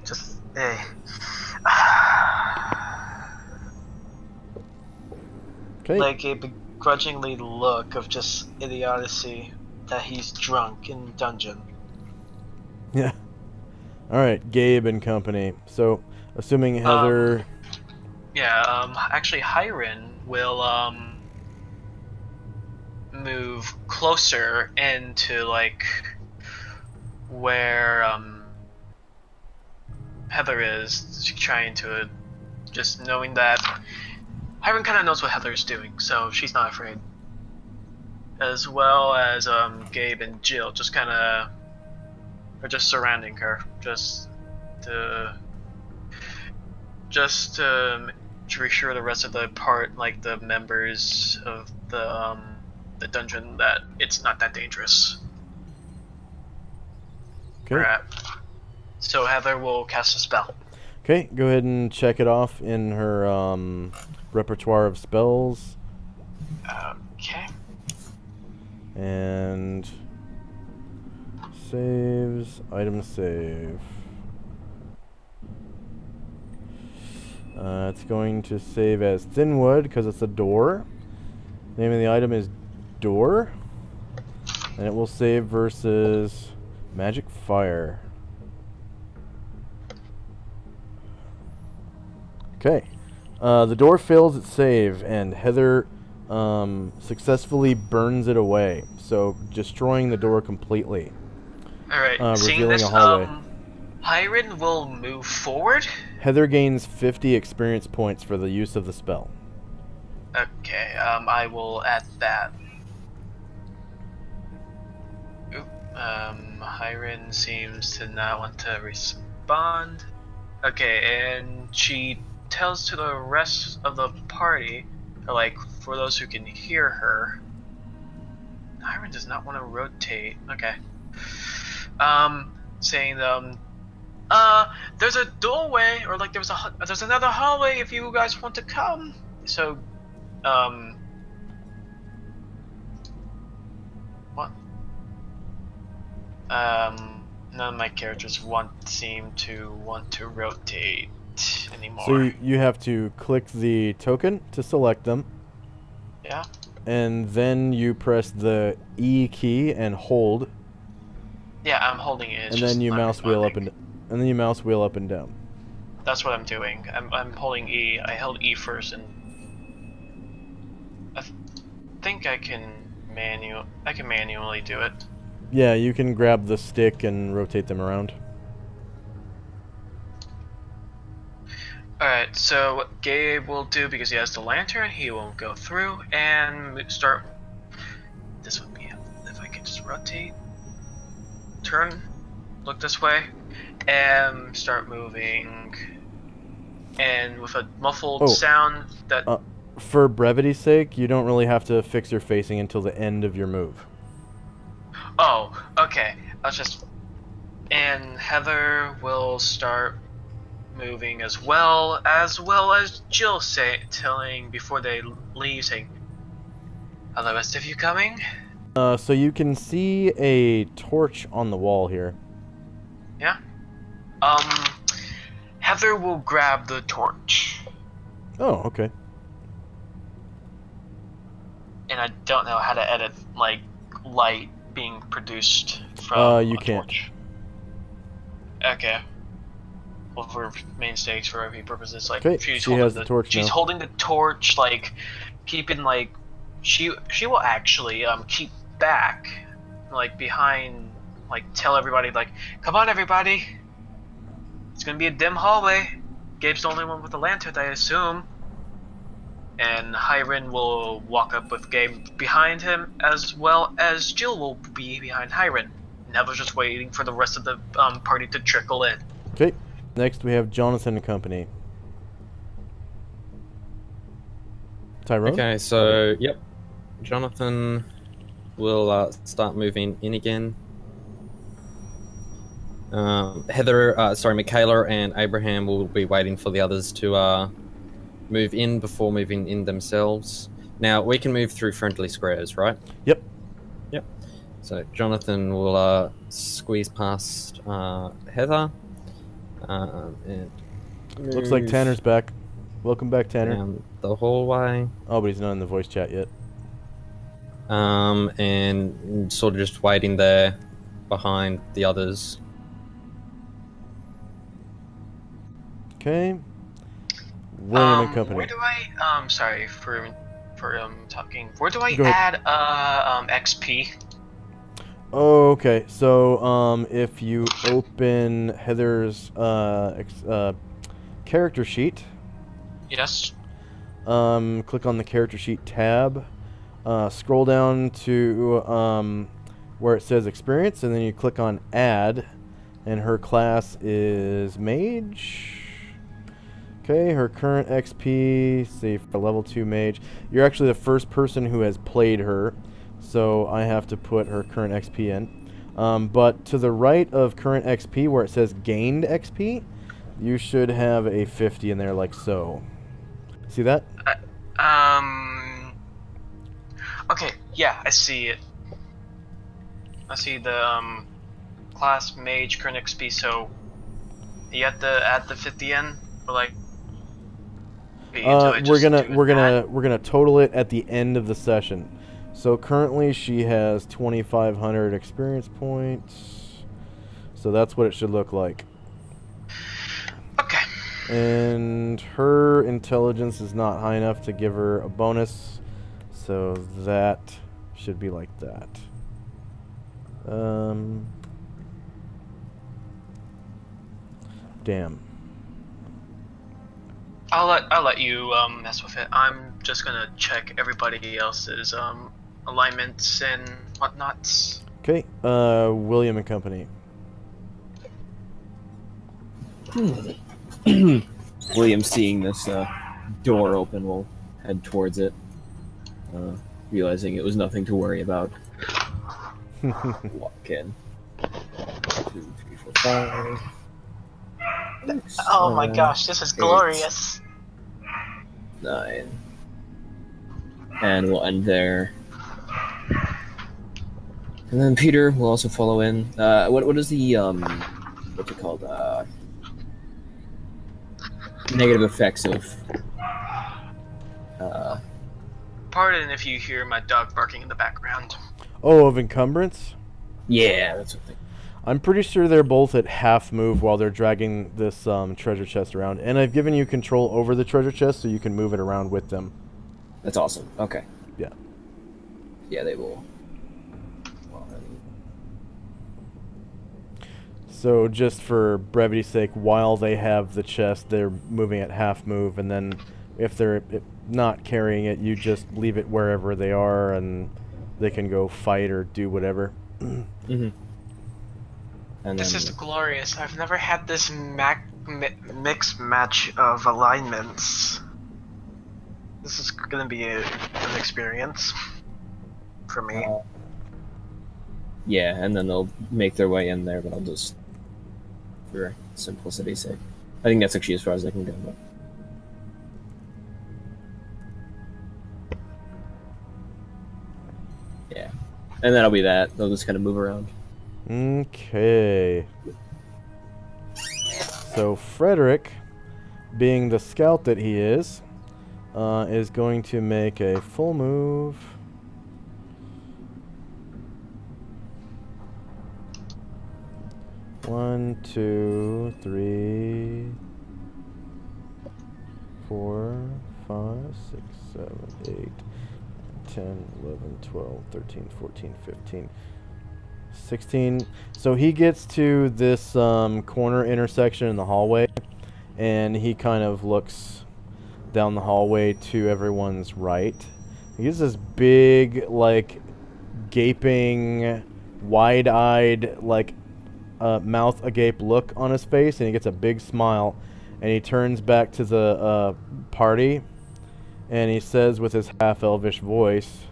okay. like a begrudgingly look of just idiocy that he's drunk in dungeon. Yeah. All right, Gabe and Company. So, assuming Heather. Actually, Hiren will move closer into like where Heather is, trying to just knowing that Hiren kind of knows what Heather is doing, so she's not afraid. As well as Gabe and Jill just kind of are just surrounding her, just to reassure the rest of the the members of the dungeon, that it's not that dangerous. Okay. Alright. So Heather will cast a spell. Okay, go ahead and check it off in her repertoire of spells. Okay. And saves, item save. It's going to save as Thinwood because it's a door. Name of the item is Door. And it will save versus Magic Fire. Okay. The door fails its save, and Heather successfully burns it away, so destroying the door completely. Alright, seeing revealing this, a hallway. Hiren will move forward. Heather gains 50 experience points for the use of the spell. Okay, I will add that. Hiren seems to not want to respond. Okay, and she tells to the rest of the party, like, for those who can hear her, Hiren does not want to rotate. Okay. Saying there's a doorway, or like there's another hallway if you guys want to come. So, what? None of my characters seem to want to rotate anymore. So you have to click the token to select them. Yeah. And then you press the E key and hold. Yeah, I'm holding it. And then you mouse wheel up and down. That's what I'm doing. I'm holding E. I held E first, and I think I can manually do it. Yeah, you can grab the stick and rotate them around. Alright, so what Gabe will do, because he has the lantern, he will go through and start. This would be if I could just rotate, turn, look this way, and start moving. And with a muffled sound that. For brevity's sake, you don't really have to fix your facing until the end of your move. Oh, okay. And Heather will start moving as well as Jill telling before they leave, saying, "Are the rest of you coming?" So you can see a torch on the wall here. Yeah. Heather will grab the torch. Oh, okay. And I don't know how to edit light being produced from you a can't. torch. Okay. Well, for main stakes, for RP purposes, Okay, she's she holding has the torch She's now. holding the torch, keeping she will actually keep back, behind like tell everybody like, "Come on, everybody! It's gonna be a dim hallway. Gabe's the only one with a lantern, I assume." And Hiren will walk up with Gabe behind him, as well as Jill will be behind Hiren. And Heather's just waiting for the rest of the party to trickle in. Okay. Next we have Jonathan and company. Tyrone? Okay, so yep, Jonathan will start moving in again. Michaela and Abraham will be waiting for the others to move in before moving in themselves. Now we can move through friendly squares, right? Yep. Yep. So Jonathan will squeeze past Heather. And Looks like move Tanner's back. Welcome back, Tanner. down the hallway. Oh, but he's not in the voice chat yet. And sort of just waiting there behind the others. Okay. William and company. Where do I sorry for talking. Where do I Go ahead. add XP? Oh, okay. So, if you open Heather's character sheet, Yes. click on the character sheet tab, scroll down to where it says experience, and then you click on add, and her class is mage. Okay, her current XP, say for level 2 mage. You're actually the first person who has played her, so I have to put her current XP in. But to the right of current XP, where it says gained XP, you should have a 50 in there like so. See that? Okay, yeah, I see it. I see the class mage current XP. So you have to add the 50 in, or like. We're gonna total it at the end of the session. So currently she has 2,500 experience points. So that's what it should look like. Okay. And her intelligence is not high enough to give her a bonus, so that should be like that. Damn. I'll let you mess with it. I'm just gonna check everybody else's alignments and whatnots. Okay, William and company. William, seeing this door open, will head towards it, realizing it was nothing to worry about. Walk in. 2, 3, 4, 5. Six, Oh my gosh, this is 8, glorious. 9. And we'll end there. And then Peter will also follow in. What is the what's it called? Negative effects of Pardon if you hear my dog barking in the background. Oh, of encumbrance? yeah, that's what I'm pretty sure they're both at half move while they're dragging this treasure chest around. And I've given you control over the treasure chest so you can move it around with them. that's awesome. Okay. Yeah. Yeah, they will. So just for brevity's sake, while they have the chest, they're moving at half move. And then if they're not carrying it, you just leave it wherever they are and they can go fight or do whatever. Mm-hmm. And This then, is glorious. I've never had this mixed match of alignments. This is gonna be an experience for me. yeah, and then they'll make their way in there, but I'll just, for simplicity's sake, I think that's actually as far as I can go. But. Yeah, and that'll be that. They'll just kind of move around. Okay. So Frederick, being the scout that he is going to make a full move. One, 2, 3, 4, 5, 6, 7, 8, 10, 11, 12, 13, 14, 15. 16. So he gets to this corner intersection in the hallway, and he kind of looks down the hallway to everyone's right. He gets this big, like, gaping, wide-eyed, like, mouth agape look on his face, and he gets a big smile, and he turns back to the party, and he says with his half-elvish voice,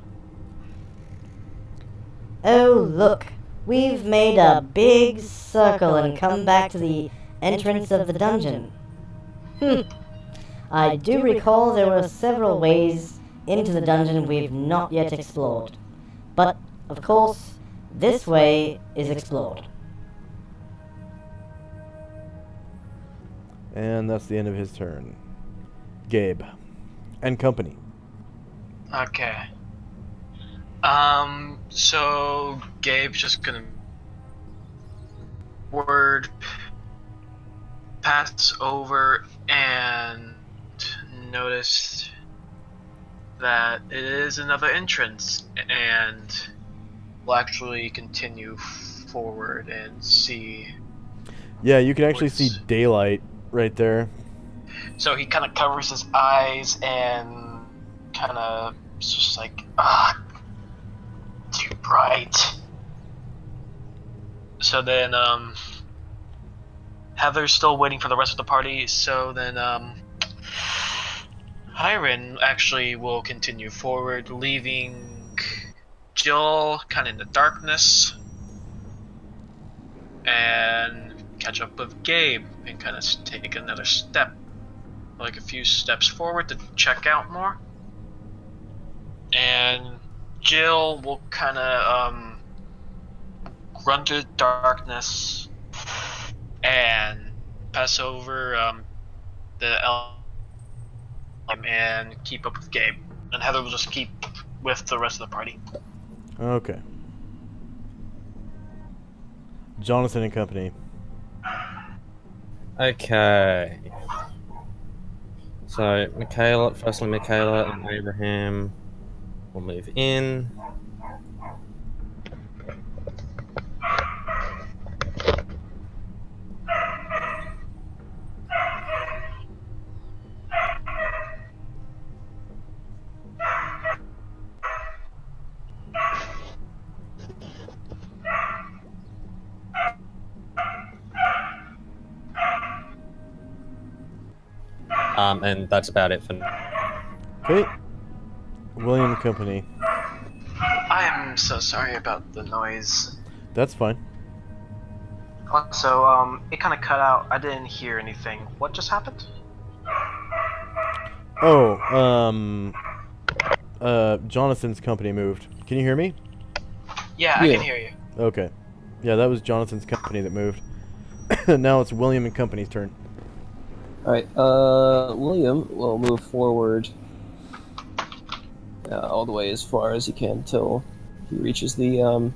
Oh, look. We've made a big circle and come back to the entrance of the dungeon. I do recall there were several ways into the dungeon we've not yet explored. But, of course, this way is explored. and that's the end of his turn. Gabe and company. Okay. So Gabe's just gonna pass over and notice that it is another entrance, and will actually continue forward and see. Yeah, you can actually see daylight right there. So he kind of covers his eyes and kind of just like, too bright. So then, Heather's still waiting for the rest of the party, so then, Hiren actually will continue forward, leaving Jill kind of in the darkness, and catch up with Gabe and kind of take another step, like a few steps forward to check out more. And Jill will kind of run through the darkness and pass over the elm and keep up with Gabe. And Heather will just keep with the rest of the party. Okay. Jonathan and company. Okay. So firstly Michaela and Abraham will move in. And that's about it for now. Okay. William and company. I am so sorry about the noise. That's fine. Also, it kind of cut out. I didn't hear anything. What just happened? Oh, Jonathan's company moved. Can you hear me? Yeah, I can hear you. Okay. Yeah, that was Jonathan's company that moved. Now it's William and company's turn. Alright, William will move forward all the way as far as he can until he reaches the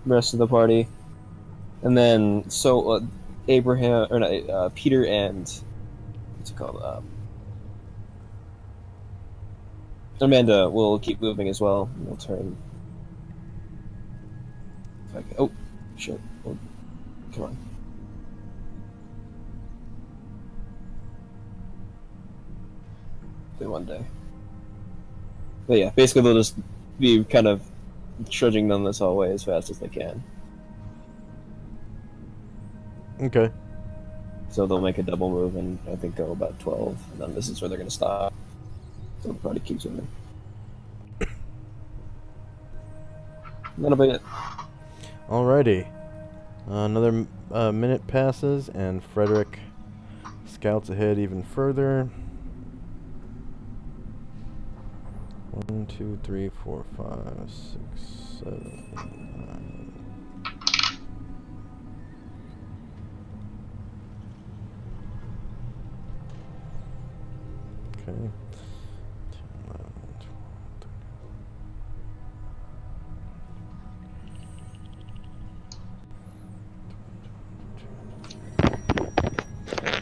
rest of the party. And then, Peter and, what's it called, Amanda will keep moving as well. We'll turn. Okay. Oh, shit. Oh, come on. One day. But yeah, basically they'll just be kind of trudging down this hallway as fast as they can. Okay. So they'll make a double move and I think go about 12, and then this is where they're going to stop. So the party keeps moving. That'll be it. Alrighty. Another minute passes, and Frederick scouts ahead even further. 1, 2, 3, 4, 5, 6, 7, 8, 9. Okay. 10, 11,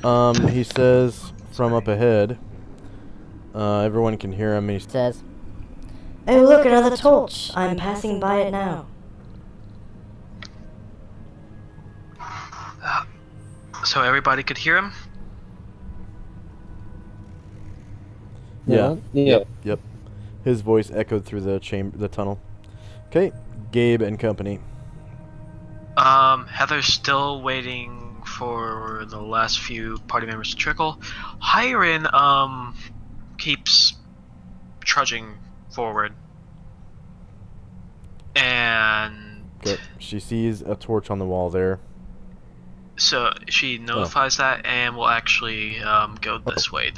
12, 13. He says from up ahead. Everyone can hear him. He Says, "Oh, look, another torch. I'm passing by it now." so everybody could hear him? Yeah. Yeah. Yep. His voice echoed through the tunnel. Okay, Gabe and company. Heather's still waiting for the last few party members to trickle. Hiren, keeps trudging forward. And Okay, she sees a torch on the wall there. so she notifies that and will actually go this way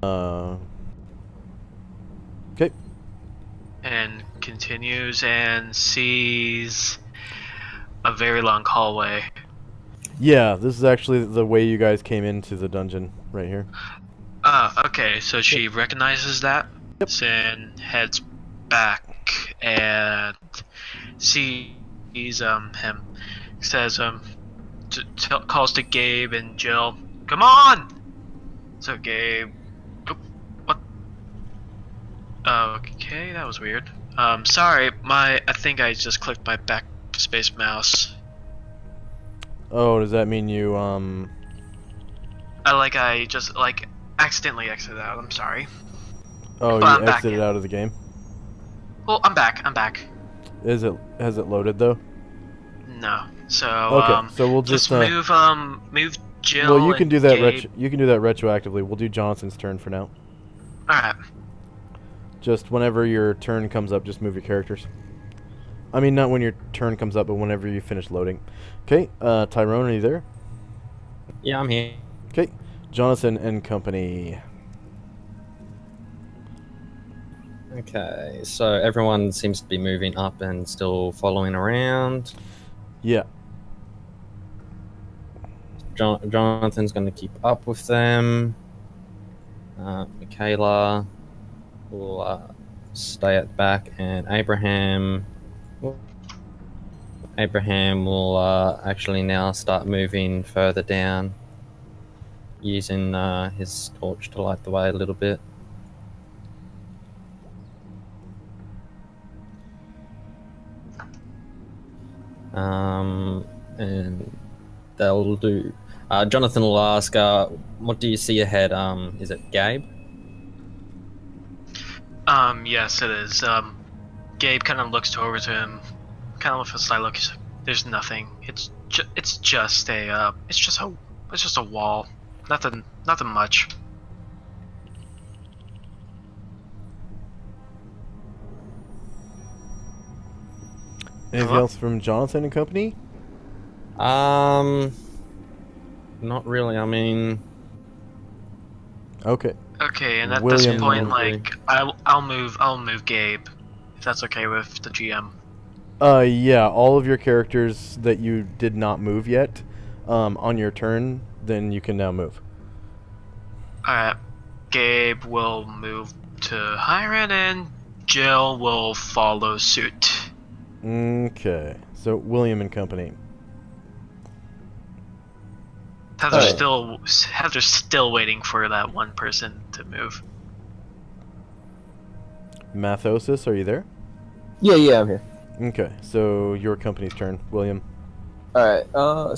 Okay. and continues and sees a very long hallway. Yeah, this is actually the way you guys came into the dungeon right here. Okay, so she recognizes that and heads back and sees him. Says calls to Gabe and Jill, "Come on!" So Gabe, what? Okay, that was weird. Sorry, I think I just clicked my backspace mouse. Oh, does that mean you I just accidentally exited out. I'm sorry. Oh, But I'm you back exited in. out of the game? Well, I'm back. Has it loaded though? No. So Okay, so we'll just move Jill. well, you can and do that Gabe. you can do that retroactively. We'll do Jonathan's turn for now. All right. Just whenever your turn comes up, just move your characters. I mean, not when your turn comes up, but whenever you finish loading. Okay, Tyrone, are you there? Yeah, I'm here. Okay, Jonathan and company. Okay, so everyone seems to be moving up and still following around. Yeah. Jonathan's going to keep up with them. Michaela will stay at the back, and Abraham will actually now start moving further down, using his torch to light the way a little bit. And they'll do. Jonathan will ask, "What do you see ahead? Is it Gabe?" Yes, it is. Gabe kind of looks over to him, kind of with a slight look. He's like, "There's nothing. It's just a wall. Nothing much." Anything Hello? else from Jonathan and company? Not really. I mean, Okay. Okay, and at William this point, Mosley. I'll move Gabe, if that's okay with the GM. Yeah, all of your characters that you did not move yet, on your turn, then you can now move. Alright, Gabe will move to Hiren, and Jill will follow suit. Okay. So William and company. Heather's still waiting for that one person to move. Mathosis, are you there? Yeah, I'm here. Okay. So your company's turn, William. Alright,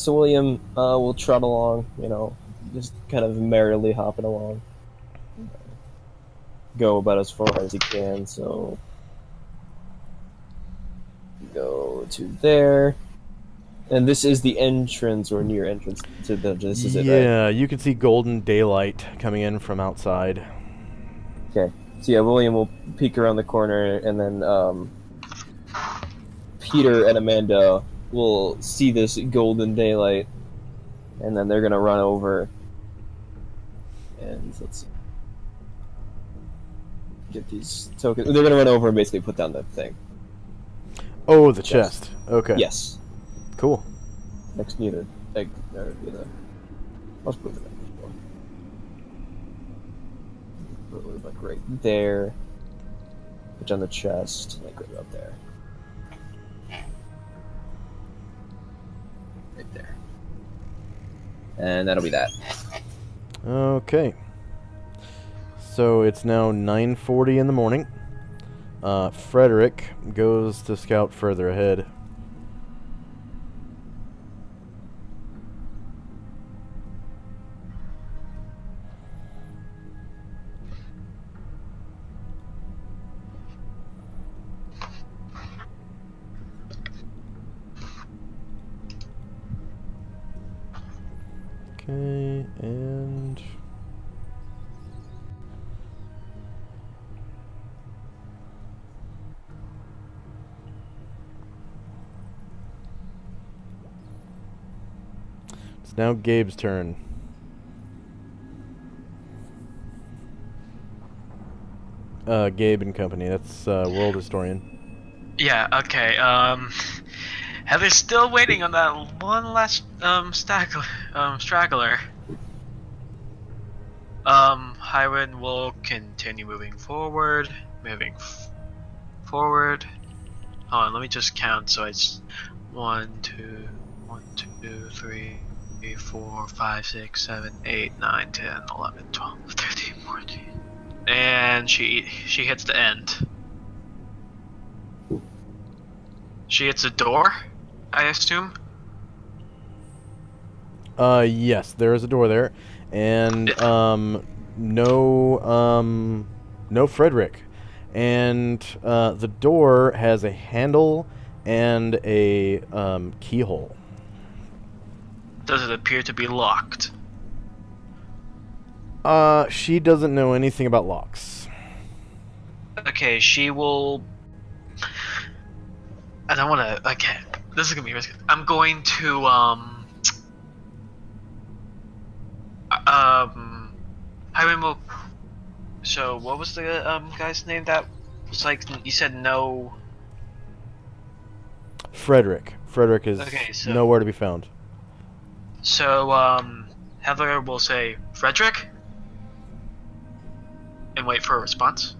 so William will trot along, just kind of merrily hopping along. Go about as far as he can, so go to there. And this is the entrance or near entrance to the dungeon. This is it, right? Yeah, you can see golden daylight coming in from outside. Okay. So yeah, William will peek around the corner, and then Peter and Amanda will see this golden daylight, and then they're gonna run over. And let's see. Get these tokens. They're gonna run over and basically put down the thing. Oh, the chest. Okay. Yes. Cool. Next near the egg. Let's put it in. Put it like right there. Put on the chest. Like right up there. Right there. And that'll be that. Okay. So it's now 9:40 in the morning. Frederick goes to scout further ahead. and it's now Gabe's turn. Gabe and company. That's World Historian. Yeah. Okay. Heather's still waiting on that one last straggler. Hiram will continue moving forward. Forward. Hold on, let me just count. So it's 1, 2, 3, 4, 5, 6, 7, 8, 9, 10, 11, 12, 13, 14. And she hits the end. She hits a door, I assume. Yes, there is a door there, and no Frederick, and the door has a handle and a keyhole. Does it appear to be locked? She doesn't know anything about locks. Okay, she will. I don't want to. Okay, this is gonna be risky. I'm going to Hiram will. So what was the guy's name that was like? You said no. Frederick. Frederick is Okay, so- nowhere to be found. So Heather will say Frederick, and wait for a response.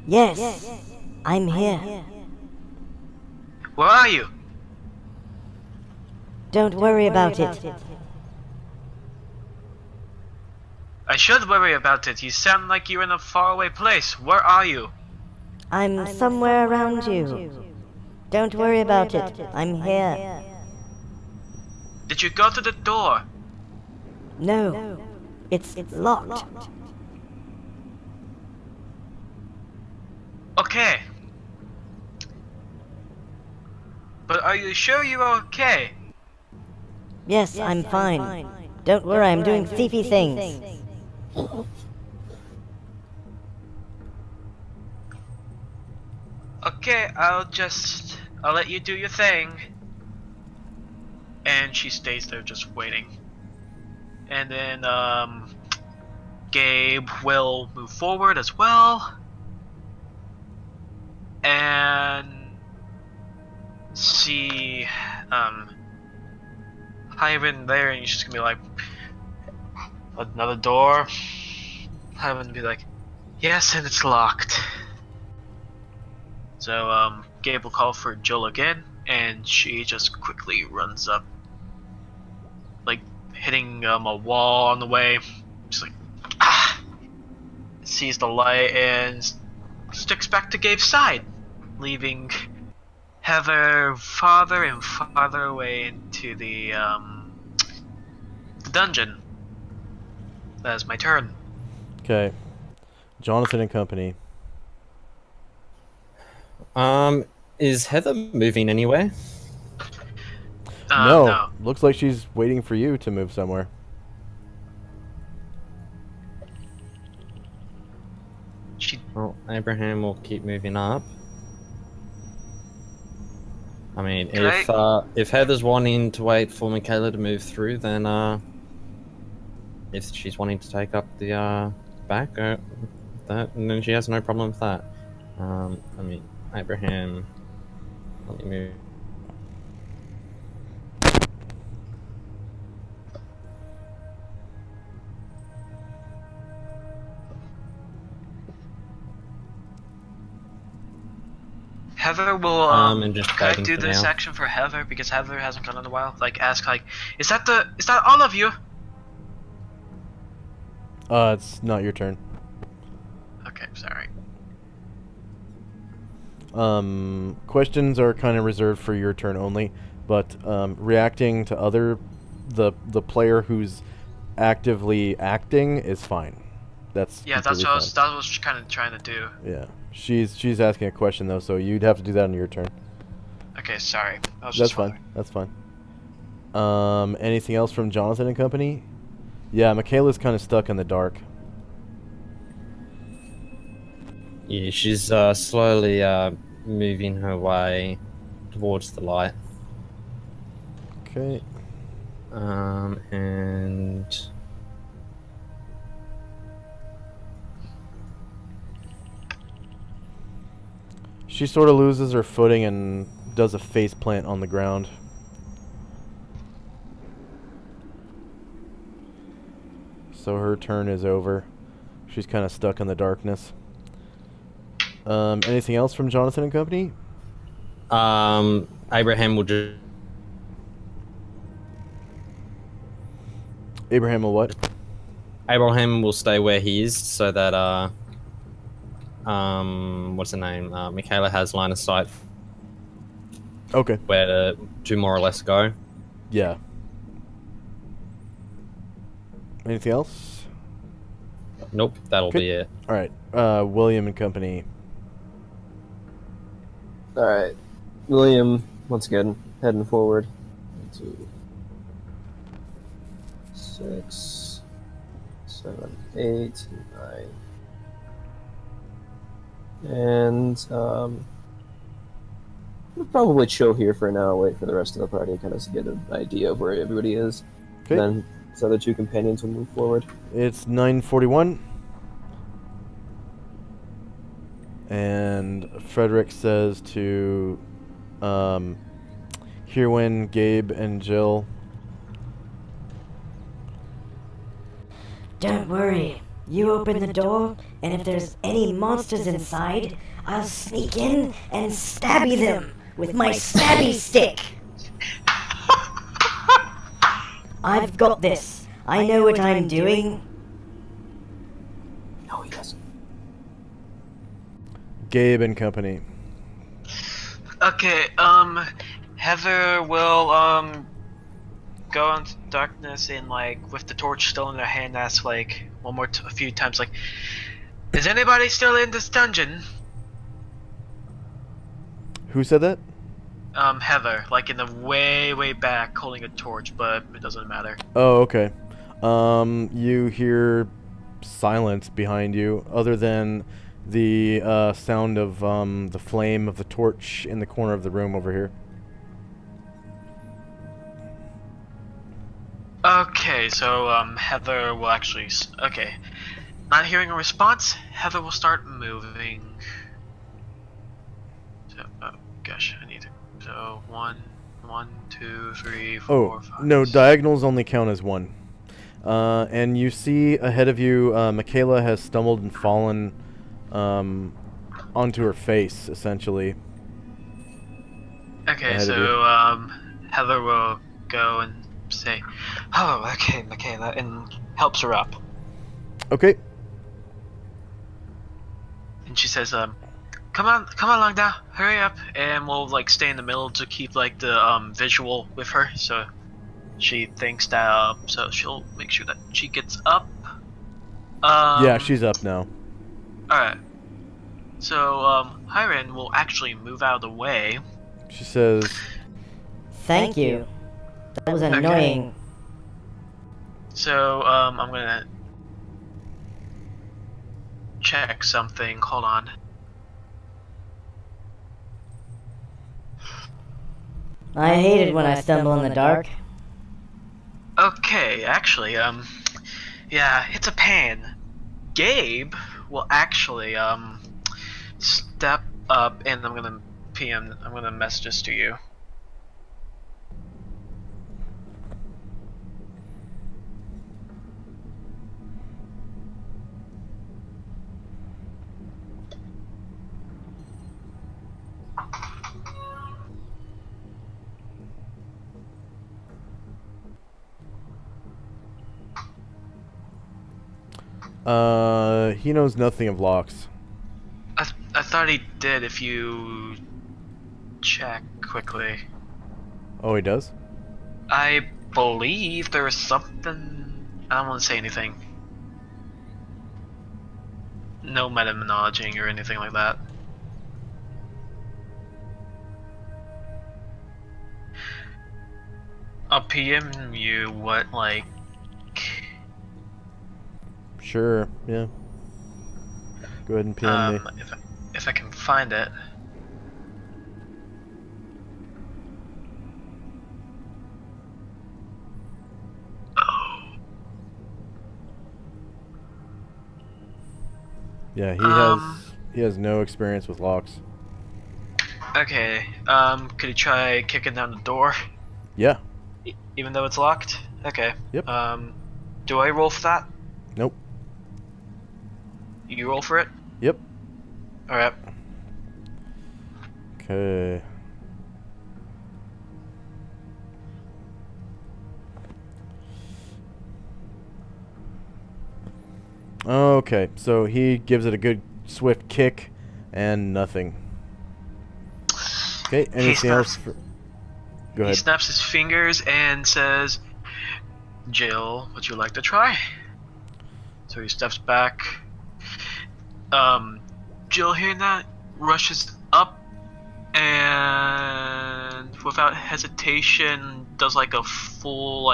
Yes, I'm here. Where are you? Don't worry about it. I should worry about it. You sound like you're in a faraway place. Where are you? I'm somewhere around you. Don't worry about it. I'm here. Did you go to the door? No, it's locked. Okay. But are you sure you're okay? Yes, I'm fine. Don't worry, I'm doing thiefy things. Okay, I'll let you do your thing. And she stays there just waiting. And then, Gabe will move forward as well. And see, Hiram there, and he's just gonna be like, another door. Hiram will be like, yes, and it's locked. So, Gabe will call for Jill again, and she just quickly runs up, like, hitting a wall on the way. Just like, sees the light and sticks back to Gabe's side, leaving Heather farther and farther away into the dungeon. That's my turn. Okay. Jonathan and company. Is Heather moving anywhere? No. Looks like she's waiting for you to move somewhere. Well, Abraham will keep moving up. I mean, if Heather's wanting to wait for Michaela to move through, then if she's wanting to take up the back, then she has no problem with that. I mean, Abraham, let me move. Heather will and just can I waiting do for this now. action for Heather because Heather hasn't gone in a while? Like ask like, is that all of you? It's not your turn. Okay, sorry. Questions are kind of reserved for your turn only, but reacting to the player who's actively acting is fine. That's That was what I was kind of trying to do. Yeah, she's asking a question though, so you'd have to do that on your turn. Okay, sorry. I was That's just fine. wondering. That's fine. Anything else from Jonathan and company? Yeah, Michaela's kind of stuck in the dark. Yeah, she's slowly moving her way towards the light. Okay. And She sort of loses her footing and does a face plant on the ground. So her turn is over. She's kind of stuck in the darkness. Anything else from Jonathan and company? Abraham will just Abraham will what? Abraham will stay where he is so that what's her name? Michaela has line of sight Okay. where to more or less go. Yeah. Anything else? Nope, that'll Okay. be it. All right. William and company. All right, William. Once again, heading forward. 1, 2, 6, 7, 8, 9, and we'll probably chill here for now. Wait for the rest of the party, kind of get an idea of where everybody is. Okay. Then the other 2 companions will move forward. It's 9:41. And Frederick says to Hirwin, Gabe, and Jill, Don't worry. You open the door, and if there's any monsters inside, I'll sneak in and stabby them with my stabby stick. I've got this. I know what I'm doing. No, he doesn't. Gabe and company. Okay, Heather will, go into darkness and, like, with the torch still in her hand, ask, like, a few times, like, is anybody still in this dungeon? Who said that? Heather, like, in the way back, holding a torch, but it doesn't matter. Oh, okay. You hear silence behind you, other than the sound of the flame of the torch in the corner of the room over here. Okay, so, Heather will actually, okay. Not hearing a response, Heather will start moving. So, oh gosh, I need to, so, 1, 2, 3, 4, Oh, 5. no, diagonals only count as 1. And you see ahead of you, Michaela has stumbled and fallen onto her face, essentially. Okay, ahead of so, Heather will go and say, oh, okay, Michaela, and helps her up. Okay. And she says, come along now, hurry up, and we'll, like, stay in the middle to keep, like, the, visual with her, so she thinks that, so she'll make sure that she gets up. Yeah, she's up now. Alright. So, Hiren will actually move out of the way. She says, Thank you. That was annoying. So, I'm gonna check something, hold on. I hate it when I stumble in the dark. Okay, actually, yeah, it's a pan. Gabe will actually, step up, and I'm gonna message this to you. he knows nothing of locks. I thought he did if you check quickly. Oh, he does? I believe there was something. I don't want to say anything. No metamanaging or anything like that. I'll PM you what, like... Sure, yeah. Go ahead and PM me. If I can find it. Yeah, he has no experience with locks. Okay, could you try kicking down the door? Yeah. Even though it's locked? Okay. Yep. Do I roll for that? Nope. You roll for it? Yep. Alright. Okay. Okay, so he gives it a good swift kick and nothing. Okay, anything else? Go He ahead. snaps his fingers and says, Jill, would you like to try? So he steps back. Jill, hearing that, rushes up and without hesitation does like a full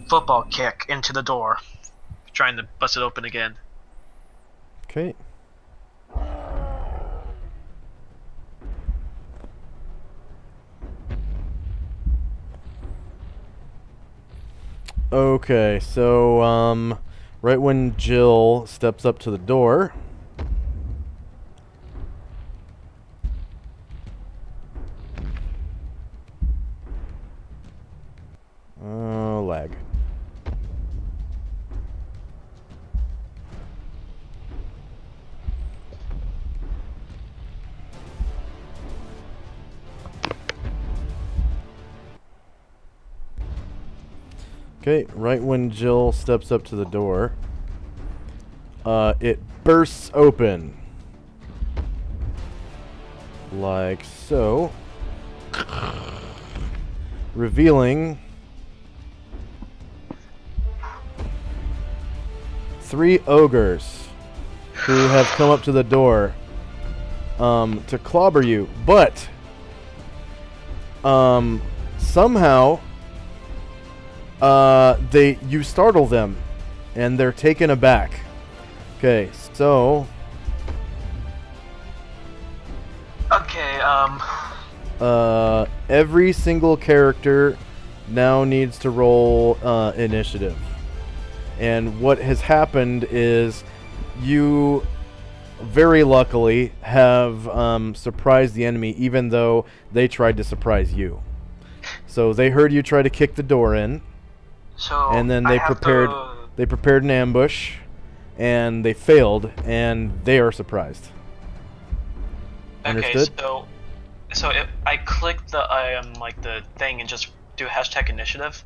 football kick into the door, trying to bust it open again. Okay. Okay, so right when Jill steps up to the door, lag. Okay, right when Jill steps up to the door, it bursts open. Like so. Revealing 3 ogres who have come up to the door to clobber you, but somehow you startle them and they're taken aback. Okay, so every single character now needs to roll initiative. And what has happened is you very luckily have surprised the enemy, even though they tried to surprise you. So they heard you try to kick the door in, and then they prepared an ambush, and they failed, and they are surprised. Understood? Okay, so if I click the the thing and just do #initiative.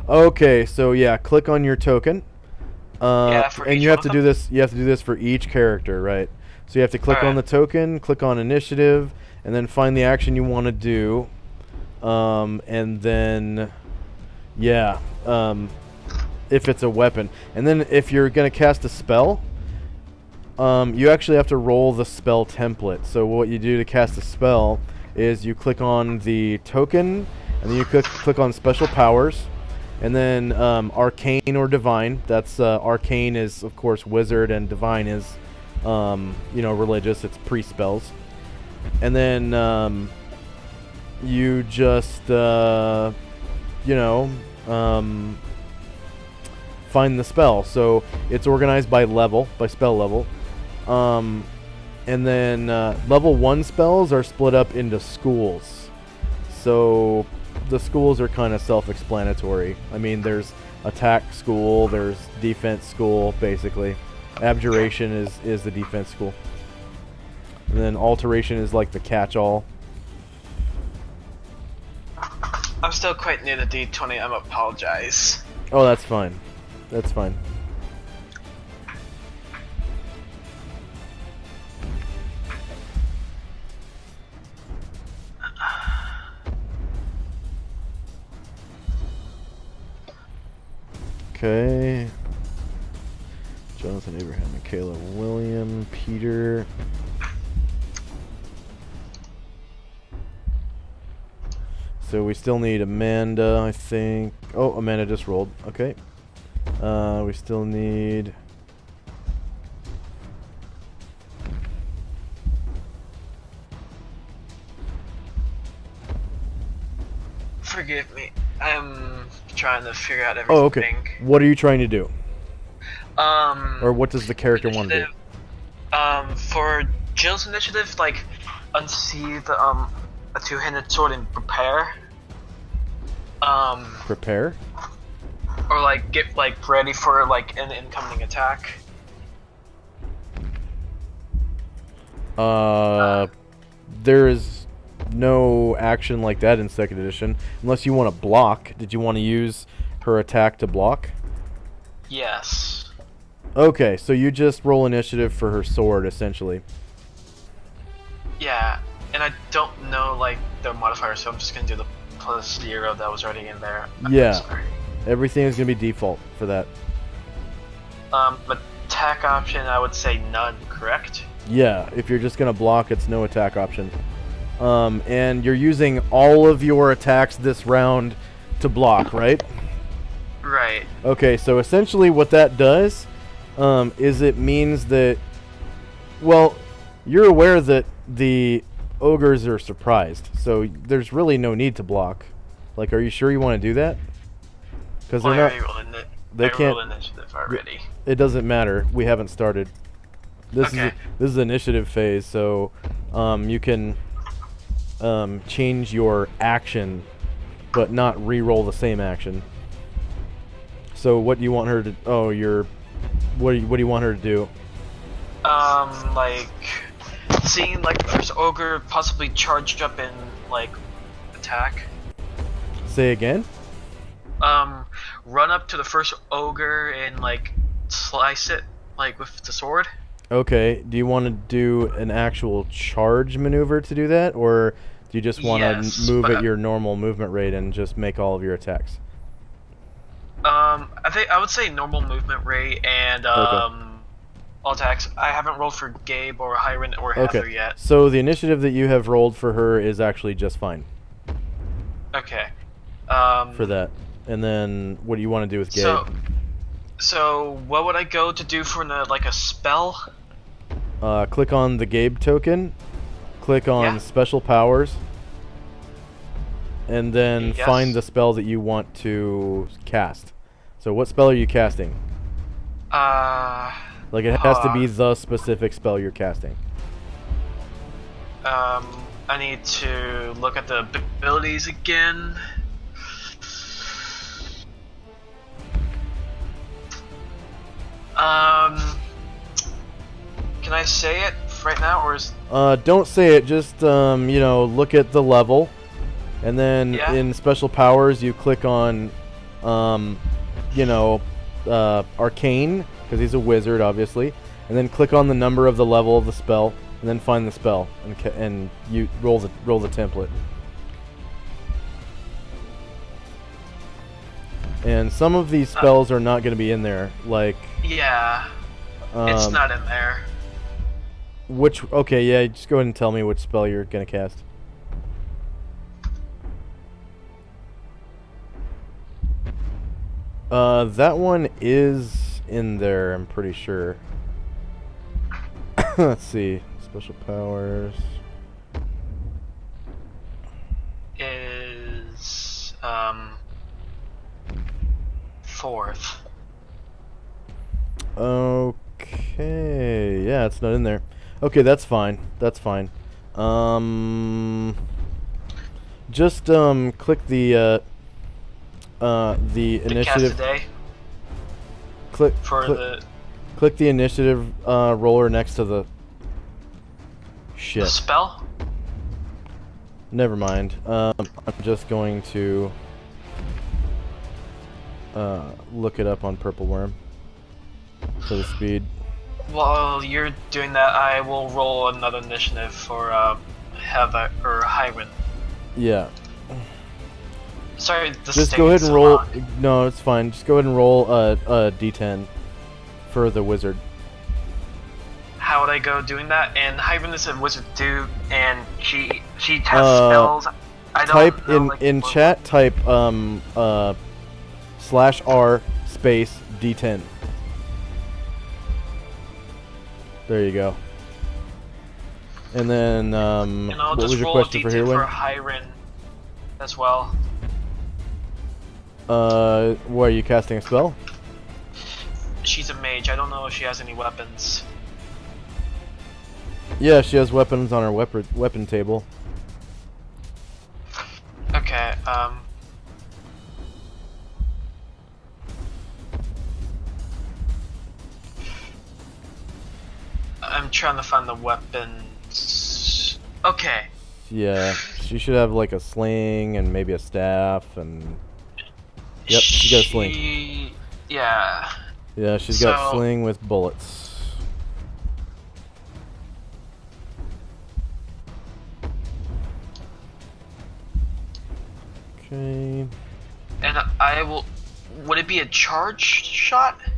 Okay, so yeah, click on your token. For and each you have one to of do them? this. You have to do this for each character, right? So you have to click on the token, click on initiative, and then find the action you want to do. And then, yeah, if it's a weapon, and then if you're gonna cast a spell, you actually have to roll the spell template. So what you do to cast a spell is you click on the token, and then you click on special powers. And then arcane or divine. That's arcane is of course wizard, and divine is religious. It's pre-spells. And then you just find the spell. So it's organized by level, by spell level. And then level 1 spells are split up into schools. So the schools are kind of self-explanatory. I mean, there's attack school, there's defense school, basically. Abjuration is the defense school. And then alteration is like the catch-all. I'm still quite near the D20. I apologize. Oh, that's fine. That's fine. Okay. Jonathan, Abraham, Michaela, William, Peter. So we still need Amanda, I think. Oh, Amanda just rolled. Okay. We still need... Forgive me. I'm trying to figure out everything. Oh, okay. What are you trying to do? Or what does the character want to do? For Jill's initiative, like, unsheath a two-handed sword and prepare. Prepare? Or like get like ready for like an incoming attack. There is no action like that in second edition, unless you want to block. Did you want to use her attack to block? Yes. Okay, so you just roll initiative for her sword, essentially. Yeah, and I don't know like the modifier, so I'm just gonna do the +0 that was already in there. Yeah. Sorry. Everything is going to be default for that. Attack option, I would say none, correct? Yeah, if you're just going to block, it's no attack option. And you're using all of your attacks this round to block, right? Right. Okay, so essentially what that does is it means that, well, you're aware that the ogres are surprised, so there's really no need to block. Like, are you sure you want to do that? Because they're not. They can't. Rolled initiative already. It doesn't matter. We haven't started. This is the initiative phase, so you can change your action, but not re-roll the same action. So what do you want her to? Oh, what do you want her to do? Like seeing like the first ogre possibly charged up and like attack. Say again. Run up to the first ogre and like slice it like with the sword. Okay. Do you want to do an actual charge maneuver to do that, or do you just want to move at your normal movement rate and just make all of your attacks? I would say normal movement rate and all attacks. I haven't rolled for Gabe or Hiron or Heather yet. So the initiative that you have rolled for her is actually just fine. Okay. For that. And then what do you want to do with Gabe? So what would I go to do for like a spell? Click on the Gabe token. Click on special powers. And then find the spell that you want to cast. So what spell are you casting? Like it has to be the specific spell you're casting. I need to look at the abilities again. Can I say it right now, or is... Don't say it. Just look at the level, and then in special powers you click on, arcane, because he's a wizard, obviously, and then click on the number of the level of the spell, and then find the spell, and you roll the template. And some of these spells are not going to be in there, like... Yeah, it's not in there. Just go ahead and tell me which spell you're going to cast. That one is in there, I'm pretty sure. Let's see. Special powers. Is, 4th. Okay. Yeah, it's not in there. Okay, that's fine. That's fine. Just click the initiative. Click the initiative roller next to the shit. The spell? Never mind. I'm just going to look it up on Purple Worm for the speed. While you're doing that, I will roll another initiative for Heather or Hiron. Yeah. Sorry, just go ahead and roll. No, it's fine. Just go ahead and roll a d10 for the wizard. How would I go doing that? And Hiron is a wizard dude, and she has spells. I don't Type know, like, in what- chat. Type /R space D10. There you go. And then And I'll what just was your roll a question for D10 for Heroin? Hyren as well. What are you casting a spell? She's a mage. I don't know if she has any weapons. Yeah, she has weapons on her weapon table. Okay, I'm trying to find the weapons. Okay. Yeah, she should have like a sling and maybe a staff and. Yep, she's got a sling. Yeah. Yeah, she's got So- sling with bullets. Okay. And I will. Would it be a charged shot? Or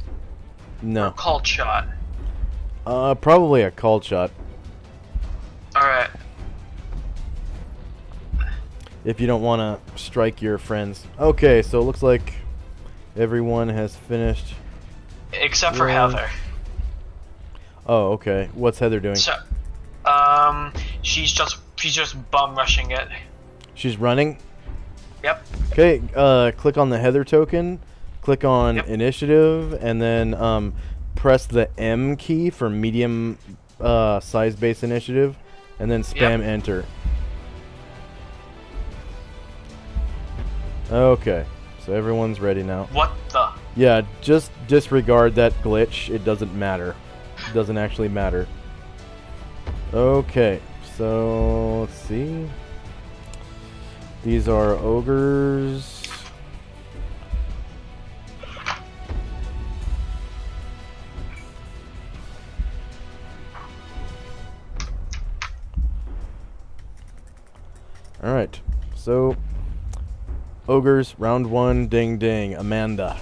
No. a called shot? Probably a called shot. Alright. If you don't want to strike your friends. Okay, so it looks like everyone has finished. Except for Yeah. Heather. Oh, okay. What's Heather doing? So, she's just bum rushing it. She's running? Yep. Okay, click on the Heather token, click on Yep. initiative, and then press the M key for medium size base initiative, and then spam enter. Okay, so everyone's ready now. What the? Yeah, just disregard that glitch. It doesn't matter. It doesn't actually matter. Okay, so let's see. These are ogres. Alright, so ogres, round one, ding ding, Amanda.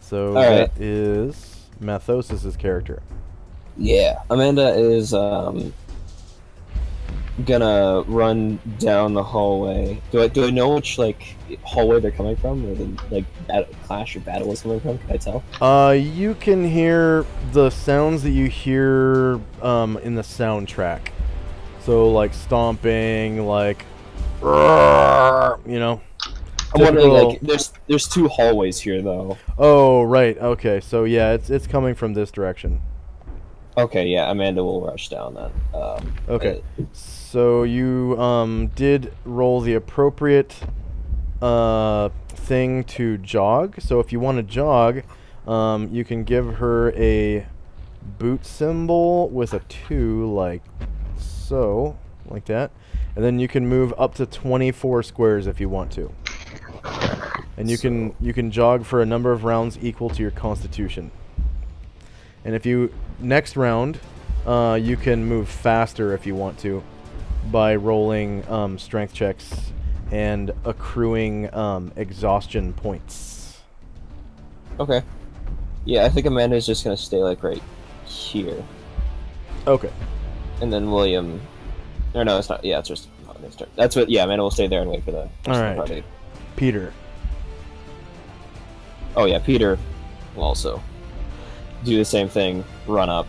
So Alright. that is Mathosis's character. Yeah, Amanda is gonna run down the hallway. Do I know which like hallway they're coming from, or the like clash or battle is coming from? Can I tell? You can hear the sounds that you hear in the soundtrack. So like stomping, like you know. I'm wondering, typical- like, there's two hallways here though. Oh right, okay. So yeah, it's coming from this direction. Okay, yeah, Amanda will rush down then. Okay. So you did roll the appropriate thing to jog. So if you want to jog, you can give her a boot symbol with a 2 like so, like that. And then you can move up to 24 squares if you want to. And you can jog for a number of rounds equal to your constitution. And if you next round, you can move faster if you want to by rolling strength checks and accruing exhaustion points. Okay. Yeah, I think Amanda's just gonna stay like right here, Okay. and then William. Or no, it's not. Yeah, it's just Amanda's turn. That's what. Yeah, Amanda will stay there and wait for the rest of the Alright. party. Peter. Oh yeah, Peter will also do the same thing. Run up,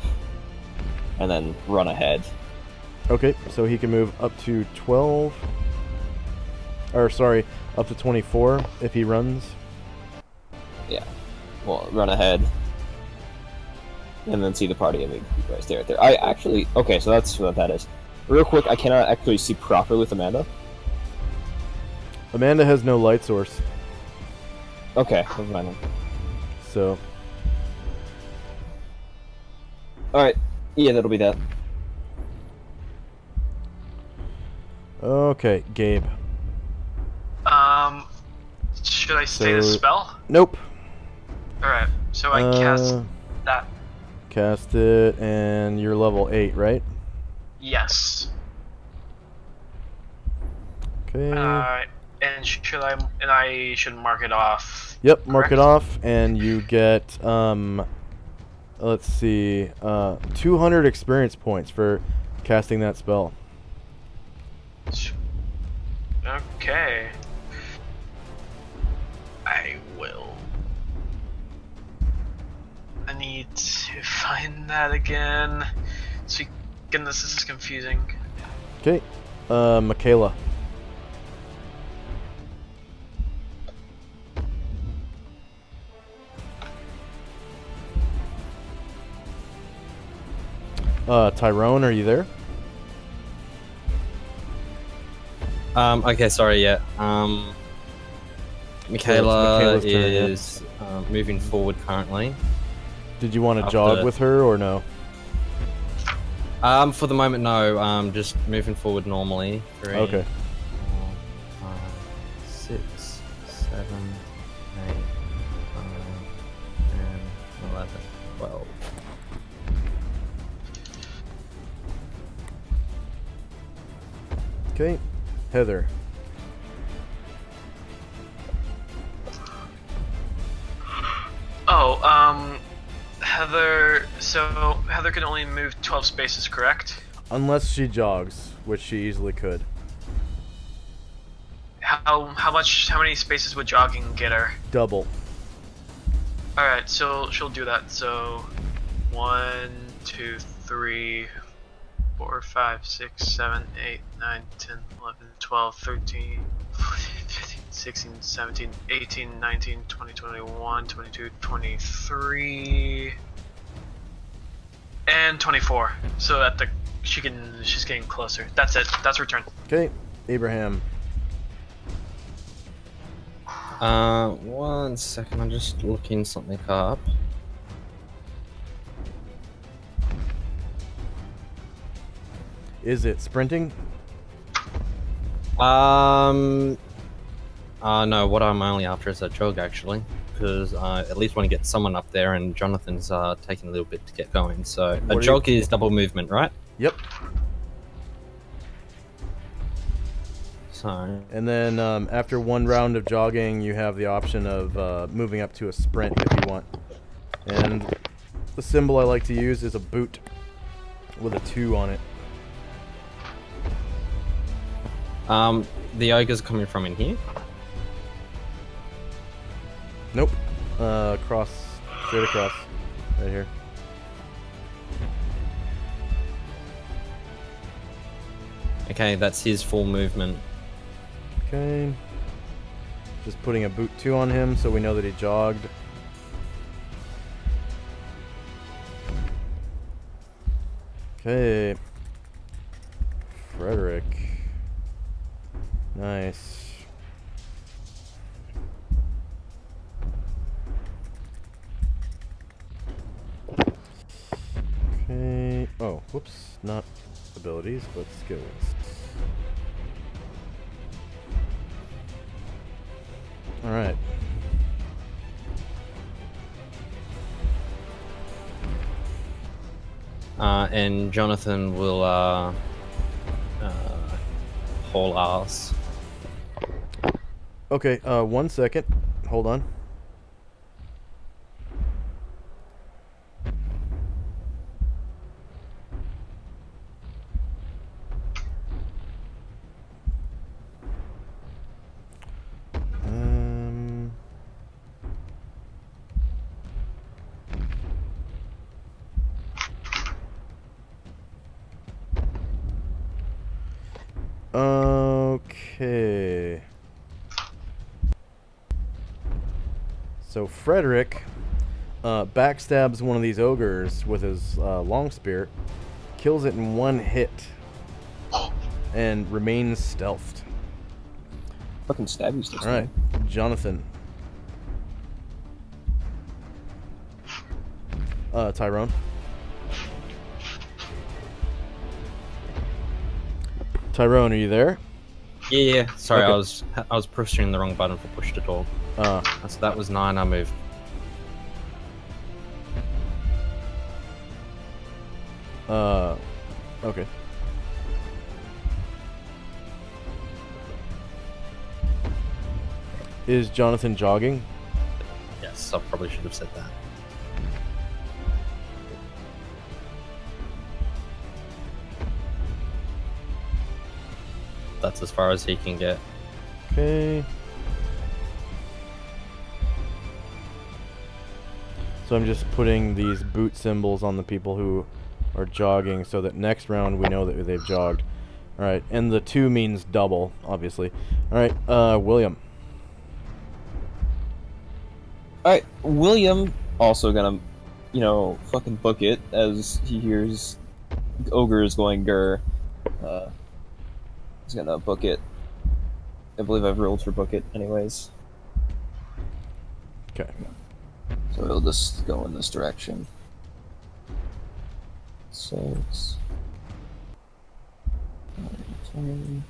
and then run ahead. Okay, so he can move up to 12. Or sorry, up to 24 if he runs. Yeah. Well, run ahead, and then see the party. And you guys stay right there. I actually. Okay, so that's what that is. Real quick, I cannot actually see properly with Amanda. Amanda has no light source, Okay, never mind. Then. so All right. Yeah, that'll be that. okay, Gabe. Should I say the So- spell? Nope. Alright, so I cast that. Cast it, and you're level 8, right? Yes. Okay. And should I? And I should mark it off. Yep, mark it correct? off, and you get let's see, 200 experience points for casting that spell. Okay. I will. I need to find that again. So, goodness, this is confusing. Okay. Michaela. Tyrone, are you there? Okay, sorry, yeah. Michaela Michaela's turn, yeah. is moving forward currently. Did you want to After- jog with her or no? For the moment, no. Just moving forward normally. 3, Okay. 4, 5, 6, 7, 8, 9, 10, 11, 12. Okay. Heather. Oh, Heather. So Heather can only move 12 spaces, correct? Unless she jogs, which she easily could. How many spaces would jogging get her? Double. All right, so she'll do that. So 1, 2, 3, 4, 5, 6, 7, 8, 9, 10, 11, 12, 13, 14, 15, 16, 17, 18, 19, 20, 21, 22, 23, and 24. So at the she's getting closer. That's it. That's her turn. Okay. Abraham. 1 second, I'm just looking something up. Is it sprinting? No, what I'm only after is a jog, actually. Because I at least want to get someone up there, and Jonathan's taking a little bit to get going. So a jog is double movement, right? Yep. So And then after one round of jogging, you have the option of moving up to a sprint if you want. And the symbol I like to use is a boot with a 2 on it. the ogres coming from in here. Nope. Straight across, right here. Okay, that's his full movement. Okay. Just putting a boot 2 on him so we know that he jogged. Okay. Frederick. Nice. Okay. Oh, whoops. Not abilities, but skills. Alright. And Jonathan will haul ass. Okay, 1 second. Hold on. Okay. So Frederick backstabs one of these ogres with his long spear, kills it in 1 hit, and remains stealthed. Fucking stab you, All right, Jonathan. Tyrone. Tyrone, are you there? Yeah. Sorry, Okay. I was pushing the wrong button for push to talk. So that was 9. I moved. Okay. Is Jonathan jogging? Yes, I probably should have said that. that's as far as he can get. Okay. So I'm just putting these boot symbols on the people who are jogging so that next round we know that they've jogged. Alright, and the 2 means double, obviously. Alright, William. Alright, William also gonna, fucking book it as he hears ogres going grr. He's gonna book it. I believe I've rolled for book it anyways. Okay. So it'll just go in this direction. 6. 10.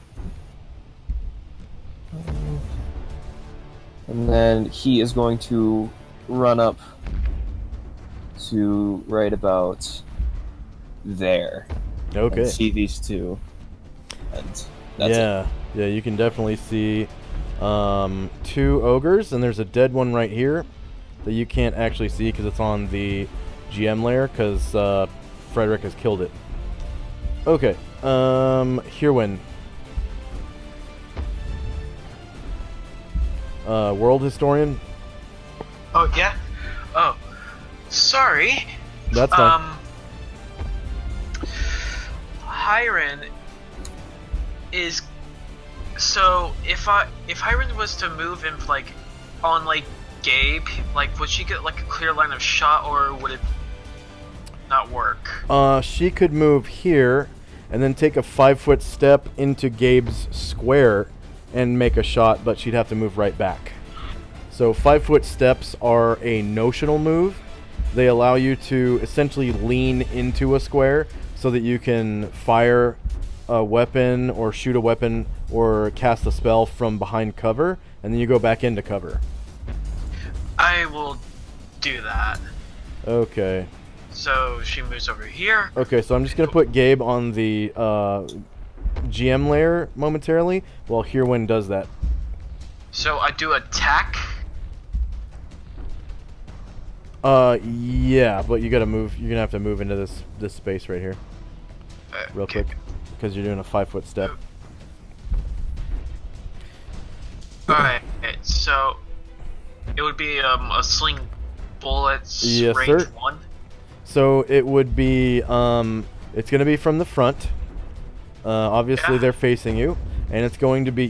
And then he is going to run up to right about there. Okay. And see these two. And that's it. Yeah, you can definitely see 2 ogres, and there's a dead one right here that you can't actually see because it's on the GM layer because Frederick has killed it. Okay, Hirwin. World Historian? Oh, yeah? Oh, sorry. That's fine. Hiren is... So, if Hiren was to move in, on, Gabe, would she get, a clear line of shot, or would it not work? She could move here, and then take a 5-foot step into Gabe's square, and make a shot, but she'd have to move right back. So 5-foot steps are a notional move. They allow you to essentially lean into a square, so that you can fire a weapon, or shoot a weapon, or cast a spell from behind cover, and then you go back into cover. I will do that. Okay. So she moves over here. Okay, so I'm just going to put Gabe on the GM layer momentarily while Hirwin does that. So I do attack. Yeah, but you gotta move. You're gonna have to move into this space right here, real quick, because you're doing a 5-foot step. Alright, so it would be a sling bullets Yes, range sir. 1. So it would be it's gonna be from the front. Obviously they're facing you, and it's going to be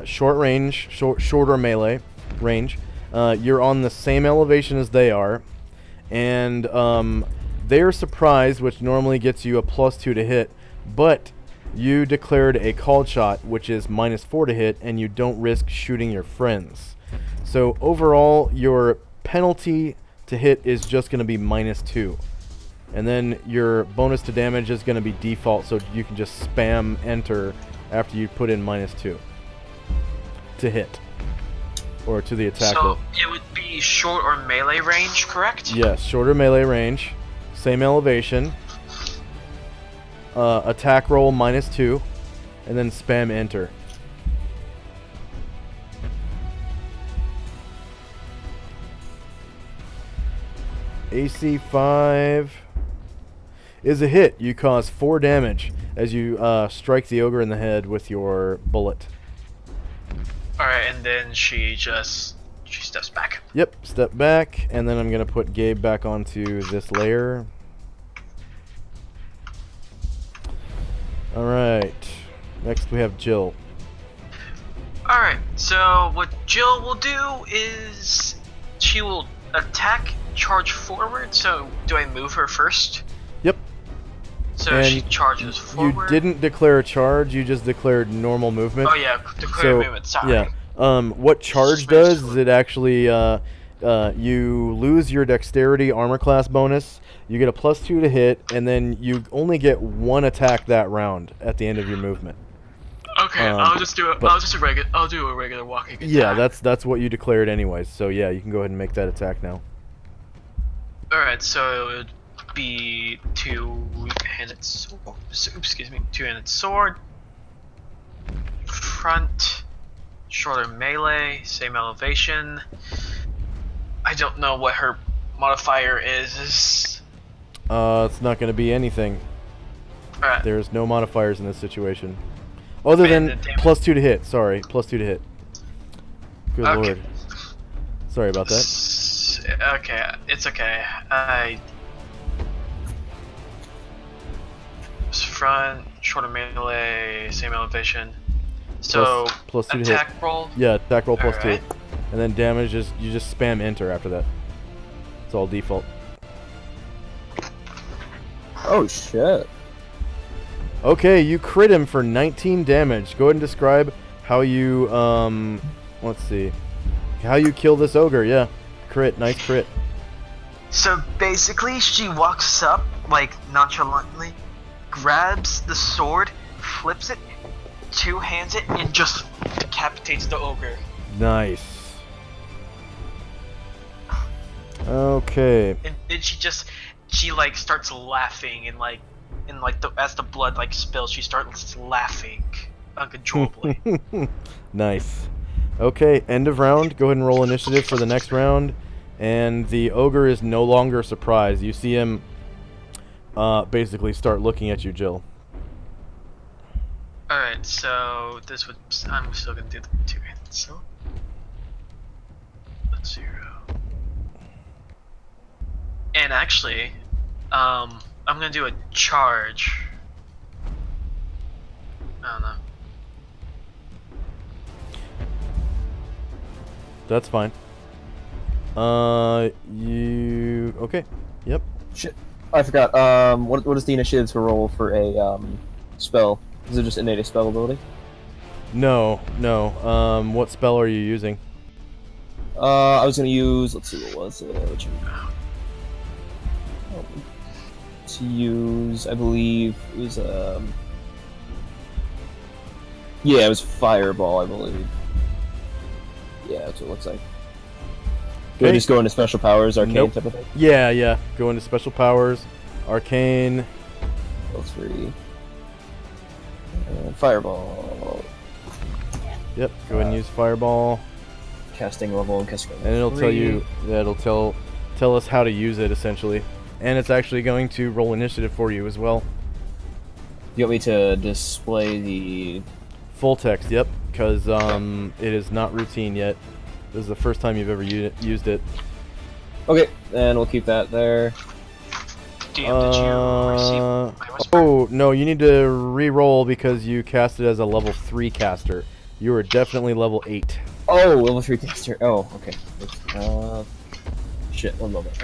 short range, shorter melee range. You're on the same elevation as they are, and they're surprised, which normally gets you a +2 to hit, but you declared a called shot, which is -4 to hit, and you don't risk shooting your friends. So overall, your penalty to hit is just going to be -2. And then your bonus to damage is going to be default, so you can just spam enter after you put in -2 to hit. Or to the attack roll. So it would be short or melee range, correct? Yes, shorter melee range, same elevation, attack roll -2, and then spam enter. AC 5 is a hit. You cause 4 damage as you strike the ogre in the head with your bullet. Alright, and then she steps back. Yep, step back, and then I'm going to put Gabe back onto this layer. Alright, next we have Jill. Alright, so what Jill will do is she will attack, charge forward. So do I move her first? Yep. So And she charges forward. You didn't declare a charge, you just declared normal movement. Oh yeah, declare movement, sorry. Yeah. What charge Just does move is it actually, you lose your dexterity armor class bonus, you get a +2 to hit, and then you only get 1 attack that round at the end of your movement. Okay, I'll just do it. but- I'll do a regular walking attack. Yeah, that's what you declared anyways, so yeah, you can go ahead and make that attack now. Alright, so it would be two-handed sword, front, shorter melee, same elevation. I don't know what her modifier is. It's not going to be anything. Alright, There's no modifiers in this situation. Other And than the damage- +2 to hit. Sorry, +2 to hit. Good Okay. lord. Sorry about that. Okay, it's okay. Front, shorter melee, same elevation. So Plus 2 to hit. attack roll. Yeah, attack roll +2. Alright. And then damage is you just spam enter after that. It's all default. Oh shit. Okay, you crit him for 19 damage. Go ahead and describe how you let's see. How you kill this ogre, yeah. Crit, nice crit. So basically, she walks up like nonchalantly, grabs the sword, flips it, two-hands it, and just decapitates the ogre. Nice. Okay. And then she like starts laughing and as the blood like spills, she starts laughing uncontrollably. Nice. Okay, end of round. Go ahead and roll initiative for the next round. And the ogre is no longer surprised. You see him basically start looking at you, Jill. Alright, so I'm still gonna do the two-handed, so that's 0. And actually, I'm gonna do a charge. I don't know. That's fine. You okay? Yep. Shit. I forgot. What is the initiative to roll for a spell? Is it just innate spell ability? No. What spell are you using? I was gonna use. Let's see, what was it? To use, I believe it was yeah, it was fireball, I believe. Yeah, that's what it looks like. Do I Okay. just go into special powers, arcane Nope. type of thing? Yeah. Go into special powers, arcane. Level 3. And fireball. Yep. Go ahead and use fireball, Casting level and casting level and it'll 3. tell you. That'll tell us how to use it essentially, and it's actually going to roll initiative for you as well. You want me to display the... Full text. Yep. Because it is not routine yet. This is the first time you've ever used it. Okay, and we'll keep that there. DM, did you receive my whisper? Oh no, you need to re-roll because you cast it as a level 3 caster. You are definitely level 8. Oh, level 3 caster. Oh, okay. Shit, one moment.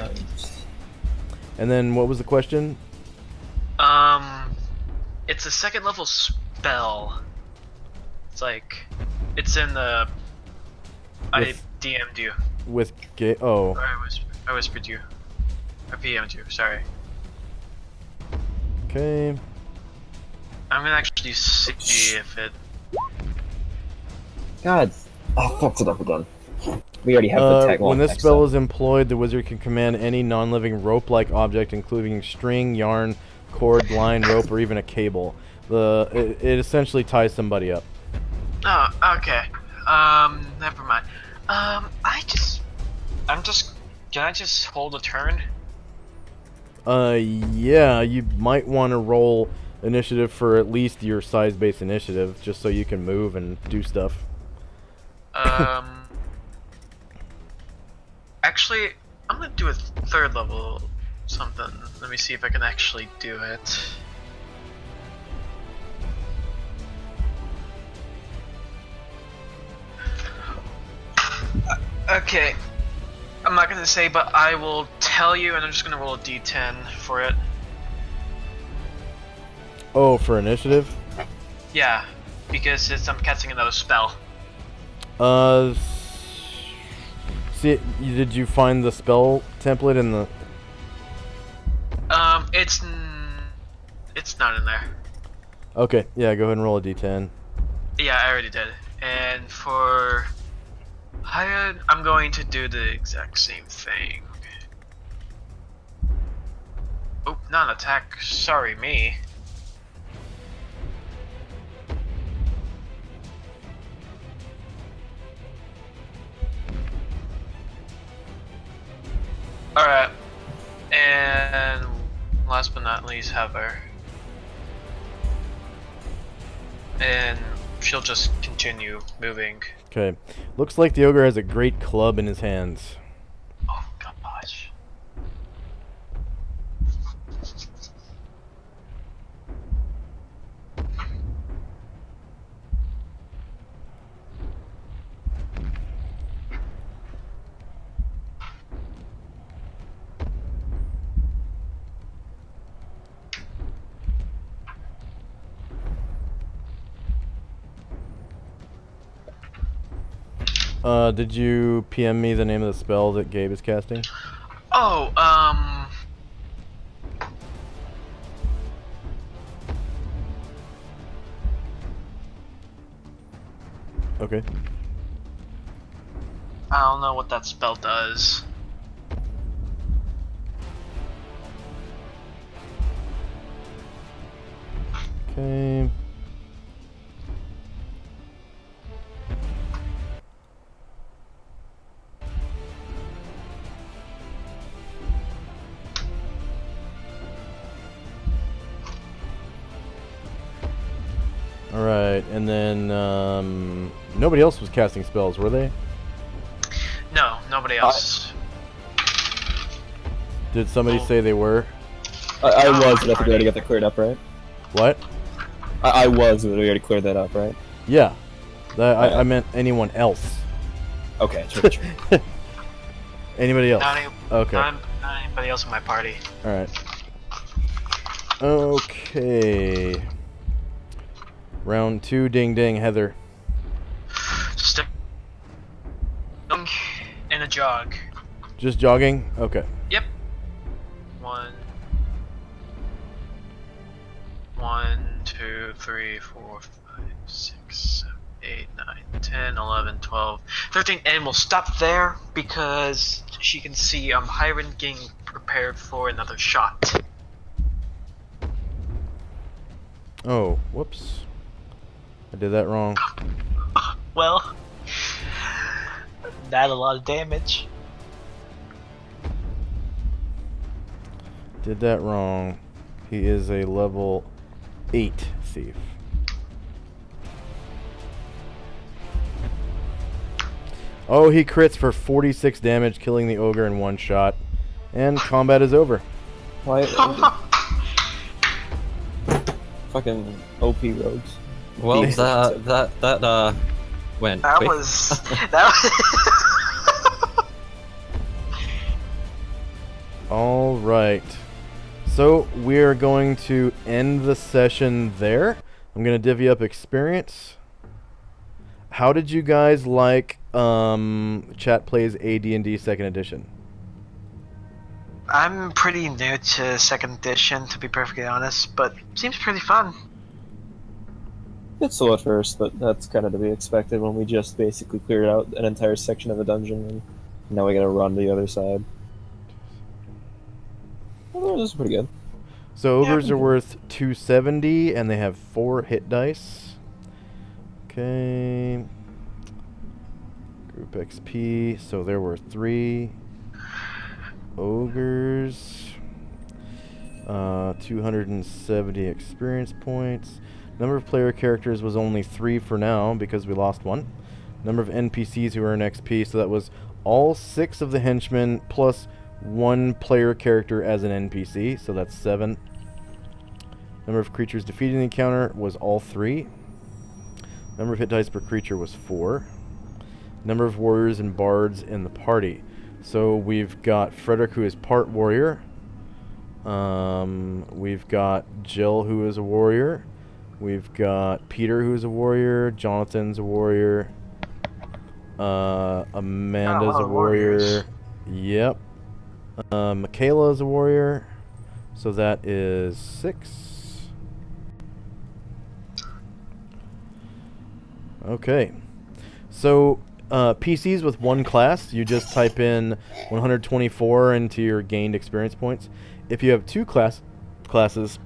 And then what was the question? It's a second level spell. It's in the. I With- DM'd you. With oh. Or I whispered you. I PM'd you, sorry. Okay. I'm gonna actually see if it. God. Oh, fucked it up again. We already have the tag when this text, spell so. is employed, the wizard can command any non-living rope-like object, including string, yarn, cord, line, rope, or even a cable. It essentially ties somebody up. Oh, okay. Never mind. Can I just hold a turn? Yeah, you might want to roll initiative for at least your size-based initiative, just so you can move and do stuff. Actually, I'm gonna do a third level something. Let me see if I can actually do it. Okay. I'm not gonna say, but I will tell you, and I'm just gonna roll a d10 for it. Oh, for initiative? Yeah, because I'm casting another spell. See, did you find the spell template in the... It's not in there. Okay, yeah, go ahead and roll a d10. Yeah, I already did. And for Hired, I'm going to do the exact same thing. Oh, not an attack. Sorry, me. Alright. And last but not least, Hover. And she'll just continue moving. Okay. Looks like the ogre has a great club in his hands. Oh gosh. Did you PM me the name of the spell that Gabe is casting? Oh, Okay. I don't know what that spell does. Okay. Alright, and then nobody else was casting spells, were they? No, nobody else. Did somebody Oh. say they were? I No, was, my but I think we party. already got that cleared up, right? What? I was, but we already cleared that up, right? Yeah. I Alright. meant anyone else. Okay, true. Anybody else? Not, any, Okay. not anybody else in my party. Alright. Okay. Round 2, ding ding, Heather. Stick in a jog. Just jogging? Okay. Yep. One, 2, 3, 4, 5, 6, 7, 8, 9, 10, 11, 12, 13, and we'll stop there because she can see Hiram getting prepared for another shot. Oh, whoops. I did that wrong. Well, that's a lot of damage. Did that wrong. He is a level 8 thief. Oh, he crits for 46 damage, killing the ogre in one shot. And combat is over. Why? Fucking OP rogues. Well, Beast. that went That quick. was that. All right. So we're going to end the session there. I'm going to divvy up experience. How did you guys like Chat Plays AD&D 2nd Edition? I'm pretty new to 2nd edition, to be perfectly honest, but seems pretty fun. It's slow at first, but that's kind of to be expected when we just basically cleared out an entire section of a dungeon and now we gotta run to the other side. Well, this is pretty good. So ogres are worth 270 and they have 4 hit dice. Okay. Group XP, so there were 3 ogres. 270 experience points. Number of player characters was only 3 for now because we lost 1. Number of NPCs who earn XP, so that was all 6 of the henchmen plus 1 player character as an NPC, so that's 7. Number of creatures defeated in the encounter was all 3. Number of hit dice per creature was 4. Number of warriors and bards in the party. So we've got Frederick, who is part warrior. We've got Jill, who is a warrior. We've got Peter, who is a warrior. Jonathan's a warrior. Amanda's lot a of warrior. warriors. Yep. Michaela is a warrior. So that is 6. Okay. So PCs with 1 class, you just type in 124 into your gained experience points. If you have 2 classes,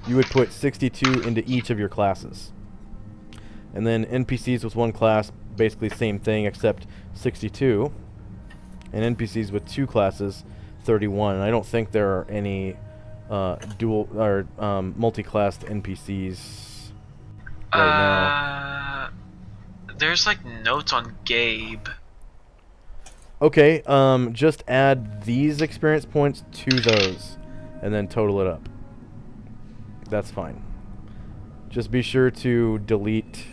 you would put 62 into each of your classes. And then NPCs with 1 class, basically same thing except 62. And NPCs with 2 classes, 31. And I don't think there are any dual or multi-classed NPCs right now. there's like notes on Gabe. Okay, just add these experience points to those, and then total it up. That's fine. Just be sure to delete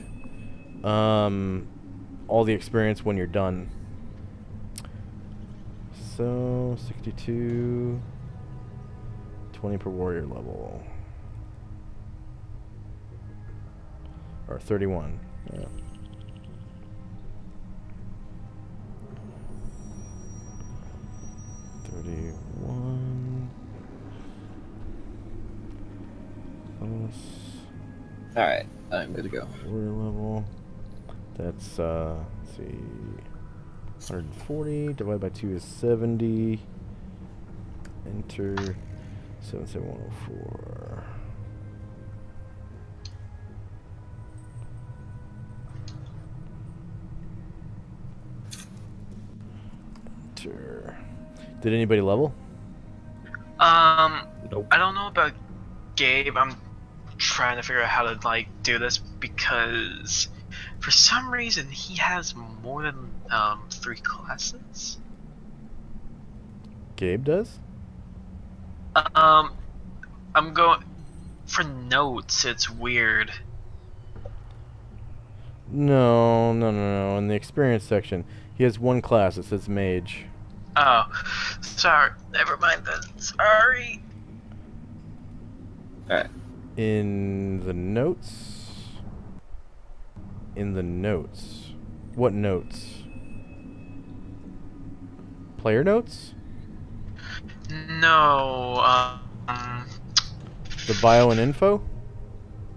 all the experience when you're done. So, 62, 20 per warrior level. Or 31. Yeah. Alright, I'm good to go. Warrior level. That's, let's see. 140 divided by 2 is 70. Enter 77104. Enter. Did anybody level? Nope. I don't know about Gabe. I'm trying to figure out how to like do this because for some reason he has more than 3 classes. Gabe does? I'm going for notes. It's weird. No. In the experience section, he has 1 class. It says mage. Oh, sorry. Never mind then. Sorry. Alright. In the notes. What notes? Player notes? No. The bio and info?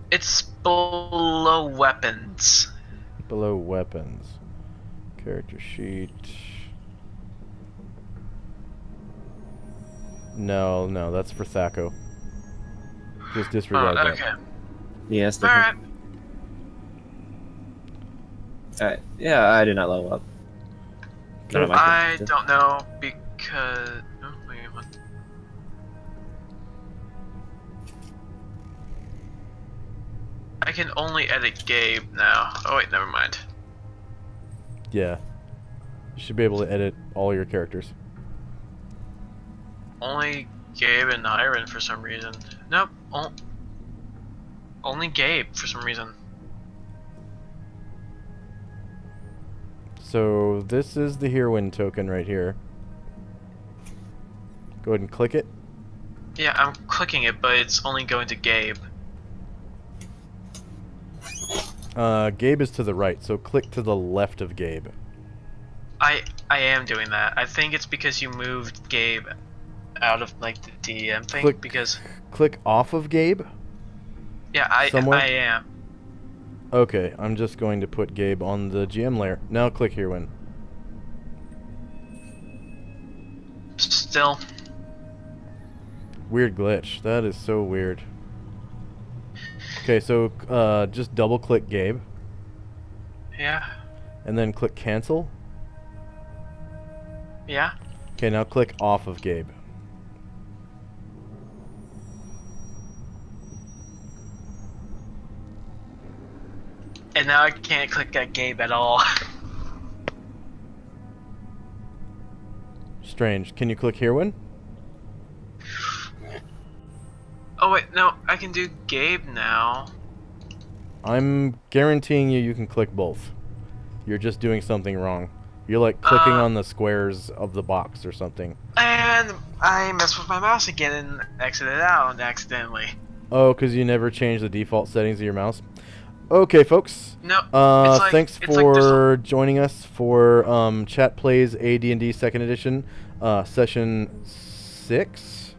It's below weapons. Below weapons. Character sheet. No, that's for Thaco. Just disregard that. Okay. Yeah, it's Alright. different. Alright, yeah, I did not level up. None of my I characters did. don't know because. Oh, wait, what? I can only edit Gabe now. Oh wait, never mind. Yeah. You should be able to edit all your characters. Only Gabe and Iron for some reason. Nope. Only Gabe for some reason. So this is the Heroine token right here. Go ahead and click it. Yeah, I'm clicking it, but it's only going to Gabe. Gabe is to the right, so click to the left of Gabe. I am doing that. I think it's because you moved Gabe out of like the DM thing Click- because Click off of Gabe. yeah, Somewhere? I am. Okay, I'm just going to put Gabe on the GM layer. Now click Heroine. Still. Weird glitch. That is so weird. Okay, so just double click Gabe Yeah. and then click cancel. Yeah. Okay, now click off of Gabe. And now I can't click at Gabe at all. Strange. Can you click Heroine? Oh wait, no, I can do Gabe now. I'm guaranteeing you can click both. You're just doing something wrong. You're like clicking on the squares of the box or something. And I messed with my mouse again and exited out accidentally. Oh, because you never changed the default settings of your mouse? Okay, folks. No, it's like, Thanks it's like for joining us for Chat Plays AD&D 2nd Edition, Session 6.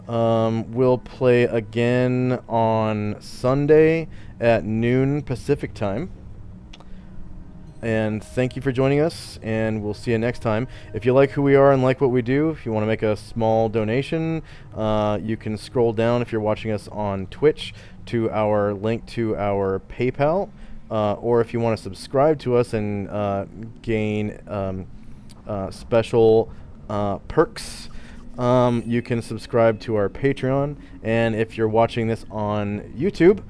We'll play again on Sunday at noon Pacific time. And thank you for joining us, and we'll see you next time. If you like who we are and like what we do, if you want to make a small donation, you can scroll down if you're watching us on Twitch to our link to our PayPal, or if you want to subscribe to us and gain special perks, you can subscribe to our Patreon. And if you're watching this on YouTube,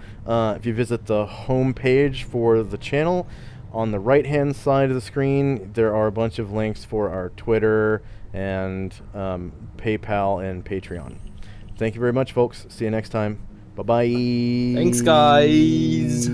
if you visit the home page for the channel, On the right-hand side of the screen, there are a bunch of links for our Twitter and PayPal and Patreon. Thank you very much, folks. See you next time. Bye-bye. Thanks, guys.